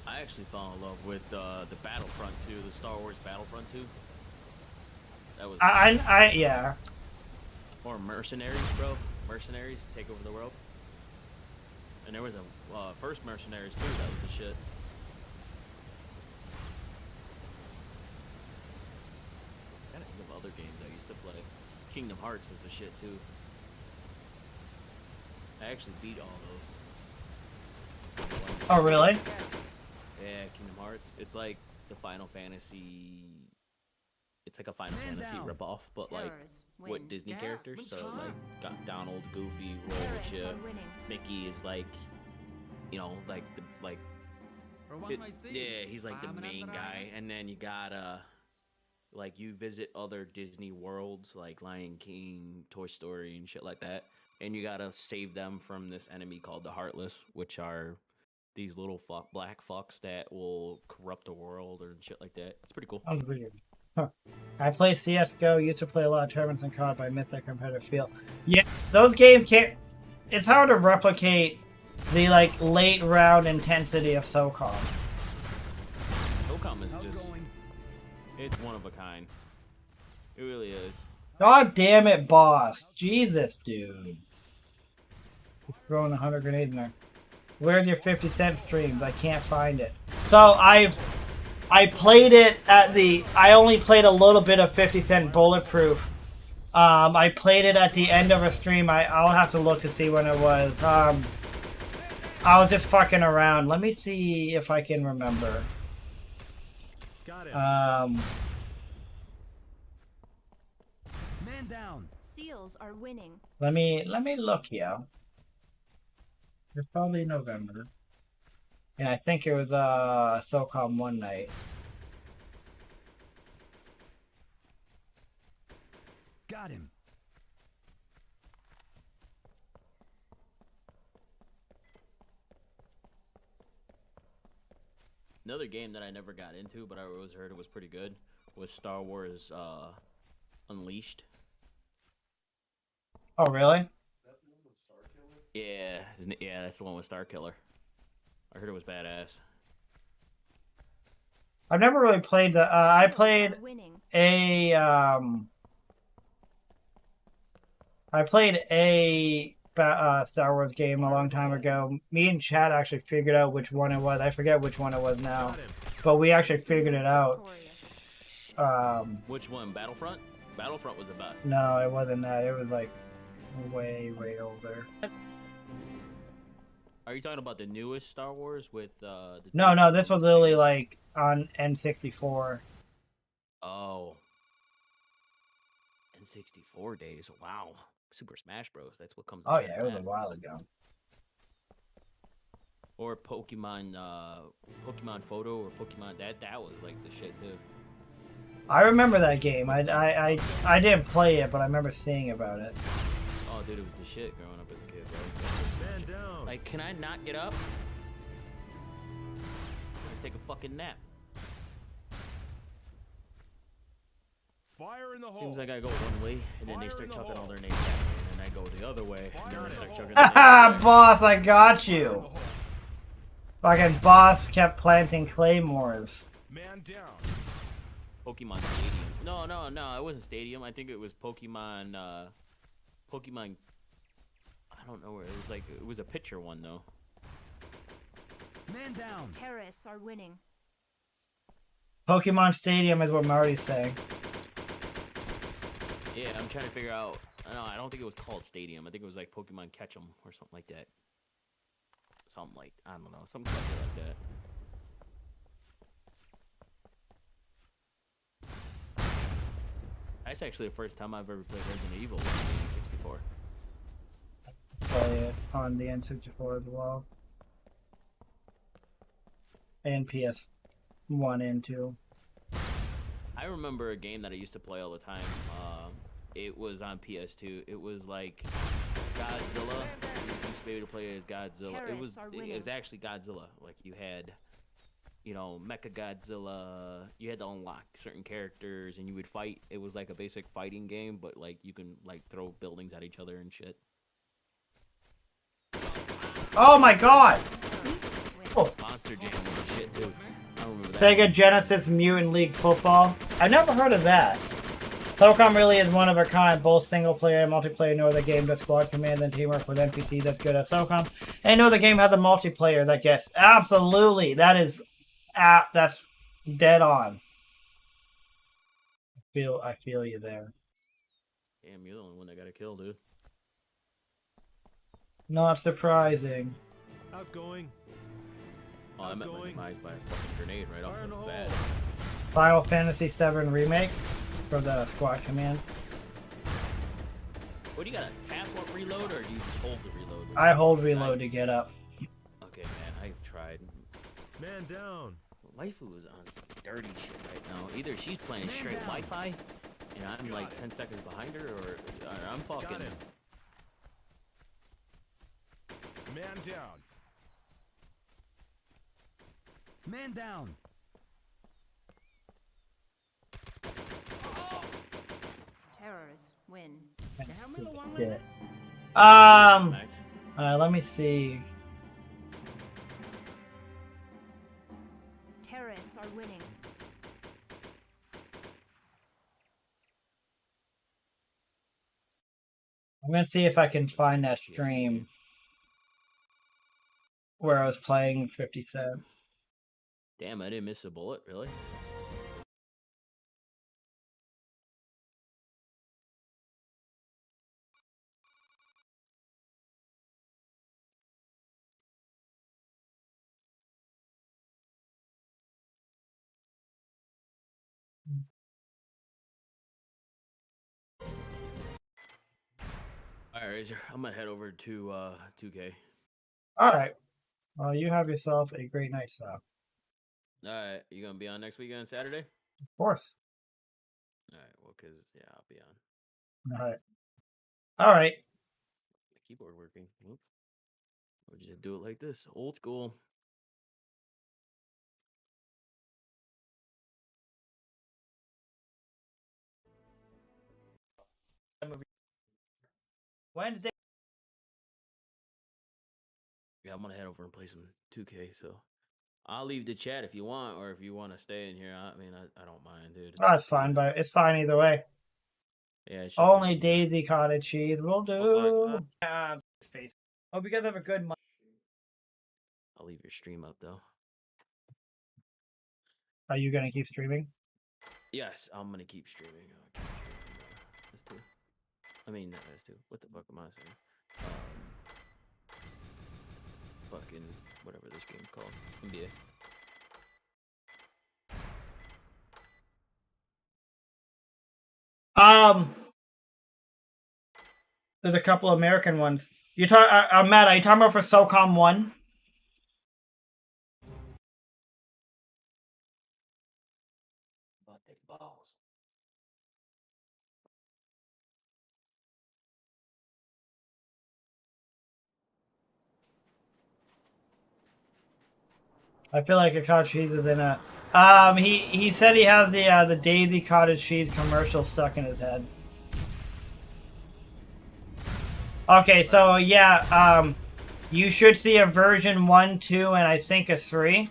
I actually fell in love with the Battlefront 2, the Star Wars Battlefront 2. That was Yeah. or Mercenaries, bro. Mercenaries take over the world. And there was a first Mercenaries too. That was the shit. I gotta think of other games I used to play. Kingdom Hearts was the shit too. I actually beat all those. Oh, really? Yeah, Kingdom Hearts. It's like the Final Fantasy. It's like a Final Fantasy ripoff, but like Terrors win. with Disney characters. So like, got Donald, Goofy, roll with Terrorists you. are winning. Mickey is like, you know, like the ระวังหน่อยสิ yeah, he's like ปลา the มันอัน main ตราย guy, and then you gotta like you visit other Disney worlds like Lion King, Toy Story, and shit like that, and you gotta save them from this enemy called the Heartless, which are these little black fucks that will corrupt the world or shit like that. It's pretty cool. That was weird. Huh. I play CSGO, used to play a lot of tournaments in COD, but I miss that competitive feel. Yeah, those games can't... It's hard to replicate the, like, late round intensity of Socom. Socom is just... It's one of a kind. It really is. God damn it, boss. Jesus, dude. He's throwing 100 grenades in there. Where's your 50 cent streams? I can't find it. So, I played it at the... I only played a little bit of 50 Cent Bulletproof. I played it at the end of a stream. I'll have to look to see when it was. I was just fucking around. Let me see if I can remember. Got it. Man down. Seals are winning. Let me look here. It's probably November. And I think it was SOCOM one night. Got him. Another game that I never got into, but I always heard it was pretty good, was Star Wars Unleashed. Oh, really? Yeah, yeah, that's the one with Star Killer. I heard it was badass. I've never really played the. I played Winning. a. I played a Star Wars game a long time ago. Me and Chad actually figured out which one it was. I forget which one it was now, Got him. but we actually figured it out. Victorious. Which one? Battlefront? Battlefront was the best. No, it wasn't that. It was like way older. Are you talking about the newest Star Wars with the? No, this was literally like on N64. Oh. N64 days. Wow. Super Smash Bros. That's what comes. Oh ahead yeah, of it was a that. while ago. Or Pokemon, Pokemon Photo or Pokemon. That was like the shit too. I remember that game. I didn't play it, but I remember seeing about it. Oh, dude, it was the shit growing up as a kid, bro. Man down. Like, can I not get up? I'm gonna take a fucking nap. Fire in the hole. Seems like I go one way, and then they Fire start in the chucking all hole. their names at me, and then I go the other way, and then Fire they in start the chucking hole. their names Haha, at me. boss, I got you. Fucking boss kept planting claymores. Man down. Pokemon Stadium. No, it wasn't Stadium. I think it was Pokemon, Pokemon. I don't know where it was. Like, it was a picture one though. Man down. Terrorists are winning. Pokemon Stadium is what Marty's saying. Yeah, I'm trying to figure out. No, I don't think it was called Stadium. I think it was like Pokemon Catch 'em or something like that. Something like, I don't know, something like that. That's actually the first time I've ever played Resident Evil in 64. Play it on the N64 as well. And PS1 and 2. I remember a game that I used to play all the time. It was on PS2. It was like Godzilla. You used to be able to play as Godzilla. It was Terrorists are winning. actually Godzilla. Like, you had, you know, Mecha Godzilla. You had to unlock certain characters, and you would fight. It was like a basic fighting game, but like you can like throw buildings at each other and shit. Oh my god! Monster Jam was the shit too. I remember that. Sega Genesis Mutant League Football. I've never heard of that. Socom really is one of a kind, both single player and multiplayer. No other game does squad command and teamwork with NPCs that's good as Socom. And no other game has a multiplayer that gets absolutely. That is, that's dead on. I feel you there. Damn, you're the only one that got a kill, dude. Not surprising. Outgoing. Oh, I meant my demise by a fucking grenade right off Fire in the the hole. bat. Final Fantasy VII Remake for the squad commands. What do you gotta tap or reload, or do you just hold the reload? I hold reload to get up. Okay, man, I've tried. Man down. Waifu is on some dirty shit right now. Either she's playing straight Wi-Fi, and I'm like 10 seconds behind her, or I'm fucking. Got him. Man down. Man down. Terrorists win. Yeah. Smacked. Let me see. Terrorists are winning. I'm gonna see if I can find that stream where I was playing 50 Cent. Damn, I didn't miss a bullet, really? Alright, Razor, I'm gonna head over to 2K. Alright. Well, you have yourself a great night, Sal. Alright, you gonna be on next weekend, Saturday? Of course. Alright, well, cause yeah, I'll be on. Alright. Alright. Keyboard working. Oop. Or just do it like this, old school. Wednesday. Yeah, I'm gonna head over and play some 2K, so I'll leave the chat if you want, or if you want to stay in here. I mean, I don't mind, dude. Oh, it's fine, but it's fine either way. Yeah, it's just Only me. Daisy Cottage cheese will do. Face. Hope you guys have a good month. I'll leave your stream up though. Are you gonna keep streaming? Yes, I'm gonna keep streaming. This too. I mean, not this too. What the fuck am I saying? Fucking whatever this game's called. NBA. There's a couple American ones. You talk, Matt, are you talking about for Socom 1? I feel like a cottage cheese is in a. He said he has the Daisy cottage cheese commercial stuck in his head. Okay, so yeah, you should see a version 1, 2, and I think a 3.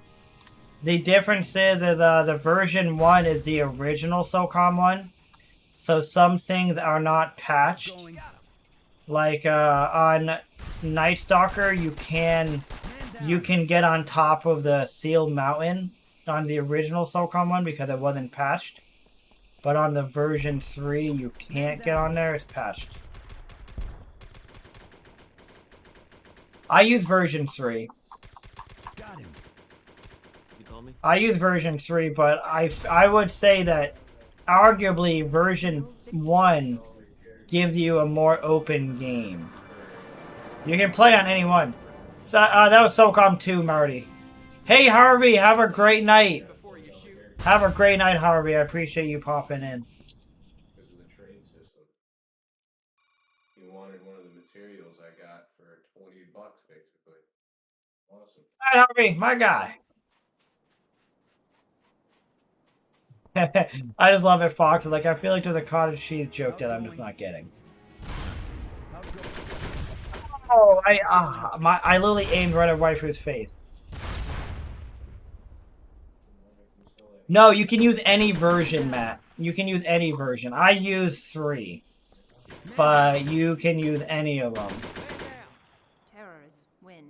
The difference is the version 1 is the original Socom one, so some things are not patched. Like on Night Stalker, you can get on top of the sealed mountain on the original Socom one because it wasn't patched. But on the version 3, you can't get on there. It's patched. I use version 3. Got him. You call me? I use version 3, but I would say that arguably version 1 gives you a more open game. You can play on any one. So, that was Socom 2, Marty. Hey, Harvey, have a great night. Have a great night, Harvey. I appreciate you popping in. Because of the trade system. He wanted one of the materials I got for $20, basically. Awesome. Hi, Harvey, my guy. I just love it, Fox. Like, I feel like there's a cottage cheese joke that I'm just not getting. Oh, I literally aimed right at waifu's face. No, you can use any version, Matt. You can use any version. I use 3, but you can use any of them. Terrors win.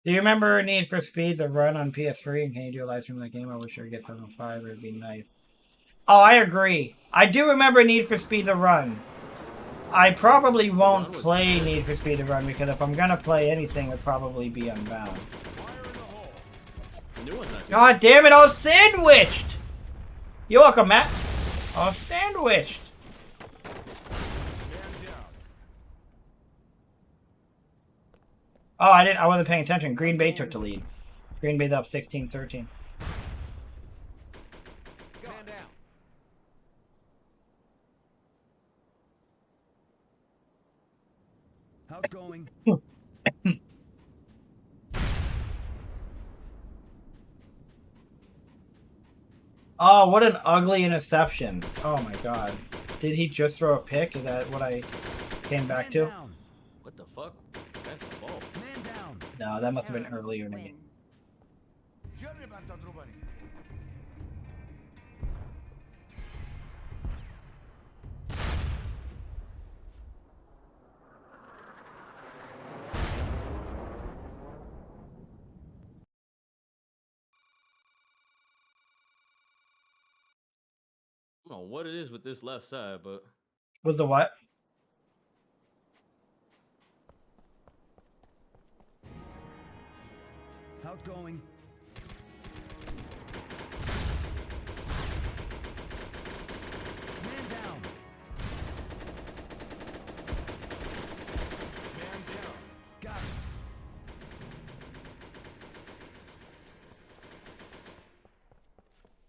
Do you remember Need for Speed the run on PS3? And can you do a live stream of that game? I wish I could get 7.5. It'd be nice. Oh, I agree. I do remember Need for Speed the run. I probably won't play Need for Speed the run because if I'm gonna play anything, it'd probably be Unbound. The new one's not good. God damn it! I was sandwiched. You're welcome, Matt. I was sandwiched. Oh, I wasn't paying attention. Green Bay took the lead. Green Bay's up 16-13. Man down. Outgoing. Oh, what an ugly interception. Oh my god. Did he just throw a pick? Is that what I came back to? What the fuck? That's the ball. Man down. No, that must have been Terrors earlier in the win. game. جرب أن تضربني. I don't know what it is with this left side, but Was the what? Outgoing. Man down. Man down. Got him.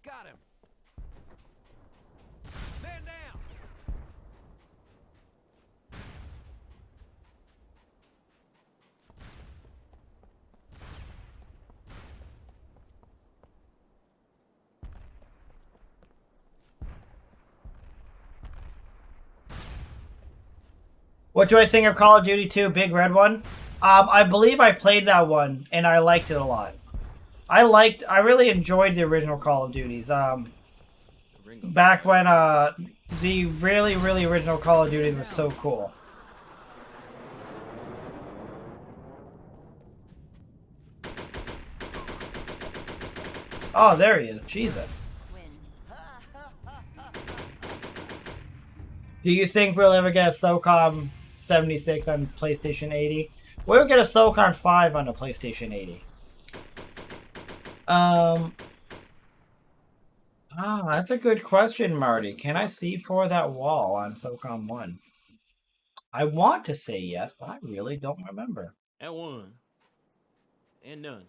Got him. Man down. What do I think of Call of Duty 2 Big Red one? I believe I played that one and I liked it a lot. I really enjoyed the original Call of Duties. Ringo. Back when the really original Call of Duty was so cool. Oh, there he is. Jesus. Win. Do you think we'll ever get a Socom 76 on PlayStation 80? We'll get a Socom 5 on the PlayStation 80. That's a good question, Marty. Can I see for that wall on Socom 1? I want to say yes, but I really don't remember. And one. And none.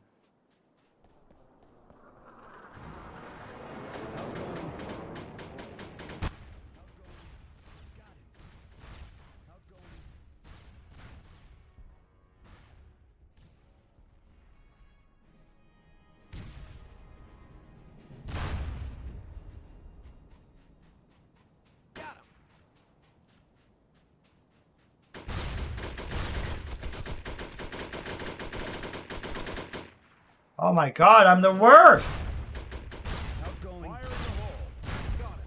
Oh my god, I'm the worst! Outgoing. Fire in the hole. Got it.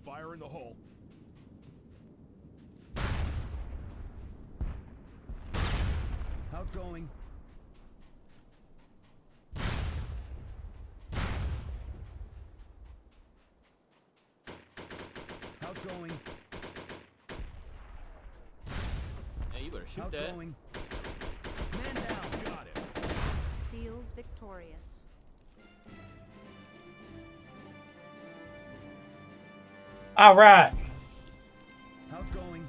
Fire in the hole. Outgoing. Outgoing. Hey, you better shoot that. Outgoing. Man down. Got it. Seals victorious. Alright. Outgoing.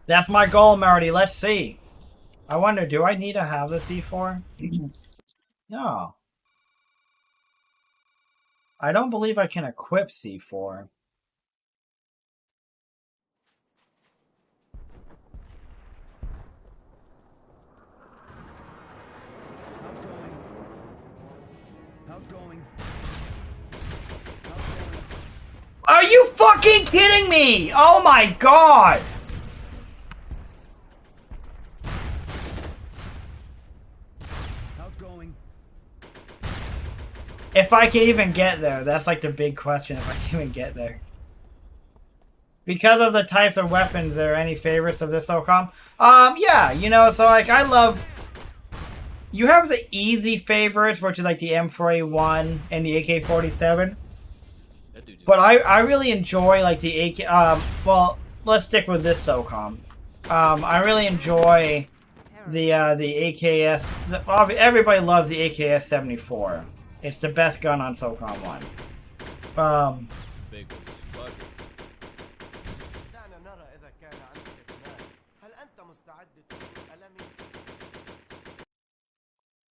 That's my goal, Marty. Let's see. I wonder, do I need to have the C4? No. I don't believe I can equip C4. Outgoing. Outgoing. Are you fucking kidding me? Oh my god! Outgoing. If I can even get there, that's like the big question, if I can even get there. Because of the types of weapons, are any favorites of this Socom? Yeah, you know, so like I love... You have the easy favorites, which is like the M4A1 and the AK-47. That dude just But I really enjoy like the AK... well, let's stick with this Socom. I really enjoy the AKS... everybody loves the AKS-74. It's the best gun on Socom 1. big one. Fuck it. دعنا نرى إذا كان عندك اهتمام. هل أنت مستعد لتحمل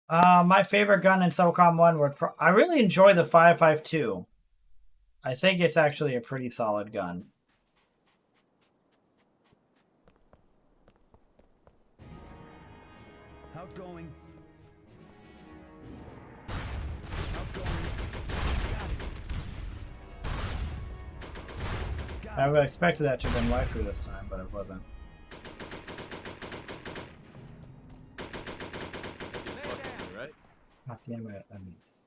ألمي؟ My favorite gun in Socom 1 would... I really enjoy the 5.52. I think it's actually a pretty solid gun. Outgoing. I would have expected that to have been waifu this time, but it wasn't. Right? God damn it, that means...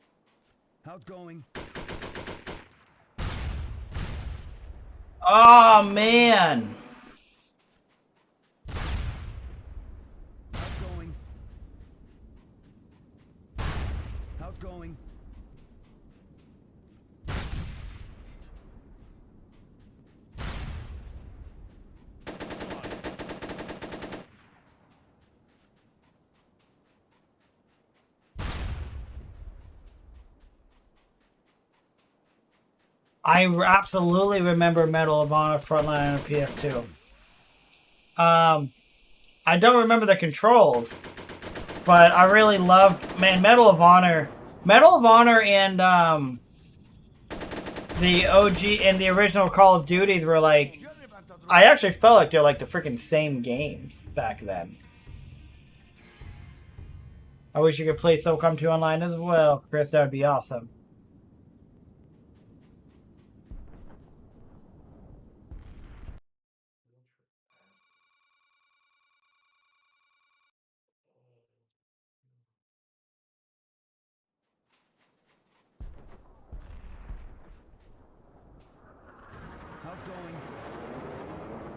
Outgoing. Oh, man! Outgoing. Outgoing. I absolutely remember Medal of Honor Frontline on PS2. I don't remember the controls, but I really loved, man, Medal of Honor and the OG and the original Call of Duties were like, I actually felt like they're like the freaking same games back then. I wish you could play SOCOM 2 online as well, Chris. That would be awesome.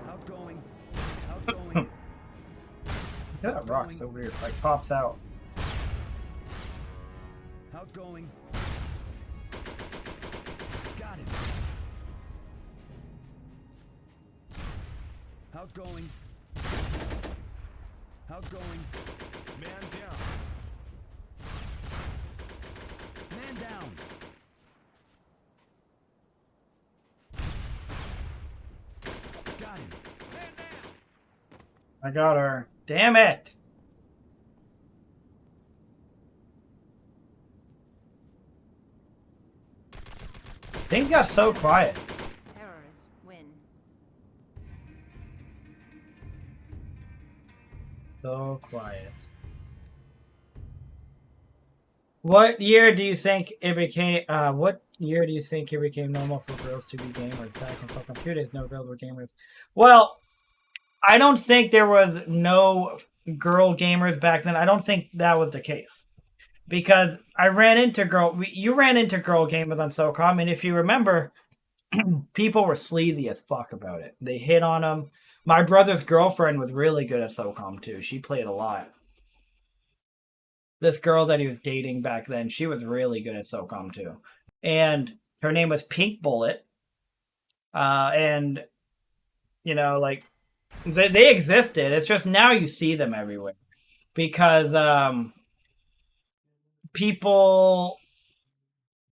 Outgoing. Outgoing. That rock's so weird. Like pops out. Outgoing. Got it. Outgoing. Outgoing. Man down. Man down. Got him. Man down. I got her. Damn it! Things got so quiet. Terrors win. So quiet. What year do you think it became? What year do you think it became normal for girls to be gamers? Back in fucking 2 days, no girls were gamers. Well, I don't think there was no girl gamers back then. I don't think that was the case because I ran into you ran into girl gamers on Socom, and if you remember, people were sleazy as fuck about it. They hit on them. My brother's girlfriend was really good at Socom too. She played a lot. This girl that he was dating back then, she was really good at Socom too. And her name was Pink Bullet. And, you know, like, they existed. It's just now you see them everywhere. Because people,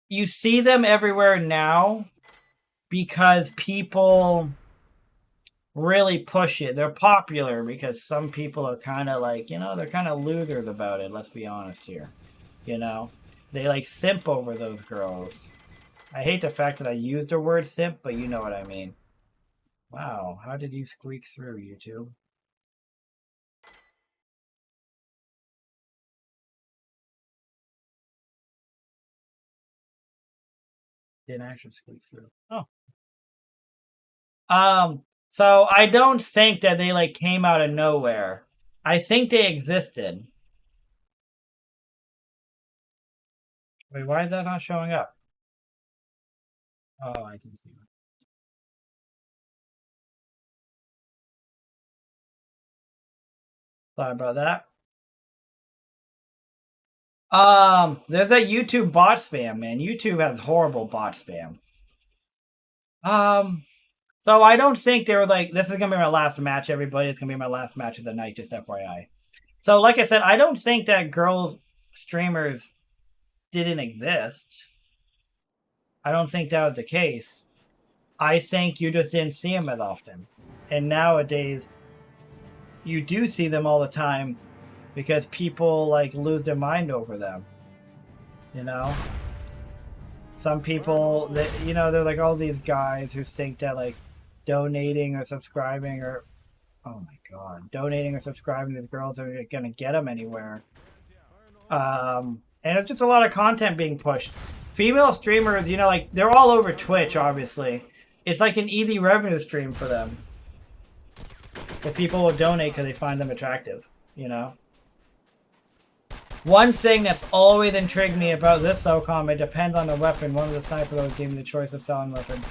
you see them everywhere now because people really push it. They're popular because some people are kind of like, you know, they're kind of losers about it. Let's be honest here. You know, they like simp over those girls. I hate the fact that I used the word simp, but you know what I mean. Wow, how did you squeak through, YouTube? Didn't actually squeak through. Oh. So I don't think that they like came out of nowhere. I think they existed. Wait, why is that not showing up? Oh, I can see it. Sorry about that. There's that YouTube bot spam, man. YouTube has horrible bot spam. So I don't think they were like, this is gonna be my last match, everybody. It's gonna be my last match of the night, just FYI. So, like I said, I don't think that girls streamers didn't exist. I don't think that was the case. I think you just didn't see them as often. And nowadays, you do see them all the time because people like lose their mind over them. You know? Some people that, you know, they're like all these guys who think that like donating or subscribing or, oh my god, donating or subscribing to these girls are gonna get them anywhere. And it's just a lot of content being pushed. Female streamers, you know, like they're all over Twitch, obviously. It's like an easy revenue stream for them. If people will donate because they find them attractive, you know? One thing that's always intrigued me about this Socom, it depends on the weapon. One of the snipers always gave me the choice of selling weapons.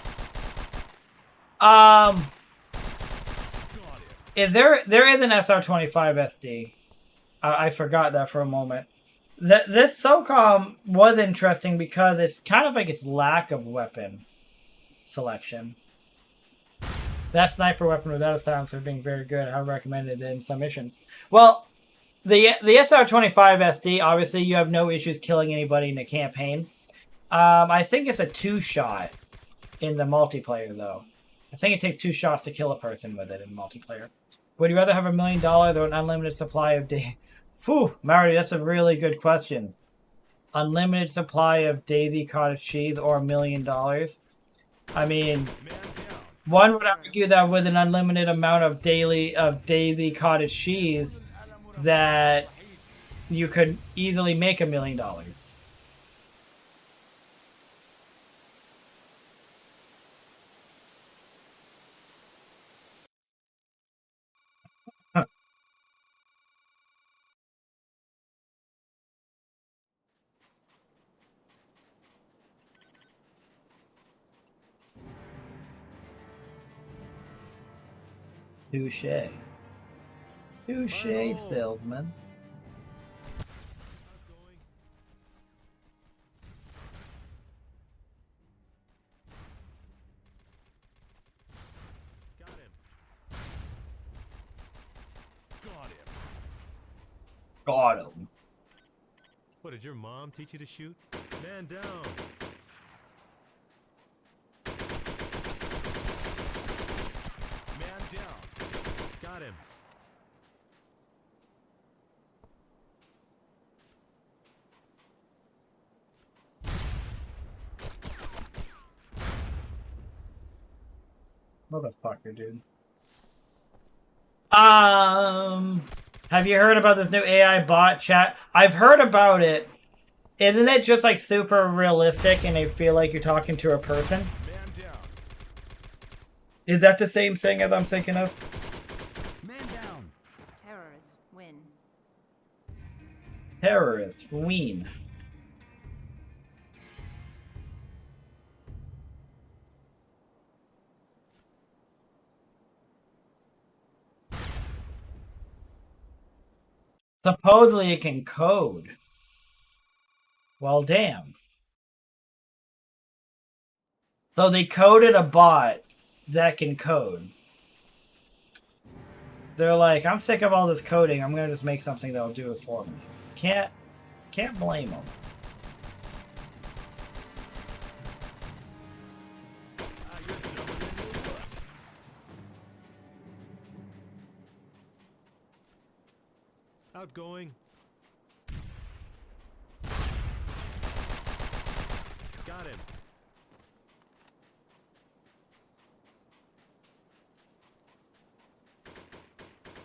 There is an SR25 SD. I forgot that for a moment. This Socom was interesting because it's kind of like its lack of weapon selection. That sniper weapon without a silencer being very good. I recommend it in some missions. Well, the SR25 SD, obviously you have no issues killing anybody in the campaign. I think it's a 2-shot in the multiplayer, though. I think it takes 2 shots to kill a person with it in multiplayer. Would you rather have $1 million or an unlimited supply of Phew, Marty, that's a really good question. Unlimited supply of Daisy cottage cheese or $1 million? I mean, one would argue that with an unlimited amount of Daisy cottage cheese, that you could easily make $1 million. Touche. Touche, salesman. Got him. Got him. Got him. What, did your mom teach you to shoot? Man down. Man down. Got him. Motherfucker, dude. Have you heard about this new AI bot chat? I've heard about it. Isn't it just like super realistic and I feel like you're talking to a person? Man down. Is that the same thing as I'm thinking of? Man down. Terrors win. Terrorist. Ween. Supposedly it can code. Well, damn. So they coded a bot that can code. They're like, I'm sick of all this coding. I'm gonna just make something that'll do it for me. Can't blame them. Outgoing. Got him.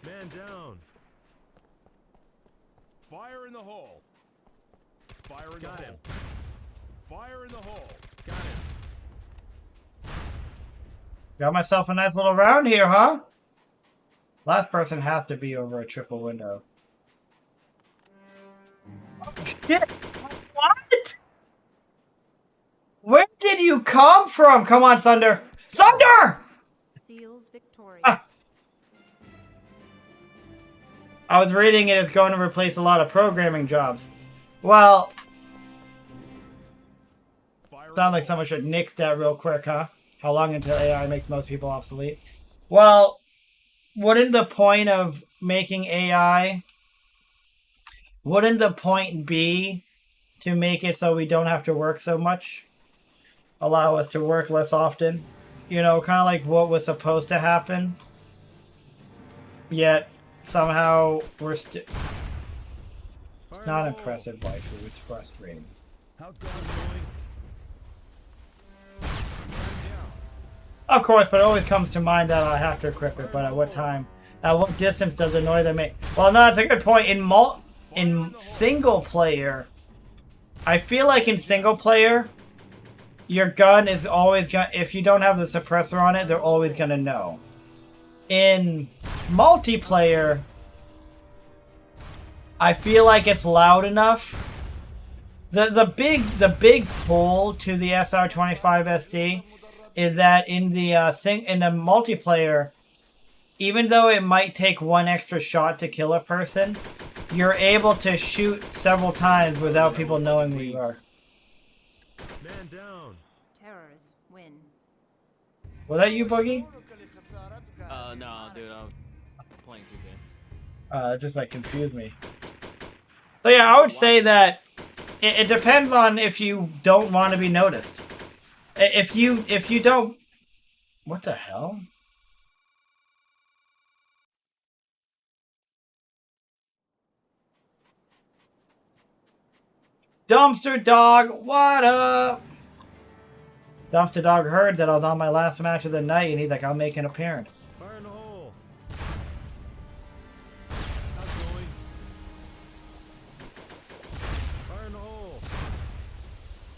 Man down. Fire in the hole. Fire in the hole. Fire in the hole. Got him. Got myself a nice little round here, huh? Last person has to be over a triple window. Oh, shit! What? Where did you come from? Come on, Thunder! Thunder! Seals victorious. Ah. I was reading it. It's going to replace a lot of programming jobs. Well, sounds like someone should nix that real quick, huh? How long until AI makes most people obsolete? Well, wouldn't the point of making AI... Wouldn't the point be to make it so we don't have to work so much? Allow us to work less often? You know, kind of like what was supposed to happen. Yet, somehow, we're still... It's not impressive, waifu. It's frustrating. Of course, but it always comes to mind that I have to equip it, but at what time? At what distance does the noise that make? Well, no, that's a good point. In single player, I feel like in single player, your gun is always gonna, if you don't have the suppressor on it, they're always gonna know. In multiplayer, I feel like it's loud enough. The big pull to the SR25 SD is that in the multiplayer, even though it might take one extra shot to kill a person, you're able to shoot several times without people knowing where you are. Man down. Terrors win. Was that you, Boogie? No, dude, I'm playing 2K. It just like confused me. So yeah, I would say that it depends on if you don't want to be noticed. If you don't, what the hell? Dumpster Dog, what up? Dumpster Dog heard that I was on my last match of the night, and he's like, I'll make an appearance. Fire in the hole. Outgoing. Fire in the hole.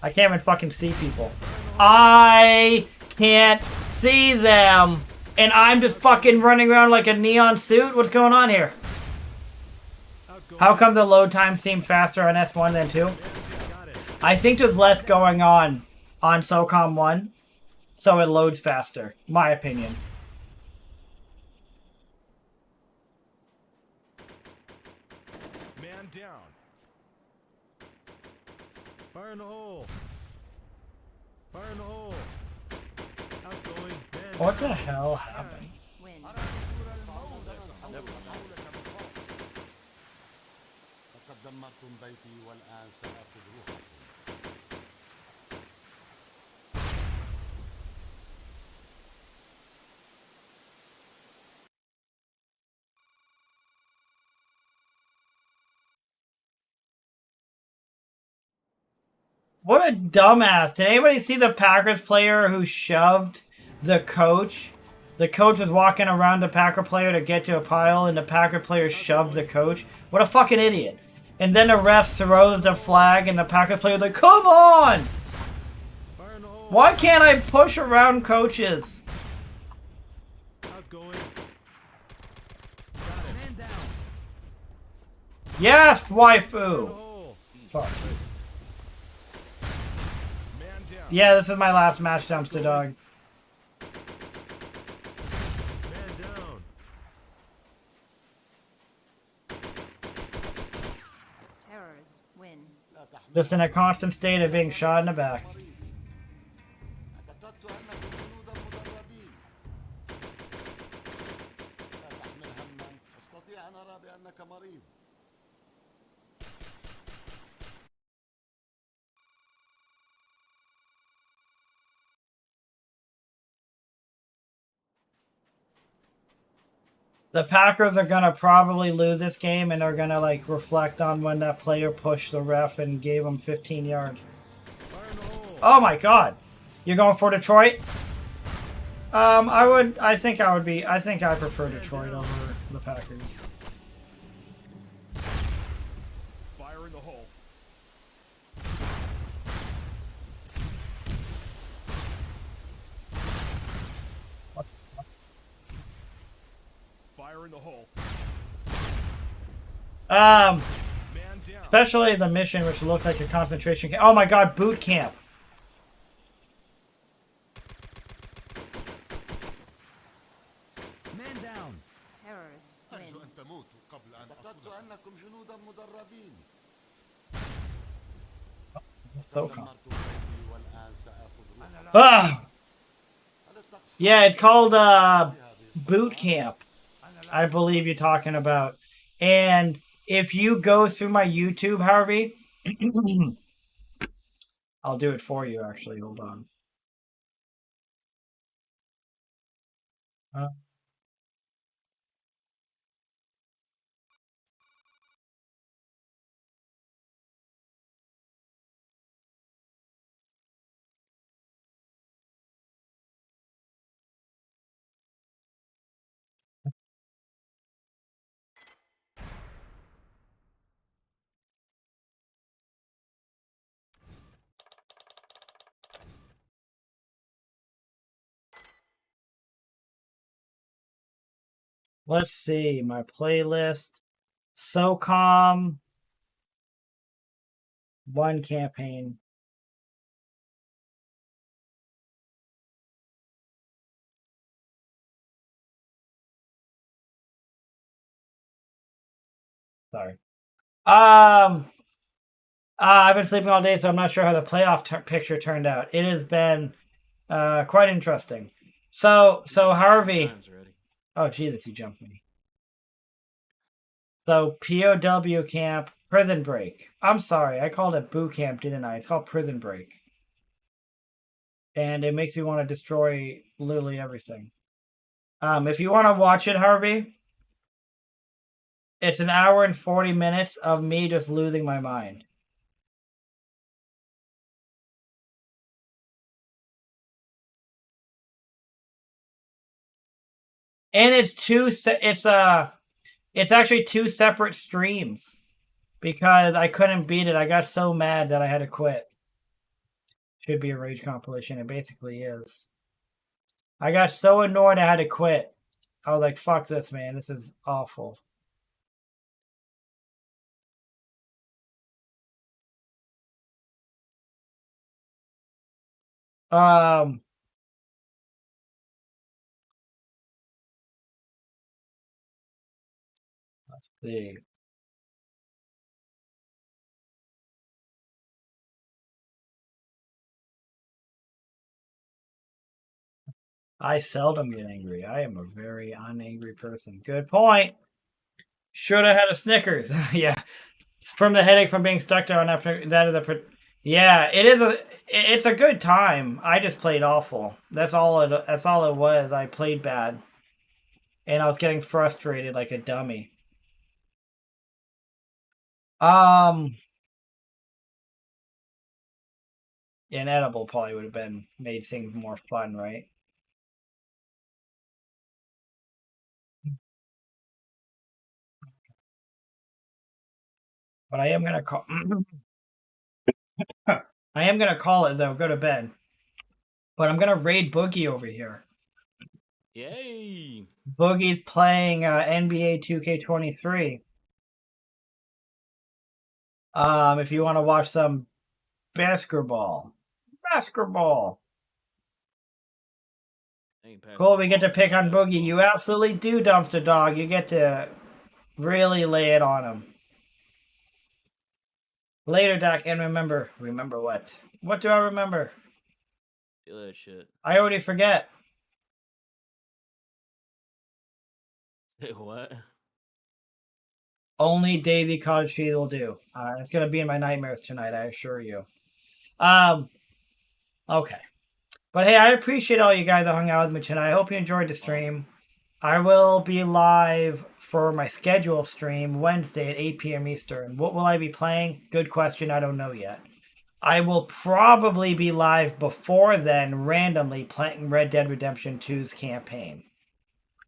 I can't even fucking see people. I can't see them, and I'm just fucking running around like a neon suit? What's going on here? How come the load times seem faster on S1 than 2? I think there's less going on Socom 1, so it loads faster. My opinion. in the hole. Fire in the hole. Outgoing. Man What the down. hell happened? Win. لقد دمرتم بيتي والآن سآخذ روحكم. What a dumbass. Did anybody see the Packers player who shoved the coach? The coach was walking around the Packer player to get to a pile, and the Packer player shoved the coach. What a fucking idiot. And then the ref throws the flag, and the Packer player like, come on! Fire in the hole. Why can't I push around coaches? Outgoing. Man down. Yes, Fire in the waifu! hole. Fuck. Man down. Yeah, this is my last match, dumpster dog. Man down. Terrors win. لا تحمل Just in a constant state of being shot in the back. اعتقدت أنكم جنودا مدربين. لا تحمل هما. أستطيع أن أرى بأنك مريض. The Packers are gonna probably lose this game, and they're gonna like reflect on when that player pushed the ref and gave him 15 yards. Fire in the hole. Oh my God! You're going for Detroit? I think I prefer Detroit over the Packers. Fire in the hole. Fire in the hole. Um, Man down. especially the mission, which looks like a concentration camp. Oh my God, boot camp! Man down. Terrors win. أرجو أن تموتوا قبل أن اعتقدت أنكم جنودا مدربين. Socom. دمرتم بيتي والآن سآخذ روحكم. Ah, هل الطقس yeah, it's called boot camp. I believe you're talking about. And if you go through my YouTube, Harvey, I'll do it for you. Actually, hold on. Let's see my playlist. Socom. One campaign. Sorry. I've been sleeping all day, so I'm not sure how the playoff picture turned out. It has been quite interesting. So Harvey. Oh Jesus, you jumped me. So POW camp, prison break. I'm sorry, I called it boot camp, didn't I? It's called prison break. And it makes me want to destroy literally everything. If you want to watch it, Harvey, it's an hour and 40 minutes of me just losing my mind. And it's actually two separate streams because I couldn't beat it. I got so mad that I had to quit. Should be a rage compilation. It basically is. I got so annoyed I had to quit. I was like, fuck this, man. This is awful. Let's see. I seldom get angry. I am a very unangry person. Good point. Should have had a Snickers. Yeah. From the headache from being stuck there on that of the. Yeah, it is a. It's a good time. I just played awful. That's all it. That's all it was. I played bad, and I was getting frustrated like a dummy. An edible probably would have been made things more fun, right? But I am gonna call. I am gonna call it though. Go to bed. But I'm gonna raid Boogie over here. Yay! Boogie's playing NBA 2K23. If you want to watch some basketball. Cool, we get to pick on Boogie. You absolutely do, Dumpster Dog. You get to really lay it on him. Later, Doc, and remember what? What do I remember? Feel that shit. I already forget. Say what? Only Daisy Cottage Cheese will do. It's gonna be in my nightmares tonight, I assure you. Okay. But hey, I appreciate all you guys that hung out with me tonight. I hope you enjoyed the stream. I will be live for my scheduled stream Wednesday at 8 p.m. Eastern. What will I be playing? Good question. I don't know yet. I will probably be live before then, randomly playing Red Dead Redemption 2's campaign.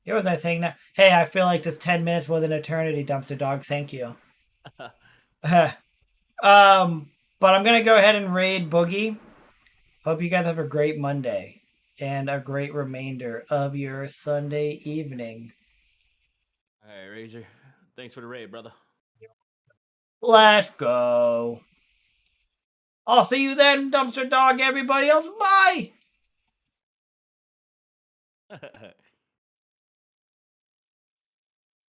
Here was I saying that? Hey, I feel like this 10 minutes was an eternity, Dumpster Dog. Thank you. But I'm gonna go ahead and raid Boogie. Hope you guys have a great Monday and a great remainder of your Sunday evening. All right, Razor. Thanks for the raid, brother. Let's go. I'll see you then, Dumpster Dog. Everybody else, bye.